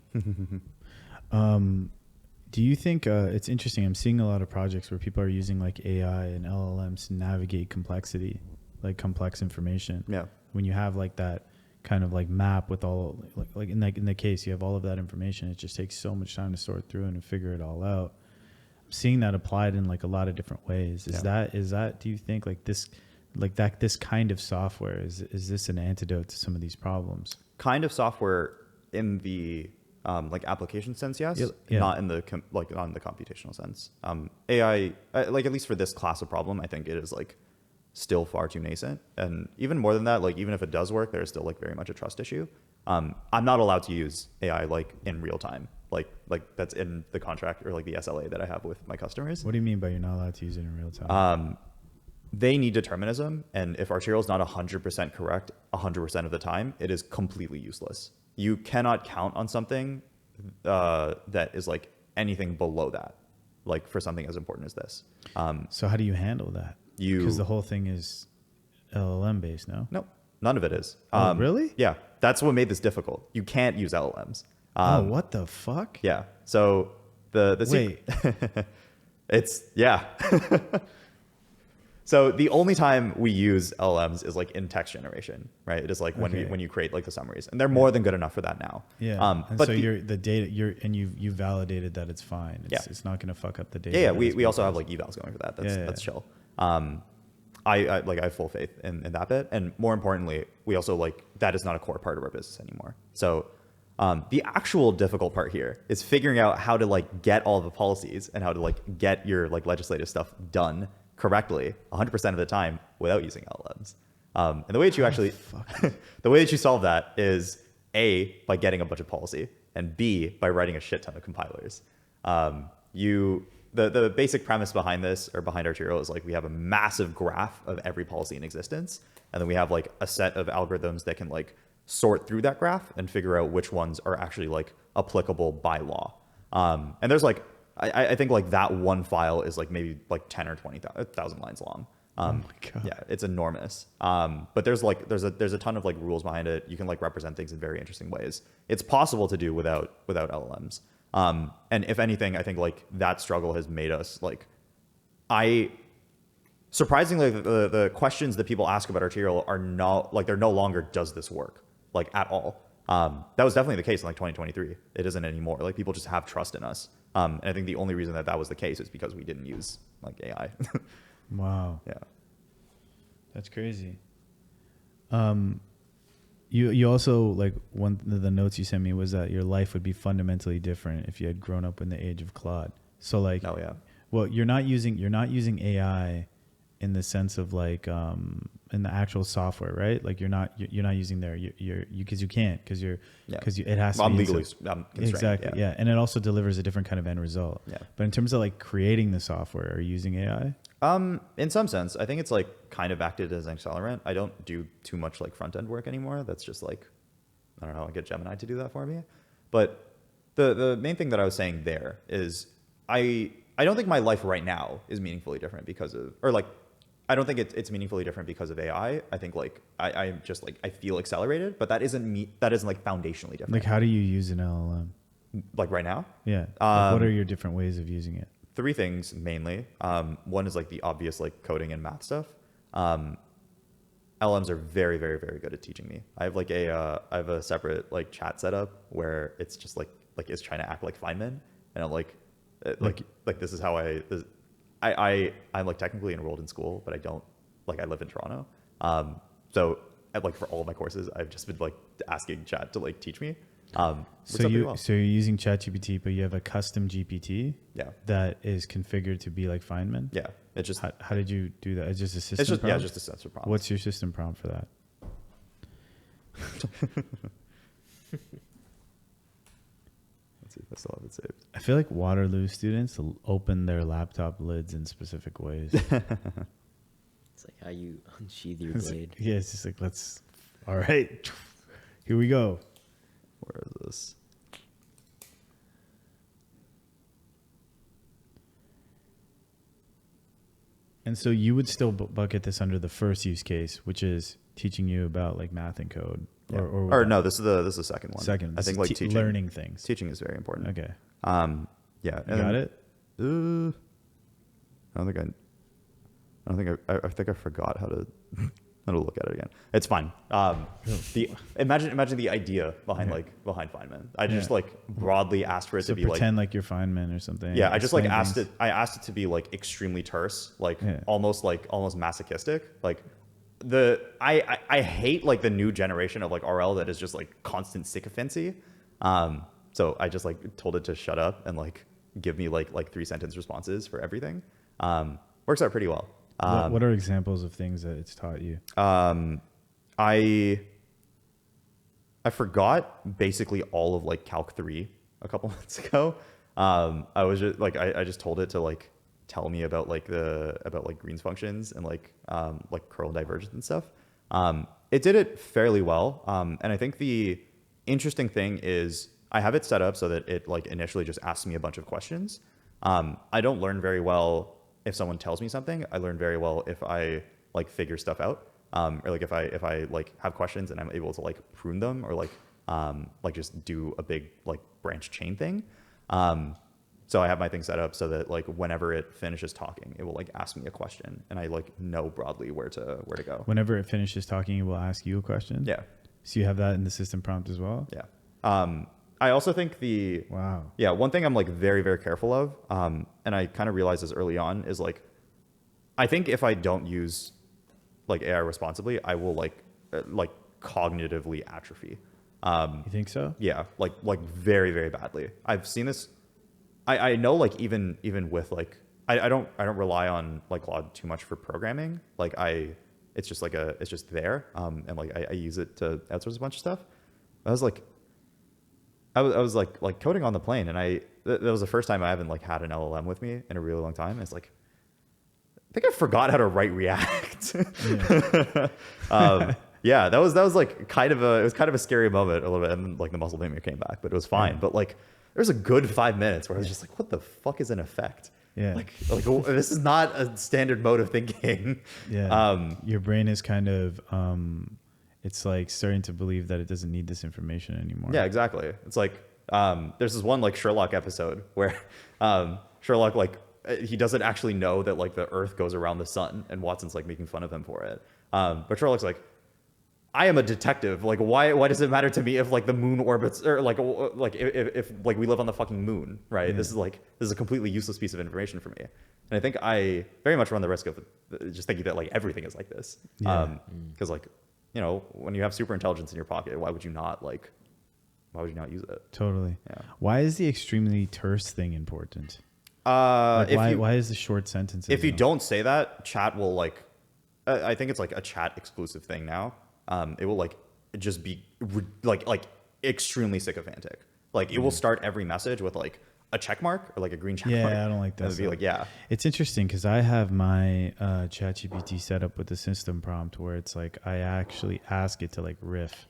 Do you think it's interesting? I'm seeing a lot of projects where people are using like AI and LLMs to navigate complexity, like complex information. Yeah. When you have like that kind of like map with all like in the case you have all of that information, it just takes so much time to sort through and to figure it all out. I'm seeing that applied in like a lot of different ways. Is that do you think like this kind of software is this an antidote to some of these problems? Kind of software in the like application sense, yes. Yeah. Not in the not in the computational sense. AI, like at least for this class of problem, I think it is like still far too nascent. And even more than that, like even if it does work, there's still like very much a trust issue. I'm not allowed to use AI like in real time. Like that's in the contract or like the SLA that I have with my customers. What do you mean by you're not allowed to use it in real time? they need determinism, and if Arterial is not 100% correct 100% of the time, it is completely useless. You cannot count on something that is like anything below that, like for something as important as this. So how do you handle that? Because the whole thing is LLM based, no? No, none of it is. Oh, really? Yeah, that's what made this difficult. You can't use LLMs. Oh, what the fuck? Yeah. So the Wait. it's yeah. So the only time we use LLMs is like in text generation, right? It is like when you create like the summaries, and they're more than good enough for that now. Yeah. And but so the data you validated that it's fine. It's not going to fuck up the data. Yeah. We also have like evals going for that. That's chill. I have full faith in that bit, and more importantly, we also like that is not a core part of our business anymore. So the actual difficult part here is figuring out how to like get all the policies and how to like get your like legislative stuff done correctly 100% of the time without using LLMs. And the way that you actually, the way that you solve that is A, by getting a bunch of policy, and B, by writing a shit ton of compilers. The basic premise behind this, or behind Arterial, is like we have a massive graph of every policy in existence, and then we have like a set of algorithms that can like sort through that graph and figure out which ones are actually like applicable by law. And there's like, I think like that one file is like maybe like 10 or 20,000 lines long. Oh my God. Yeah, it's enormous. But there's a ton of like rules behind it. You can like represent things in very interesting ways. It's possible to do without LLMs. And if anything, I think like that struggle has made us like, surprisingly, the questions that people ask about Arterial are not like, they're no longer, does this work, like at all. That was definitely the case in like 2023. It isn't anymore. Like people just have trust in us. And I think the only reason that was the case is because we didn't use like AI. Wow. Yeah. That's crazy. You also, like, one of the notes you sent me was that your life would be fundamentally different if you had grown up in the age of Claude. So like, Oh yeah. well, you're not using AI in the sense of like in the actual software, right? Like you're not using there. Because you can't, because it has to I'm be legally constrained. exactly. Yeah, and it also delivers a different kind of end result. Yeah. But in terms of like creating the software, are you using AI? In some sense, I think it's like kind of acted as an accelerant. I don't do too much like front end work anymore. That's just like, I don't know, I get Gemini to do that for me. But the main thing that I was saying there is I don't think my life right now is meaningfully different because of, or like, I don't think it's meaningfully different because of AI. I think like I'm just like, I feel accelerated, but that isn't like foundationally different. Like how do you use an LLM? Like right now? Yeah. Like what are your different ways of using it? Three things mainly. One is like the obvious like coding and math stuff. LMs are very, very, very good at teaching me. I have like I have a separate like chat setup where it's just like it's trying to act like Feynman, and I'm like this is how I'm like technically enrolled in school, but I don't, like, I live in Toronto. So like for all of my courses, I've just been like asking chat to like teach me. So you're using ChatGPT, but you have a custom GPT that is configured to be like Feynman? Yeah. It's just, how did you do that? It's just a system prompt? Yeah, just a sense of prompt. What's your system prompt for that? Let's see if I still have it saved. I feel like Waterloo students open their laptop lids in specific ways. It's like how you unsheath your blade. Yeah, it's just like, all right, here we go. Where is this? And so you would still bucket this under the first use case, which is teaching you about like math and code, or no, this is the second one. Second, I think like teaching, learning things. Teaching is very important. Okay. Yeah. You got it? I think I forgot how to look at it again. It's fine. Imagine the idea behind Feynman. I just like broadly asked for it to be pretend like you're Feynman or something. Yeah, I just like asked it. I asked it to be like extremely terse, like almost masochistic. Like I hate like the new generation of like RL that is just like constant sycophancy. So I just like told it to shut up and like give me like 3-sentence responses for everything. Works out pretty well. What are examples of things that it's taught you? I forgot basically all of like Calc 3 a couple months ago. I was just like, I just told it to like tell me about like Green's functions and like curl divergence and stuff. It did it fairly well. And I think the interesting thing is I have it set up so that it like initially just asks me a bunch of questions. I don't learn very well if someone tells me something. I learn very well if I like figure stuff out. Or like if I like have questions and I'm able to like prune them or like just do a big like branch chain thing. So I have my thing set up so that like whenever it finishes talking, it will like ask me a question and I like know broadly where to go. Whenever it finishes talking, it will ask you a question. Yeah. So you have that in the system prompt as well. Yeah. I also think one thing I'm like very, very careful of, and I kind of realized this early on is like, I think if I don't use like AI responsibly, I will like cognitively atrophy. You think so? Yeah, like very, very badly. I've seen this. I know like even with like I don't rely on like Claude too much for programming. Like it's just there. And like I use it to outsource a bunch of stuff. I was like coding on the plane, and that was the first time I haven't like had an LLM with me in a really long time. It's like I think I forgot how to write React. Yeah, that was like kind of a scary moment a little bit, and then, like the muscle memory came back, but it was fine. But like there was a good 5 minutes where I was just like, what the fuck is an effect? Yeah. Like this is not a standard mode of thinking. Yeah. Your brain is kind of it's like starting to believe that it doesn't need this information anymore. Yeah, exactly. It's like there's this one like Sherlock episode where Sherlock like he doesn't actually know that like the Earth goes around the sun, and Watson's like making fun of him for it. But Sherlock's like, I am a detective. Like, why does it matter to me if like the moon orbits or like if like we live on the fucking moon, right? Yeah. This is a completely useless piece of information for me. And I think I very much run the risk of just thinking that like everything is like this. Yeah. Because like, you know, when you have super intelligence in your pocket, why would you not use it? Totally. Yeah. Why is the extremely terse thing important? Why is the short sentences? If you don't say that, chat will like. I think it's like a chat exclusive thing now. It will like just be like extremely sycophantic. Like it will start every message with like a check mark or like a green check mark. Yeah, I don't like that. And it'll be like, yeah. It's interesting because I have my ChatGPT set up with the system prompt where it's like I actually ask it to like riff.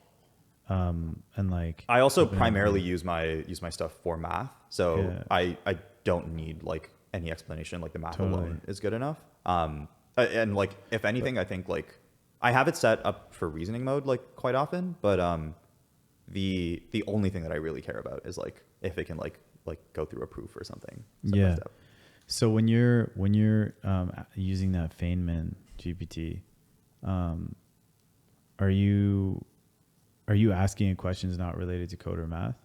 And like I also primarily use my stuff for math. So Yeah. I don't need like any explanation. Like the math alone is good enough. And like if anything, I think like I have it set up for reasoning mode like quite often, but the only thing that I really care about is like if it can like go through a proof or something. Yeah. So when you're using that Feynman GPT, are you asking it questions not related to code or math?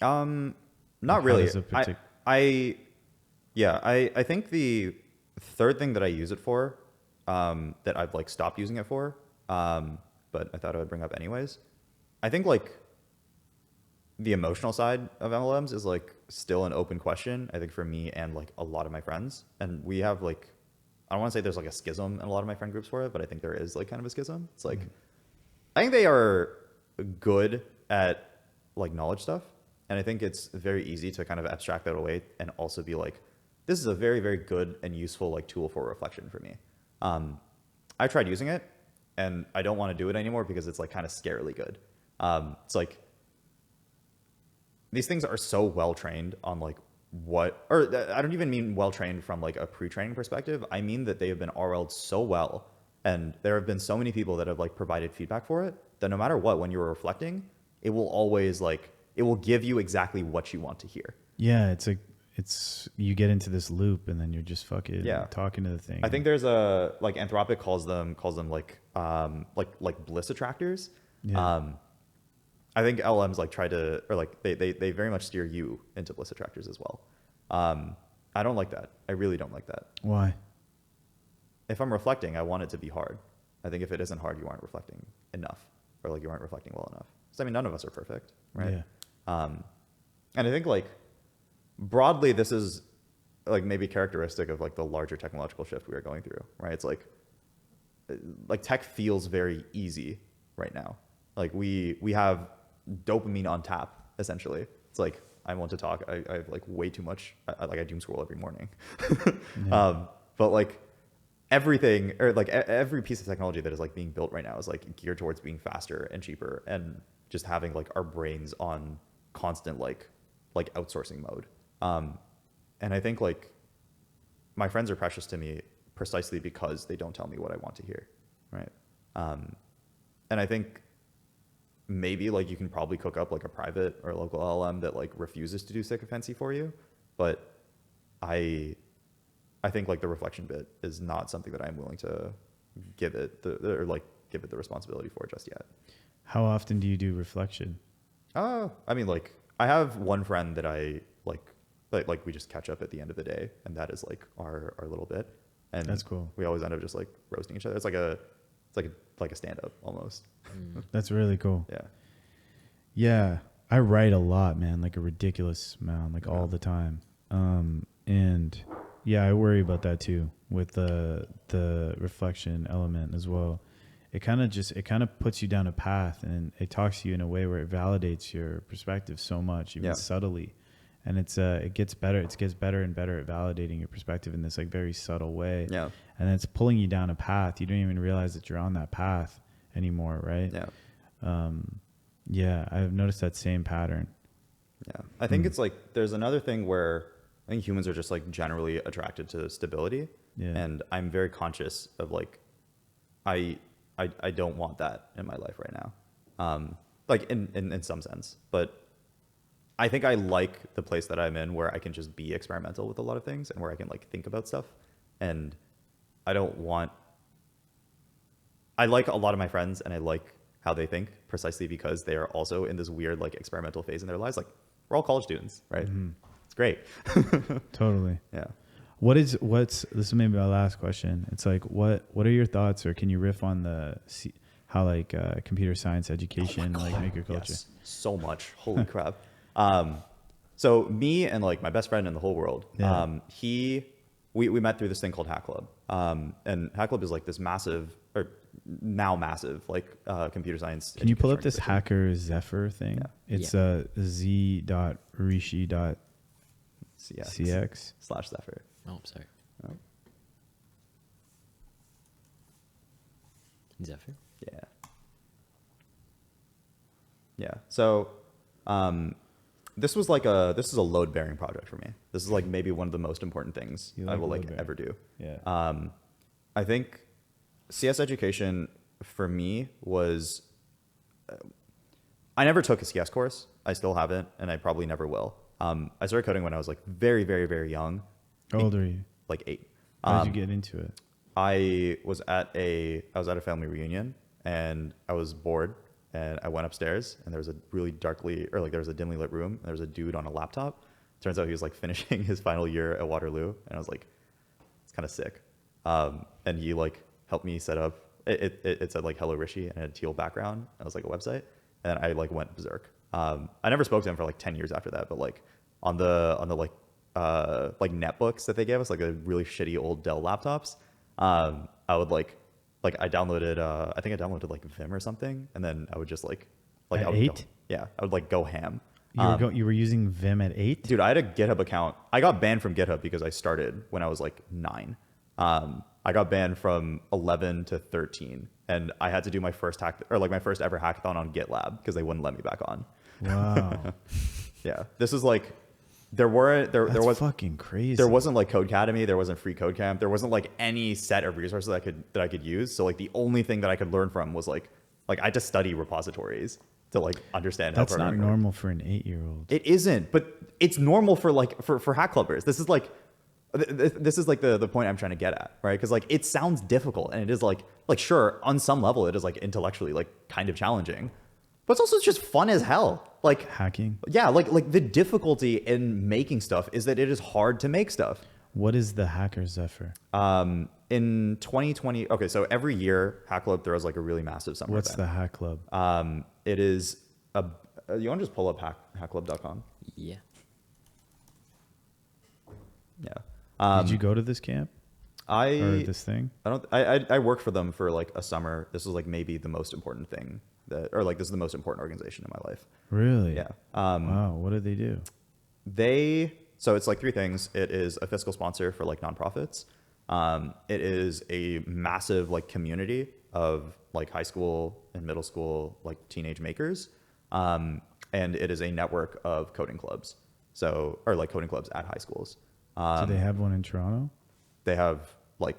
Not really. I think the third thing that I use it for, that I've like stopped using it for, but I thought I would bring up anyways. I think like the emotional side of LLMs is like still an open question, I think, for me and like a lot of my friends. And we have like, I don't want to say there's like a schism in a lot of my friend groups for it, but I think there is like kind of a schism. It's like, I think they are good at like knowledge stuff. And I think it's very easy to kind of abstract that away and also be like, this is a very, very good and useful like tool for reflection for me. I tried using it and I don't want to do it anymore because it's like kind of scarily good. It's like, these things are so well trained on like I don't even mean well trained from like a pre-training perspective. I mean that they have been RL'd so well, and there have been so many people that have like provided feedback for it that no matter what, when you're reflecting, it will always like, it will give you exactly what you want to hear. Yeah. It's like, you get into this loop and then you're just fucking talking to the thing. I think there's a, like Anthropic calls them like bliss attractors. Yeah. I think LMs like try to, or like they very much steer you into bliss attractors as well. I don't like that. I really don't like that. Why? If I'm reflecting, I want it to be hard. I think if it isn't hard, you aren't reflecting enough, or like you aren't reflecting well enough. So I mean, none of us are perfect, right? Yeah. And I think like broadly, this is like maybe characteristic of like the larger technological shift we are going through, right? It's like tech feels very easy right now. Like we have dopamine on tap, essentially. It's like, I'm one to talk. I have like way too much. I doom scroll every morning. Yeah. But like everything, or like every piece of technology that is like being built right now is like geared towards being faster and cheaper, and just having like our brains on constant like outsourcing mode. And I think like my friends are precious to me precisely because they don't tell me what I want to hear, right? And I think maybe like you can probably cook up like a private or a local LLM that like refuses to do sycophancy for you, but I think like the reflection bit is not something that I'm willing to give it the responsibility for just yet. How often do you do reflection? I mean, like I have one friend that I like we just catch up at the end of the day, and that is like our little bit. And that's cool. We always end up just like roasting each other. It's like a stand up almost. That's really cool. Yeah. Yeah. I write a lot, man, like a ridiculous amount, like all the time. And yeah, I worry about that too with the reflection element as well. It kind of puts you down a path, and it talks to you in a way where it validates your perspective so much, even subtly. And it gets better. It gets better and better at validating your perspective in this like very subtle way. Yeah. And it's pulling you down a path. You don't even realize that you're on that path anymore, right? Yeah. Yeah, I've noticed that same pattern. Yeah. I think it's like there's another thing where I think humans are just like generally attracted to stability. Yeah. And I'm very conscious of like I don't want that in my life right now. Like in some sense. But I think I like the place that I'm in where I can just be experimental with a lot of things and where I can like think about stuff. And I like a lot of my friends, and I like how they think precisely because they are also in this weird like experimental phase in their lives. Like we're all college students, right? Mm-hmm. It's great. Totally. Yeah. This is maybe my last question. It's like, what are your thoughts, or can you riff on how like computer science education, like maker culture? Yes, so much. Holy crap. So me and like my best friend in the whole world, we met through this thing called Hack Club. And Hack Club is like this massive, or now massive, like computer science. Can you pull up this Hacker Zephyr thing? Yeah. It's z.rishi.cx/Zephyr. Oh, I'm sorry. Oh. Zephyr? Yeah. Yeah. So, this is a load bearing project for me. This is like maybe one of the most important things I will like ever do. Yeah. I think CS education for me was, I never took a CS course. I still haven't, and I probably never will. I started coding when I was like very, very, very young. How old are you? Like 8. How did you get into it? I was at a family reunion, and I was bored, and I went upstairs, and there was a really there was a dimly lit room, and there was a dude on a laptop. Turns out he was like finishing his final year at Waterloo, and I was like, it's kind of sick. And he like helped me set up. It said like "Hello Rishi" and it had a teal background. It was like a website, and I like went berserk. I never spoke to him for like 10 years after that, but like on the like netbooks that they gave us, like the really shitty old Dell laptops, I would like I downloaded I think I downloaded like Vim or something, and then I would just like at 8? I would like go ham. You were using Vim at 8? Dude, I had a GitHub account. I got banned from GitHub because I started when I was like 9. I got banned from 11 to 13, and I had to do my first my first ever hackathon on GitLab because they wouldn't let me back on. Wow. Yeah, this is like there was fucking crazy. There wasn't like Codecademy, there wasn't Free Code Camp, there wasn't like any set of resources that I could use. So like the only thing that I could learn from was like I had to study repositories to like understand how programming That's not normal for an 8-year-old. It isn't, but it's normal for like for hack clubbers. This is like the point I'm trying to get at, right? Because like it sounds difficult, and it is like sure, on some level it is like intellectually like kind of challenging, but it's also just fun as hell. Like hacking. Yeah, like the difficulty in making stuff is that it is hard to make stuff. What is the Hacker Zephyr? In 2020, okay, so every year Hack Club throws like a really massive summer What's event. the Hack Club? It is you want to just pull up hackclub.com? Yeah. Yeah. Did you go to this camp? Or this thing? I worked for them for like a summer. This was like maybe the most important thing this is the most important organization in my life. Really? Yeah. Wow. What did they do? So it's like three things. It is a fiscal sponsor for like nonprofits. It is a massive like community of like high school and middle school like teenage makers, and it is a network of coding clubs. So or like coding clubs at high schools. Do they have one in Toronto? They have like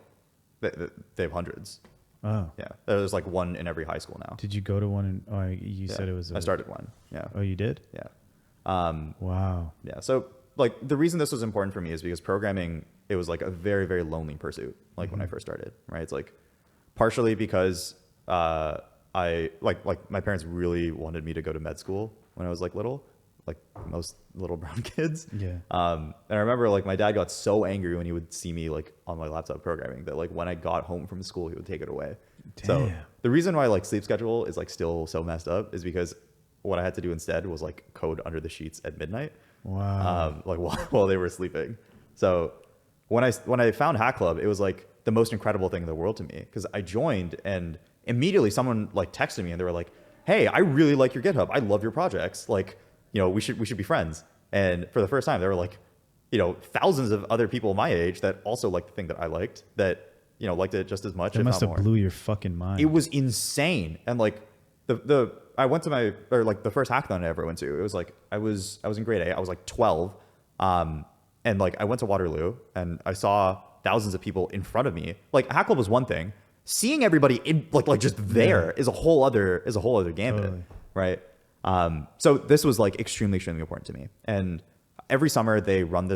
they have hundreds. Oh, Yeah, there's like one in every high school now. did you go to one? You said it was. I started one. Yeah. Oh, you did? Yeah. Wow. Yeah. So like the reason this was important for me is because programming, it was like a very, very lonely pursuit. Like when I first started, right? It's like partially because I like my parents really wanted me to go to med school when I was like little, like most little brown kids. Yeah. And I remember like my dad got so angry when he would see me like on my laptop programming that like when I got home from school, he would take it away. Damn. So the reason why like sleep schedule is like still so messed up is because what I had to do instead was like code under the sheets at midnight. Wow. Like while they were sleeping. So when I found Hack Club, it was like the most incredible thing in the world to me because I joined and immediately someone like texted me and they were like, "Hey, I really like your GitHub. I love your projects. Like, you know, we should be friends." And for the first time, there were like, you know, thousands of other people my age that also liked the thing that I liked, that, you know, liked it just as much. That if must not have more. blew your fucking mind. It was insane. And like I went to the first hackathon I ever went to. It was like I was in grade 8. I was like 12. And like I went to Waterloo and I saw thousands of people in front of me. Like Hack Club was one thing. Seeing everybody in like just there is a whole other gambit. Totally. Right? So this was like extremely important to me. And every summer they run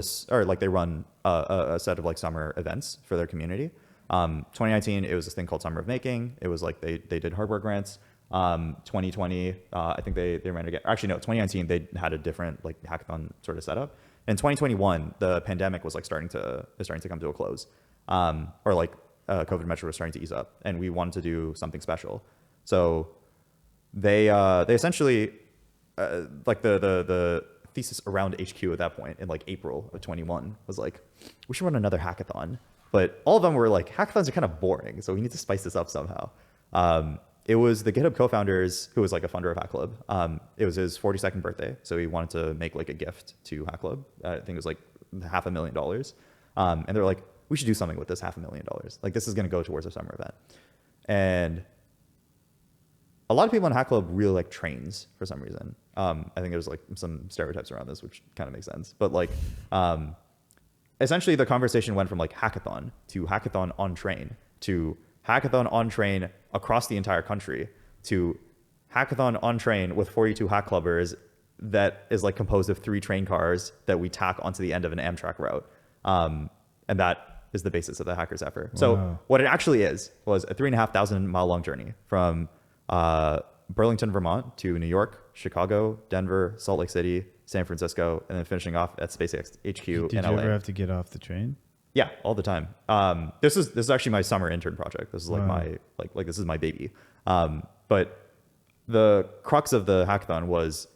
a set of like summer events for their community. 2019 it was this thing called Summer of Making. It was like they did hardware grants. 2020 I think they ran again. Actually no, 2019 they had a different like hackathon sort of setup. In 2021 the pandemic was like starting to come to a close. Or like COVID measures were starting to ease up and we wanted to do something special. So they essentially like the thesis around HQ at that point in like April of 21 was like, we should run another hackathon. But all of them were like, hackathons are kind of boring, so we need to spice this up somehow. It was the GitHub co-founders who was like a funder of Hack Club. It was his 42nd birthday, so he wanted to make like a gift to Hack Club. I think it was like $500,000. And they're like, we should do something with this $500,000. Like this is going to go towards a summer event. And a lot of people in Hack Club really like trains for some reason. I think there's like some stereotypes around this, which kind of makes sense. But like, essentially the conversation went from like hackathon to hackathon on train to hackathon on train across the entire country to hackathon on train with 42 Hack Clubbers that is like composed of 3 train cars that we tack onto the end of an Amtrak route. And that is the basis of the Hackers effort. Wow. So what it actually was a 3,500 mile long journey from Burlington, Vermont to New York, Chicago, Denver, Salt Lake City, San Francisco, and then finishing off at SpaceX HQ in LA. Did you ever have to get off the train? Yeah, all the time. This is actually my summer intern project. This is like Wow. my like this is my baby. But the crux of the hackathon was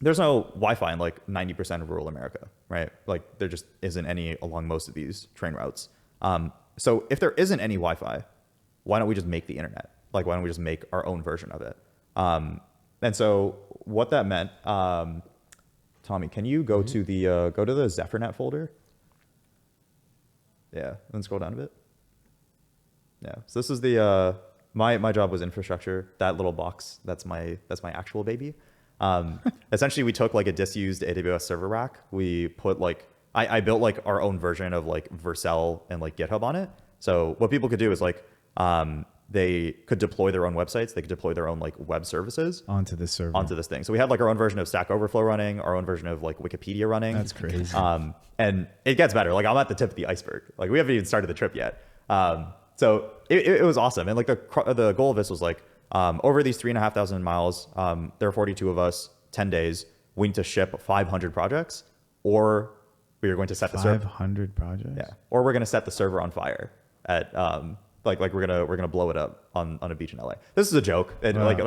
there's no Wi-Fi in like 90% of rural America, right? Like there just isn't any along most of these train routes. So if there isn't any Wi-Fi, why don't we just make the internet? Like why don't we just make our own version of it? And so what that meant, Tommy, can you go to the ZephyrNet folder? Yeah, then scroll down a bit. Yeah, so this is the my job was infrastructure. That little box, that's my actual baby. Essentially, we took like a disused AWS server rack. We put like I built like our own version of like Vercel and like GitHub on it. So what people could do is like they could deploy their own websites. They could deploy their own like web services Onto the server. onto this thing. So we had like our own version of Stack Overflow running, our own version of like Wikipedia running. That's crazy. And it gets better. Like I'm at the tip of the iceberg. Like we haven't even started the trip yet. So it was awesome. And like the goal of this was like over these 3,500 miles, there are 42 of us, 10 days. We need to ship 500 projects, or we are going to set the server. 500 projects? Yeah, or we're going to set the server on fire at like we're gonna blow it up on a beach in LA. This is a joke. And Wow. it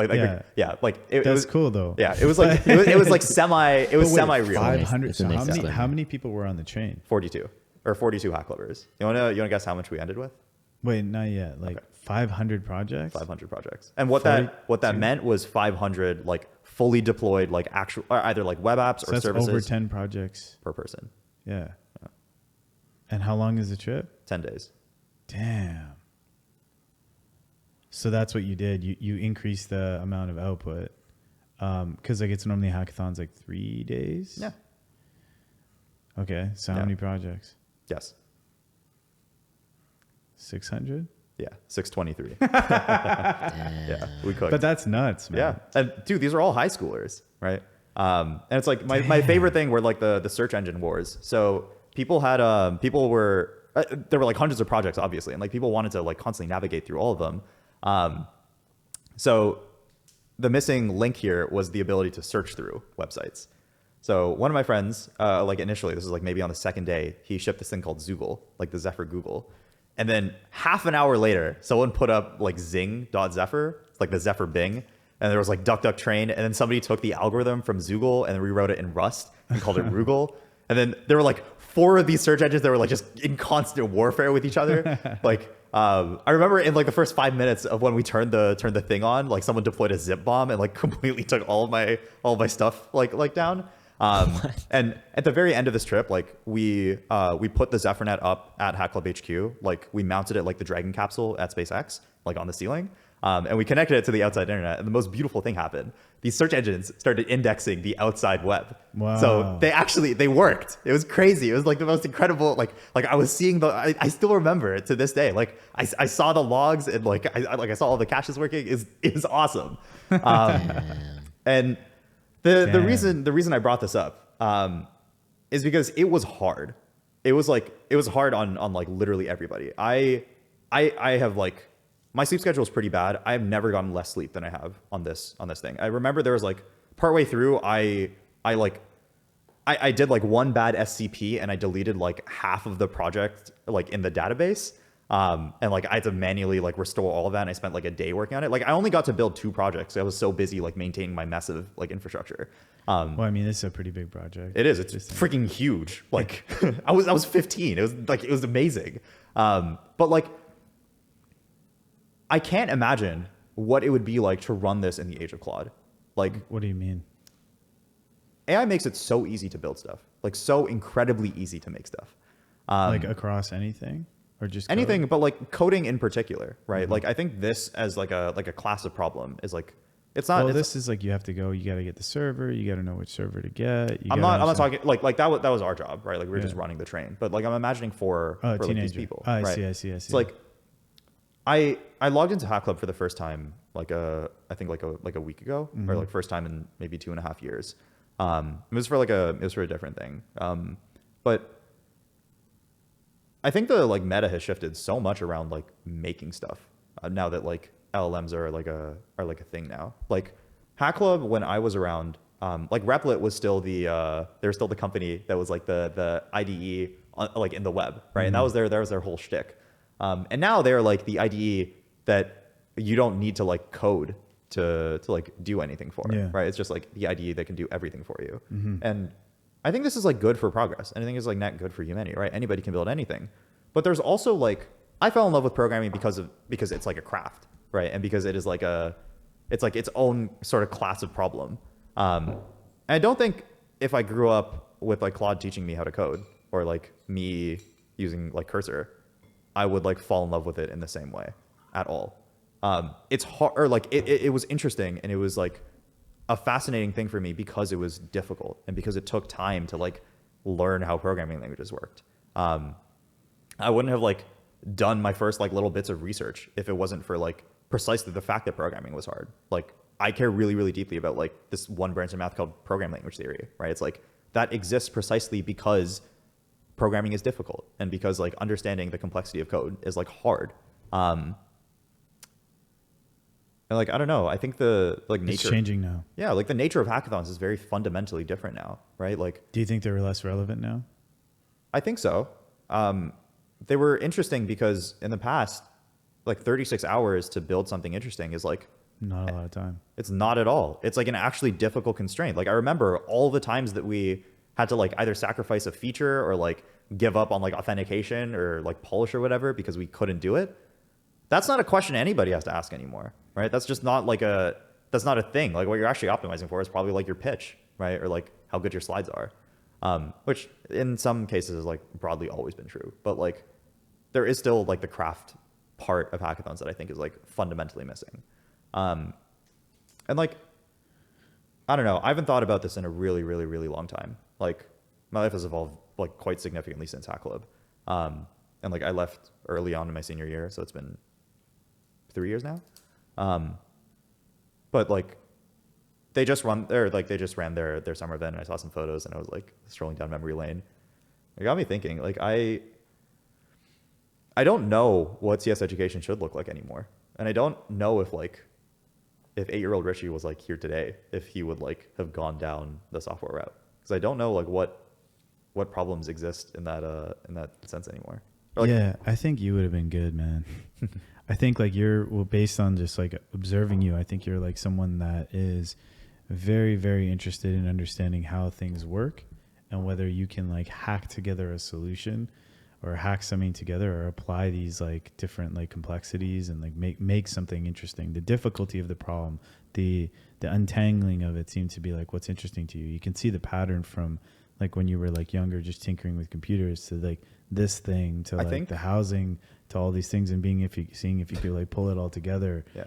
That's was cool though. Yeah, it was like it was like semi real. 500. It's a So nice estimate. how many people were on the train? 42 Hack Clubbers. You wanna guess how much we ended with? Wait, not yet. Like 500 projects? 500 projects. And what 42? that meant was 500 like fully deployed like actual either like web apps So or that's services over 10 projects. per person. Yeah. And how long is the trip? 10 days. Damn. So that's what you did. You increased the amount of output. Because like it's normally hackathons like 3 days. Yeah. Okay. So how Yeah. many projects? Yes. 600? Yeah. 623. Yeah. We cooked. But that's nuts, man. Yeah. And dude, these are all high schoolers, right? And it's like my favorite thing were like the search engine wars. So people had people were there were like hundreds of projects obviously, and like people wanted to like constantly navigate through all of them. So the missing link here was the ability to search through websites. So one of my friends, like initially, this was like maybe on the second day, he shipped this thing called Zoogle, like the Zephyr Google. And then half an hour later, someone put up like zing.zephyr, like the Zephyr Bing. And there was like duck, duck, train. And then somebody took the algorithm from Zoogle and rewrote it in Rust and called it Rugle. And then there were like 4 of these search engines that were like just in constant warfare with each other. Like, I remember in like the first 5 minutes of when we turned the thing on, like someone deployed a zip bomb and like completely took all of my stuff like down. And at the very end of this trip, like we put the ZephyrNet up at Hack Club HQ. Like we mounted it like the Dragon capsule at SpaceX, like on the ceiling. And we connected it to the outside internet. And the most beautiful thing happened. These search engines started indexing the outside web. Wow. So they worked. It was crazy. It was like the most incredible, like I was seeing I still remember it to this day. Like I saw the logs and like I saw all the caches working. It was awesome. And the reason I brought this up is because it was hard. It was hard on like literally everybody. I have like my sleep schedule is pretty bad. I have never gotten less sleep than I have on this thing. I remember there was like partway through I did like one bad SCP and I deleted like half of the project like in the database. And like I had to manually like restore all of that and I spent like a day working on it. Like I only got to build 2 projects. I was so busy like maintaining my massive like infrastructure. Well, I mean, this is a pretty big project. It is. It's freaking huge. Like I was 15. It was amazing. But like I can't imagine what it would be like to run this in the age of Claude. Like What do you mean? AI makes it so easy to build stuff. Like so incredibly easy to make stuff. Like across anything? Or just anything, code? but like coding in particular, right? Mm-hmm. Like I think this as like a class of problem is like it's not. Well, this is like you have to go. You got to get the server. You got to know which server to get. I'm not talking like that was our job, right? Like we were just running the train. But like I'm imagining for like these people. I right? see. It's like I logged into Hack Club for the first time I think like a week ago, or like first time in maybe 2.5 years. It was for a different thing. But I think the like meta has shifted so much around like making stuff now that like LLMs are like a thing now. Like Hack Club when I was around, like Replit was still they're still the company that was like the IDE like in the web, right? And that was their whole shtick. And now they're like the IDE that you don't need to like code to like do anything for, right? It's just like the IDE that can do everything for you. And I think this is like good for progress. And I think it's like not good for humanity, right? Anybody can build anything. But there's also like, I fell in love with programming because it's like a craft, right? And because it is like it's like its own sort of class of problem. And I don't think if I grew up with like Claude teaching me how to code or like me using like Cursor, I would like fall in love with it in the same way at all. It's hard, or like it was interesting and it was like a fascinating thing for me because it was difficult and because it took time to like learn how programming languages worked. I wouldn't have like done my first like little bits of research if it wasn't for like precisely the fact that programming was hard. Like I care really, really deeply about like this one branch of math called program language theory, right? It's like that exists precisely because programming is difficult and because like understanding the complexity of code is like hard. And like, I don't know, I think the like nature... It's changing now. Yeah, like the nature of hackathons is very fundamentally different now, right? Like, do you think they're less relevant now? I think so. They were interesting because in the past, like 36 hours to build something interesting is like... Not a lot of time. It's not at all. It's like an actually difficult constraint. Like I remember all the times that we had to like either sacrifice a feature or like give up on like authentication or like polish or whatever because we couldn't do it. That's not a question anybody has to ask anymore, right? That's just not like that's not a thing. Like what you're actually optimizing for is probably like your pitch, right? Or like how good your slides are, which in some cases is like broadly always been true. But like there is still like the craft part of hackathons that I think is like fundamentally missing. And like, I don't know, I haven't thought about this in a really, really, really long time. Like my life has evolved like quite significantly since Hack Club. And like I left early on in my senior year, so it's been 3 years now. But like they just ran their summer event, and I saw some photos, and I was like strolling down memory lane. It got me thinking, like I don't know what CS education should look like anymore. And I don't know if 8-year-old Rishi was like here today, if he would like have gone down the software route. Because I don't know like what problems exist in that sense anymore. Like, yeah, I think you would have been good, man. I think like based on just like observing you, I think you're like someone that is very, very interested in understanding how things work and whether you can like hack together a solution or hack something together or apply these like different like complexities and like make something interesting. The difficulty of the problem, the untangling of it seemed to be like what's interesting to you. You can see the pattern from like when you were like younger, just tinkering with computers to like this thing to like the housing to all these things and seeing if you could like pull it all together. Yeah.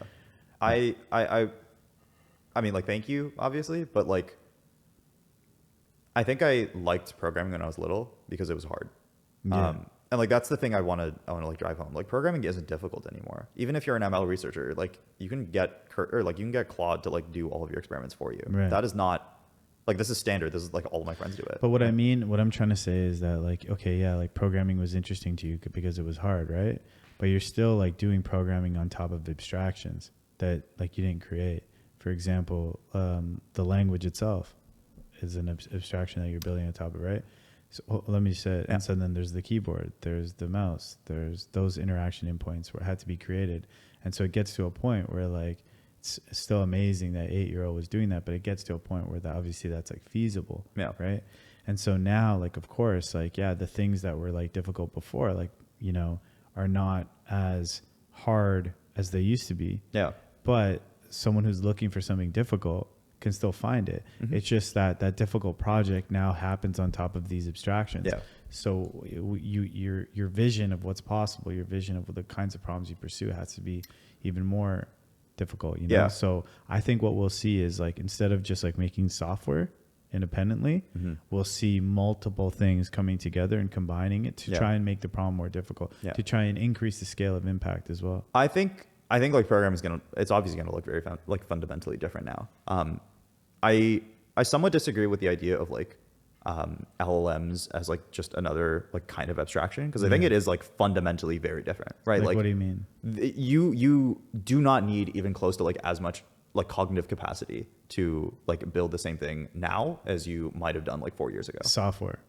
I mean, like, thank you, obviously, but like, I think I liked programming when I was little because it was hard. Yeah. And like, that's the thing I want to like drive home. Like programming isn't difficult anymore. Even if you're an ML researcher, like you can get Claude to like do all of your experiments for you. Right. That is not like, this is standard. This is like all of my friends do it. But what I'm trying to say is that like, okay, yeah, like programming was interesting to you because it was hard, right? But you're still like doing programming on top of abstractions that like you didn't create. For example, the language itself is an abstraction that you're building on top of, right? So let me say it. Yeah. And so then there's the keyboard, there's the mouse, there's those interaction endpoints where it had to be created. And so it gets to a point where like, it's still amazing that 8-year-old was doing that, but it gets to a point where obviously that's like feasible. Yeah. Right. And so now, like, of course, like, yeah, the things that were like difficult before, like, you know, are not as hard as they used to be. Yeah. But someone who's looking for something difficult can still find it. Mm-hmm. It's just that difficult project now happens on top of these abstractions. Yeah. So your vision of what's possible, your vision of the kinds of problems you pursue has to be even more difficult, you know? Yeah. So I think what we'll see is like, instead of just like making software independently, mm-hmm. we'll see multiple things coming together and combining it to try and make the problem more difficult, to try and increase the scale of impact as well. I think like programming is it's obviously gonna look very fundamentally different now. I somewhat disagree with the idea of like LLMs as like just another like kind of abstraction, because I think it is like fundamentally very different, right? Like what do you mean? You do not need even close to like as much like cognitive capacity to like build the same thing now as you might have done like 4 years ago. Software.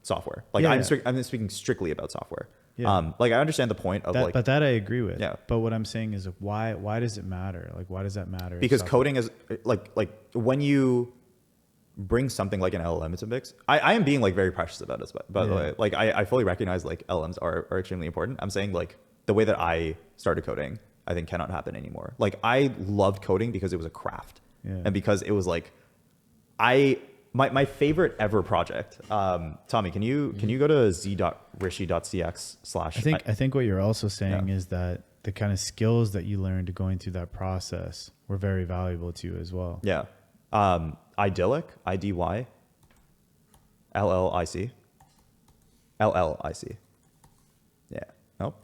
Like I'm speaking strictly about software. Yeah. Like I understand the point of but that I agree with. Yeah. But what I'm saying is why does it matter? Like why does that matter? Because coding is like when you bring something like an LLM into mix, I am being like very precious about this, by the way. Like I fully recognize like LLMs are extremely important. I'm saying like the way that I started coding, I think cannot happen anymore. Like I loved coding because it was a craft, and because it was like my favorite ever project. Tommy, can you go to z.rishi.cx/? I think what you're also saying is that the kind of skills that you learned going through that process were very valuable to you as well. Yeah. Idyllic, IDY, LLIC. Yeah. Nope.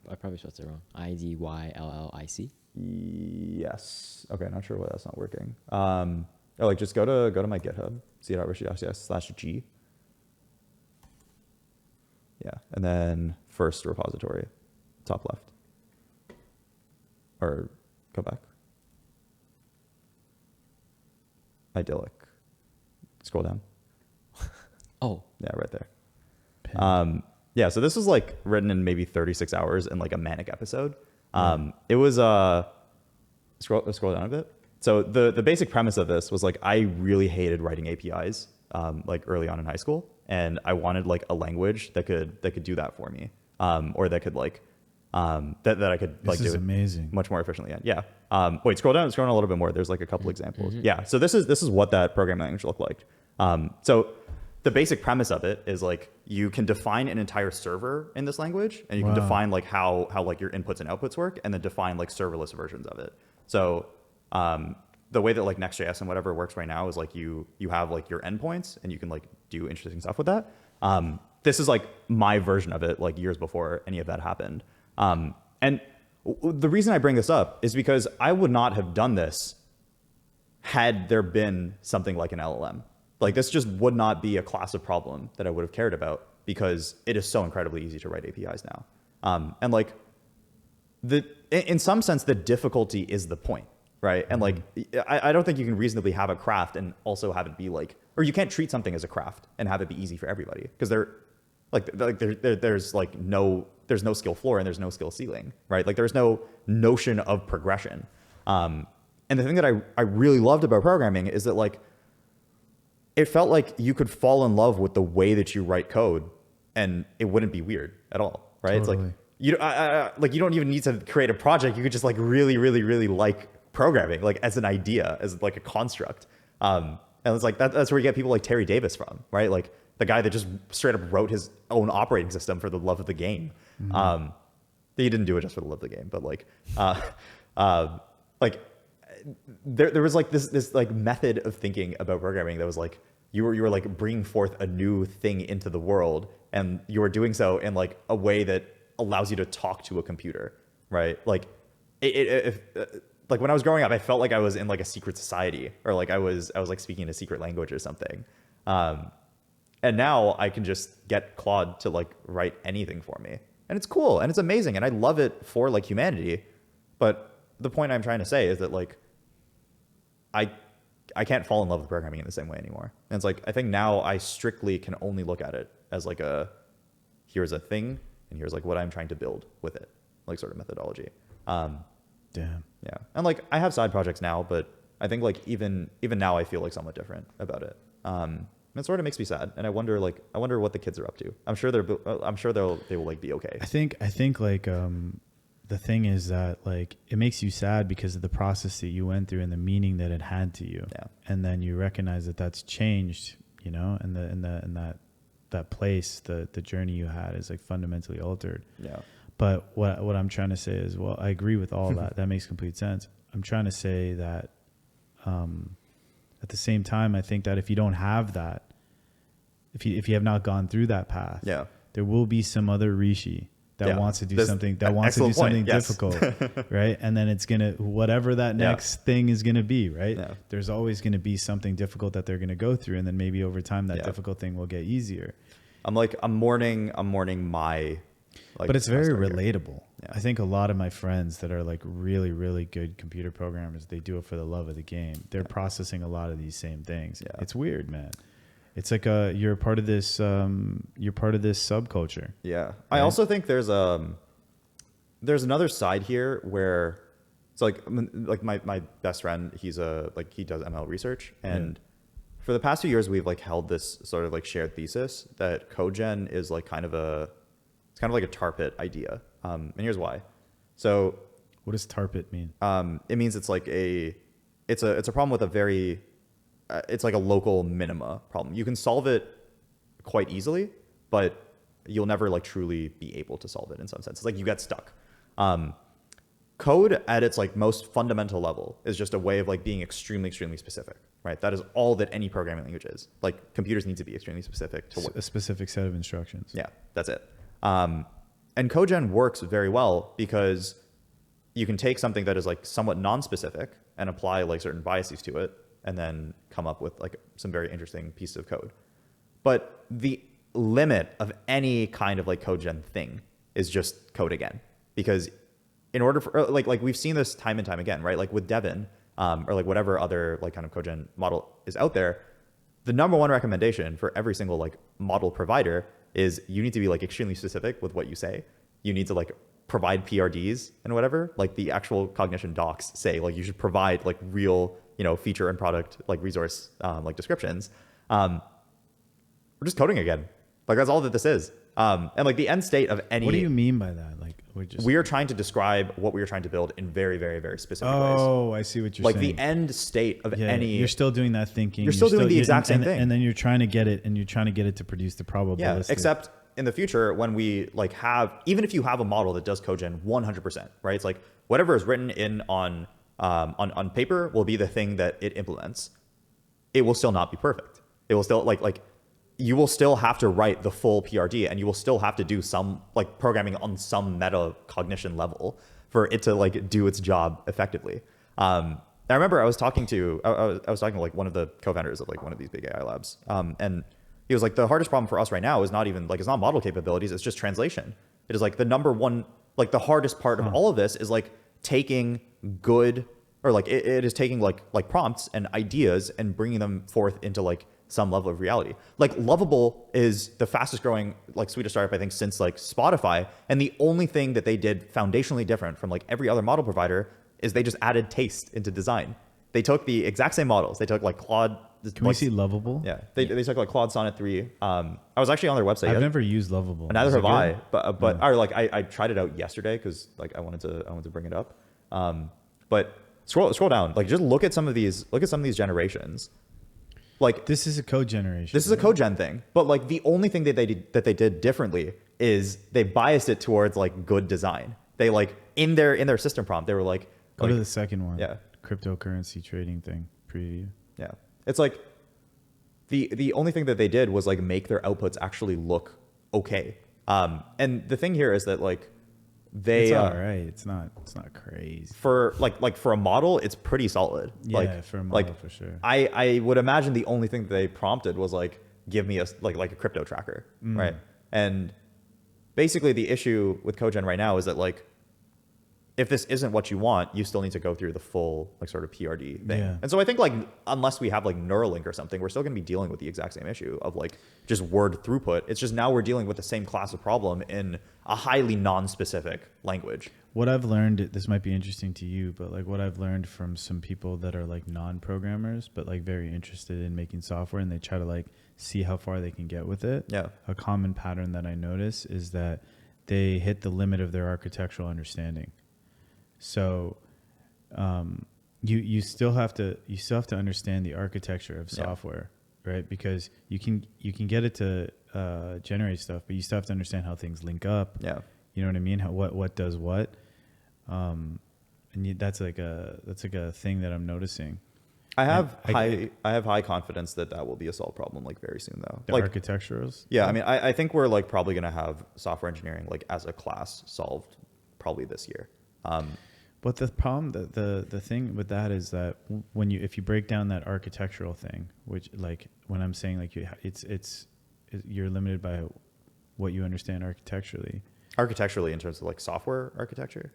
I probably spelled it wrong. IDYLLIC. Yes. Okay. Not sure why that's not working. Like just go to my GitHub, c.rishi.cx/g. Yeah. And then first repository, top left. Or go back. Idyllic. Scroll down. Oh. Yeah, right there. Yeah, so this was like written in maybe 36 hours in like a manic episode. It was scroll down a bit. So the basic premise of this was like I really hated writing APIs like early on in high school, and I wanted like a language that could do that for me, or that could like that I could like This is do it amazing. much more efficiently. Yeah. Wait, scroll down a little bit more. There's like a couple examples. Yeah. So this is what that programming language looked like. So the basic premise of it is like you can define an entire server in this language, and you can define like how like your inputs and outputs work, and then define like serverless versions of it. So the way that like Next.js and whatever works right now is like you have like your endpoints, and you can like do interesting stuff with that. This is like my version of it, like years before any of that happened. And the reason I bring this up is because I would not have done this had there been something like an LLM. Like this just would not be a class of problem that I would have cared about, because it is so incredibly easy to write APIs now. And like in some sense, the difficulty is the point, right? And like, I don't think you can reasonably have a craft and also have it be like, or you can't treat something as a craft and have it be easy for everybody, because there's no skill floor and there's no skill ceiling, right? Like there's no notion of progression. And the thing that I really loved about programming is that like, it felt like you could fall in love with the way that you write code and it wouldn't be weird at all, right? Totally. It's like, you don't even need to create a project. You could just like really, really, really like programming, like as an idea, as like a construct. And it's like, that's where you get people like Terry Davis from, right? Like the guy that just straight up wrote his own operating system for the love of the game. He didn't do it just for the love of the game, but like, like there was like this like method of thinking about programming that was like, you were like bringing forth a new thing into the world, and you were doing so in like a way that allows you to talk to a computer, right? Like like when I was growing up, I felt like I was in like a secret society, or like I was like speaking a secret language or something. And now I can just get Claude to like write anything for me, and it's cool and it's amazing, and I love it for like humanity. But the point I'm trying to say is that like I can't fall in love with programming in the same way anymore. And it's like, I think now I strictly can only look at it as like here's a thing, and here's like what I'm trying to build with it, like sort of methodology. Damn. Yeah. And like I have side projects now, but I think like even now I feel like somewhat different about it. And it sort of makes me sad. And I wonder what the kids are up to. I'm sure they will like be okay. I think like, the thing is that like it makes you sad because of the process that you went through and the meaning that it had to you. Yeah. And then you recognize that that's changed, you know, and that place, the journey you had is like fundamentally altered. Yeah. But what I'm trying to say is, well, I agree with all that. That makes complete sense. I'm trying to say that at the same time, I think that if you don't have that, if you have not gone through that path, Yeah. there will be some other Rishi that wants to do something difficult, right? And then it's gonna, whatever that next thing is gonna be, right? Yeah. There's always gonna be something difficult that they're gonna go through, and then maybe over time that difficult thing will get easier. I'm mourning my like, but it's very here. relatable. Yeah. I think a lot of my friends that are like really, really good computer programmers, they do it for the love of the game. They're processing a lot of these same things. Yeah. It's weird, man. It's like you're part of this subculture. Yeah. Right? I also think there's another side here where it's like my best friend, he does ML research, and for the past few years we've like held this sort of like shared thesis that codegen is like kind of like a tar pit idea. And here's why. So what does tar pit mean? It means it's like it's a problem with a very it's like a local minima problem. You can solve it quite easily, but you'll never like truly be able to solve it in some sense. It's like you get stuck. Code at its like most fundamental level is just a way of like being extremely, extremely specific, right? That is all that any programming language is. Like computers need to be extremely specific to a specific set of instructions. Yeah, that's it. And codegen works very well because you can take something that is like somewhat non-specific and apply like certain biases to it, and then come up with like some very interesting piece of code. But the limit of any kind of like codegen thing is just code again, because in order for like we've seen this time and time again, right? Like with Devin, or like whatever other like kind of codegen model is out there, the number one recommendation for every single like model provider is you need to be like extremely specific with what you say. You need to like provide PRDs and whatever, like the actual cognition docs say, like you should provide like real, you know, feature and product like resource like descriptions. We're just coding again. Like that's all that this is. And like the end state of any. What do you mean by that? Like we are trying to describe what we are trying to build in very, very, very specific ways. Oh, I see what you're Like saying. the end state of any. You're still doing that thinking. You're still doing the exact same thing. And then you're trying to get it, and you're trying to get it to produce the probabilistic. Yeah, except in the future when we like have, even if you have a model that does cogen 100%, right? It's like whatever is written in on paper will be the thing that it implements. It will still not be perfect. It will still like you will still have to write the full PRD, and you will still have to do some like programming on some meta cognition level for it to like do its job effectively. I remember I was talking to like one of the co-founders of like one of these big AI labs, and he was like, the hardest problem for us right now is not even like, it's not model capabilities, it's just translation. It is like the number one, like the hardest part of all of this is like taking good, or like it is taking like prompts and ideas and bringing them forth into like some level of reality. Like Lovable is the fastest growing like Swedish startup, I think, since like Spotify. And the only thing that they did foundationally different from like every other model provider is they just added taste into design. They took the exact same models. They took like Claude. Can we see Lovable? Yeah, they took like Claude Sonnet 3. I was actually on their website. I've never used Lovable. Neither have I. But or like I tried it out yesterday because like I wanted to bring it up. But scroll down. Like just look at some of these generations. Like this is a code generation. This is a code gen thing. But like the only thing that they did differently is they biased it towards like good design. They like in their system prompt they were like go to the second one. Yeah. Cryptocurrency trading thing preview. Yeah. It's like the only thing that they did was like make their outputs actually look okay. And the thing here is that like it's all right. It's not crazy. For for a model, it's pretty solid. Yeah, like, for a model for sure. I would imagine the only thing that they prompted was like give me a like a crypto tracker, right? And basically the issue with Cogen right now is that like if this isn't what you want, you still need to go through the full like sort of PRD thing. Yeah. And so I think like unless we have like Neuralink or something, we're still going to be dealing with the exact same issue of like just word throughput. It's just now we're dealing with the same class of problem in a highly non-specific language. What I've learned, this might be interesting to you, but like what I've learned from some people that are like non-programmers, but like very interested in making software, and they try to like see how far they can get with it. Yeah. A common pattern that I notice is that they hit the limit of their architectural understanding. So, you still have to understand the architecture of software, right? Because you can get it to generate stuff, but you still have to understand how things link up. Yeah, you know what I mean? How what does what, and that's like a thing that I'm noticing. I have high confidence that will be a solved problem like very soon though. The like architecturals. Yeah, I mean, I think we're like probably gonna have software engineering like as a class solved probably this year. But the problem, the thing with that is that if you break down that architectural thing, which like when I'm saying like you're limited by what you understand architecturally. Architecturally in terms of like software architecture?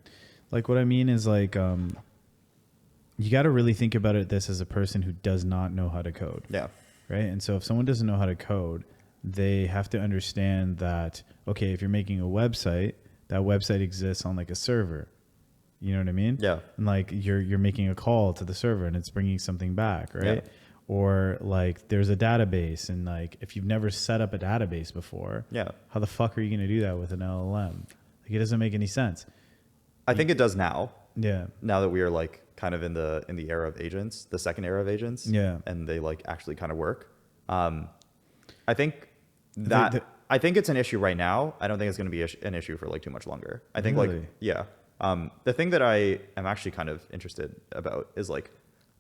Like what I mean is like you got to really think about this as a person who does not know how to code. Yeah. Right? And so if someone doesn't know how to code, they have to understand that, okay, if you're making a website, that website exists on like a server. You know what I mean? Yeah. And like you're making a call to the server and it's bringing something back, right? Yeah. Or like there's a database, and like if you've never set up a database before, how the fuck are you going to do that with an LLM? Like it doesn't make any sense. I think it does now. Yeah. Now that we are like kind of in the era of agents, the second era of agents. Yeah. And they like actually kind of work. I think that I think it's an issue right now. I don't think it's going to be an issue for like too much longer. I think really? like yeah. The thing that I am actually kind of interested about is like,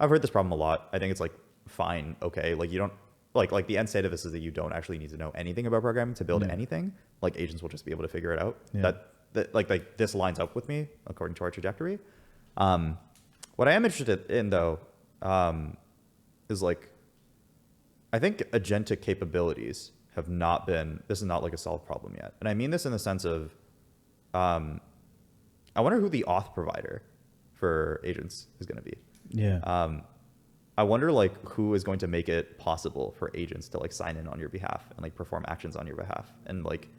I've heard this problem a lot. I think it's like fine, okay. Like you don't like the end state of this is that you don't actually need to know anything about programming to build anything. Like agents will just be able to figure it out. Yeah. That like this lines up with me according to our trajectory. What I am interested in though, is like, I think agentic capabilities have not been, this is not like a solved problem yet. And I mean this in the sense of, I wonder who the auth provider for agents is going to be. Yeah. I wonder like who is going to make it possible for agents to like sign in on your behalf and like perform actions on your behalf and like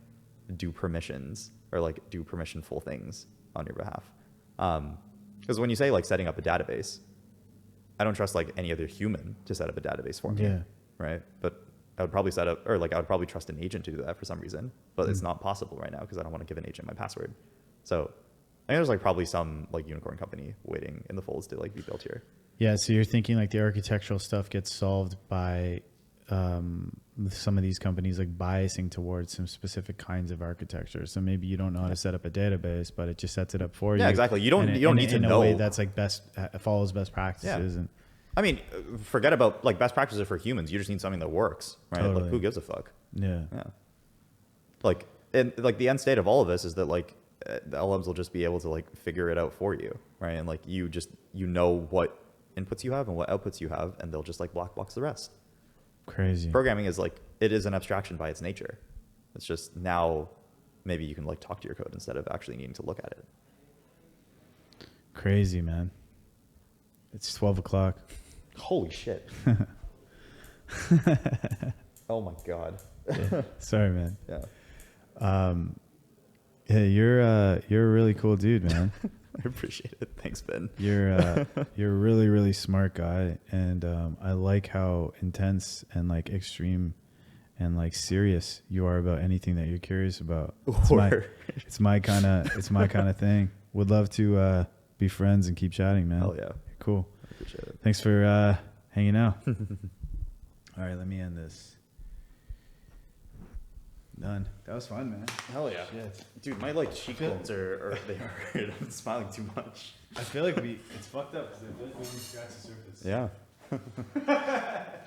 do permissions or like do permissionful things on your behalf. Because when you say like setting up a database, I don't trust like any other human to set up a database for me. Yeah. Right. But I would probably set up, or like I would probably trust an agent to do that for some reason, but it's not possible right now because I don't want to give an agent my password. So I think there's like probably some like unicorn company waiting in the folds to like be built here. Yeah, so you're thinking like the architectural stuff gets solved by some of these companies like biasing towards some specific kinds of architecture. So maybe you don't know how to set up a database, but it just sets it up for you. Yeah, exactly. You don't need to in know a way that's like follows best practices. Yeah. And I mean, forget about like best practices for humans. You just need something that works, right? Totally. Like who gives a fuck? yeah, Like, and like the end state of all of this is that like the LLMs will just be able to like figure it out for you, right? And like you know what inputs you have and what outputs you have, and they'll just like black box the rest. crazy. Programming is like, it is an abstraction by its nature. It's just now maybe you can like talk to your code instead of actually needing to look at it. Crazy, man. It's 12 o'clock. Holy shit. Oh my God. Yeah. Sorry, man. Yeah. Yeah, you're a really cool dude, man. I appreciate it. Thanks, Ben. You're a really, really smart guy, and I like how intense and like extreme and like serious you are about anything that you're curious about. It's my kind of thing. Would love to be friends and keep chatting, man. Hell yeah. Cool. I appreciate it. Thanks for hanging out. All right, let me end this. Done. That was fun, man. Hell yeah. Shit. Dude, my like cheekbones are they hurt. I'm smiling too much. I feel like it's fucked up because I feel like we didn't scratch the surface. Yeah.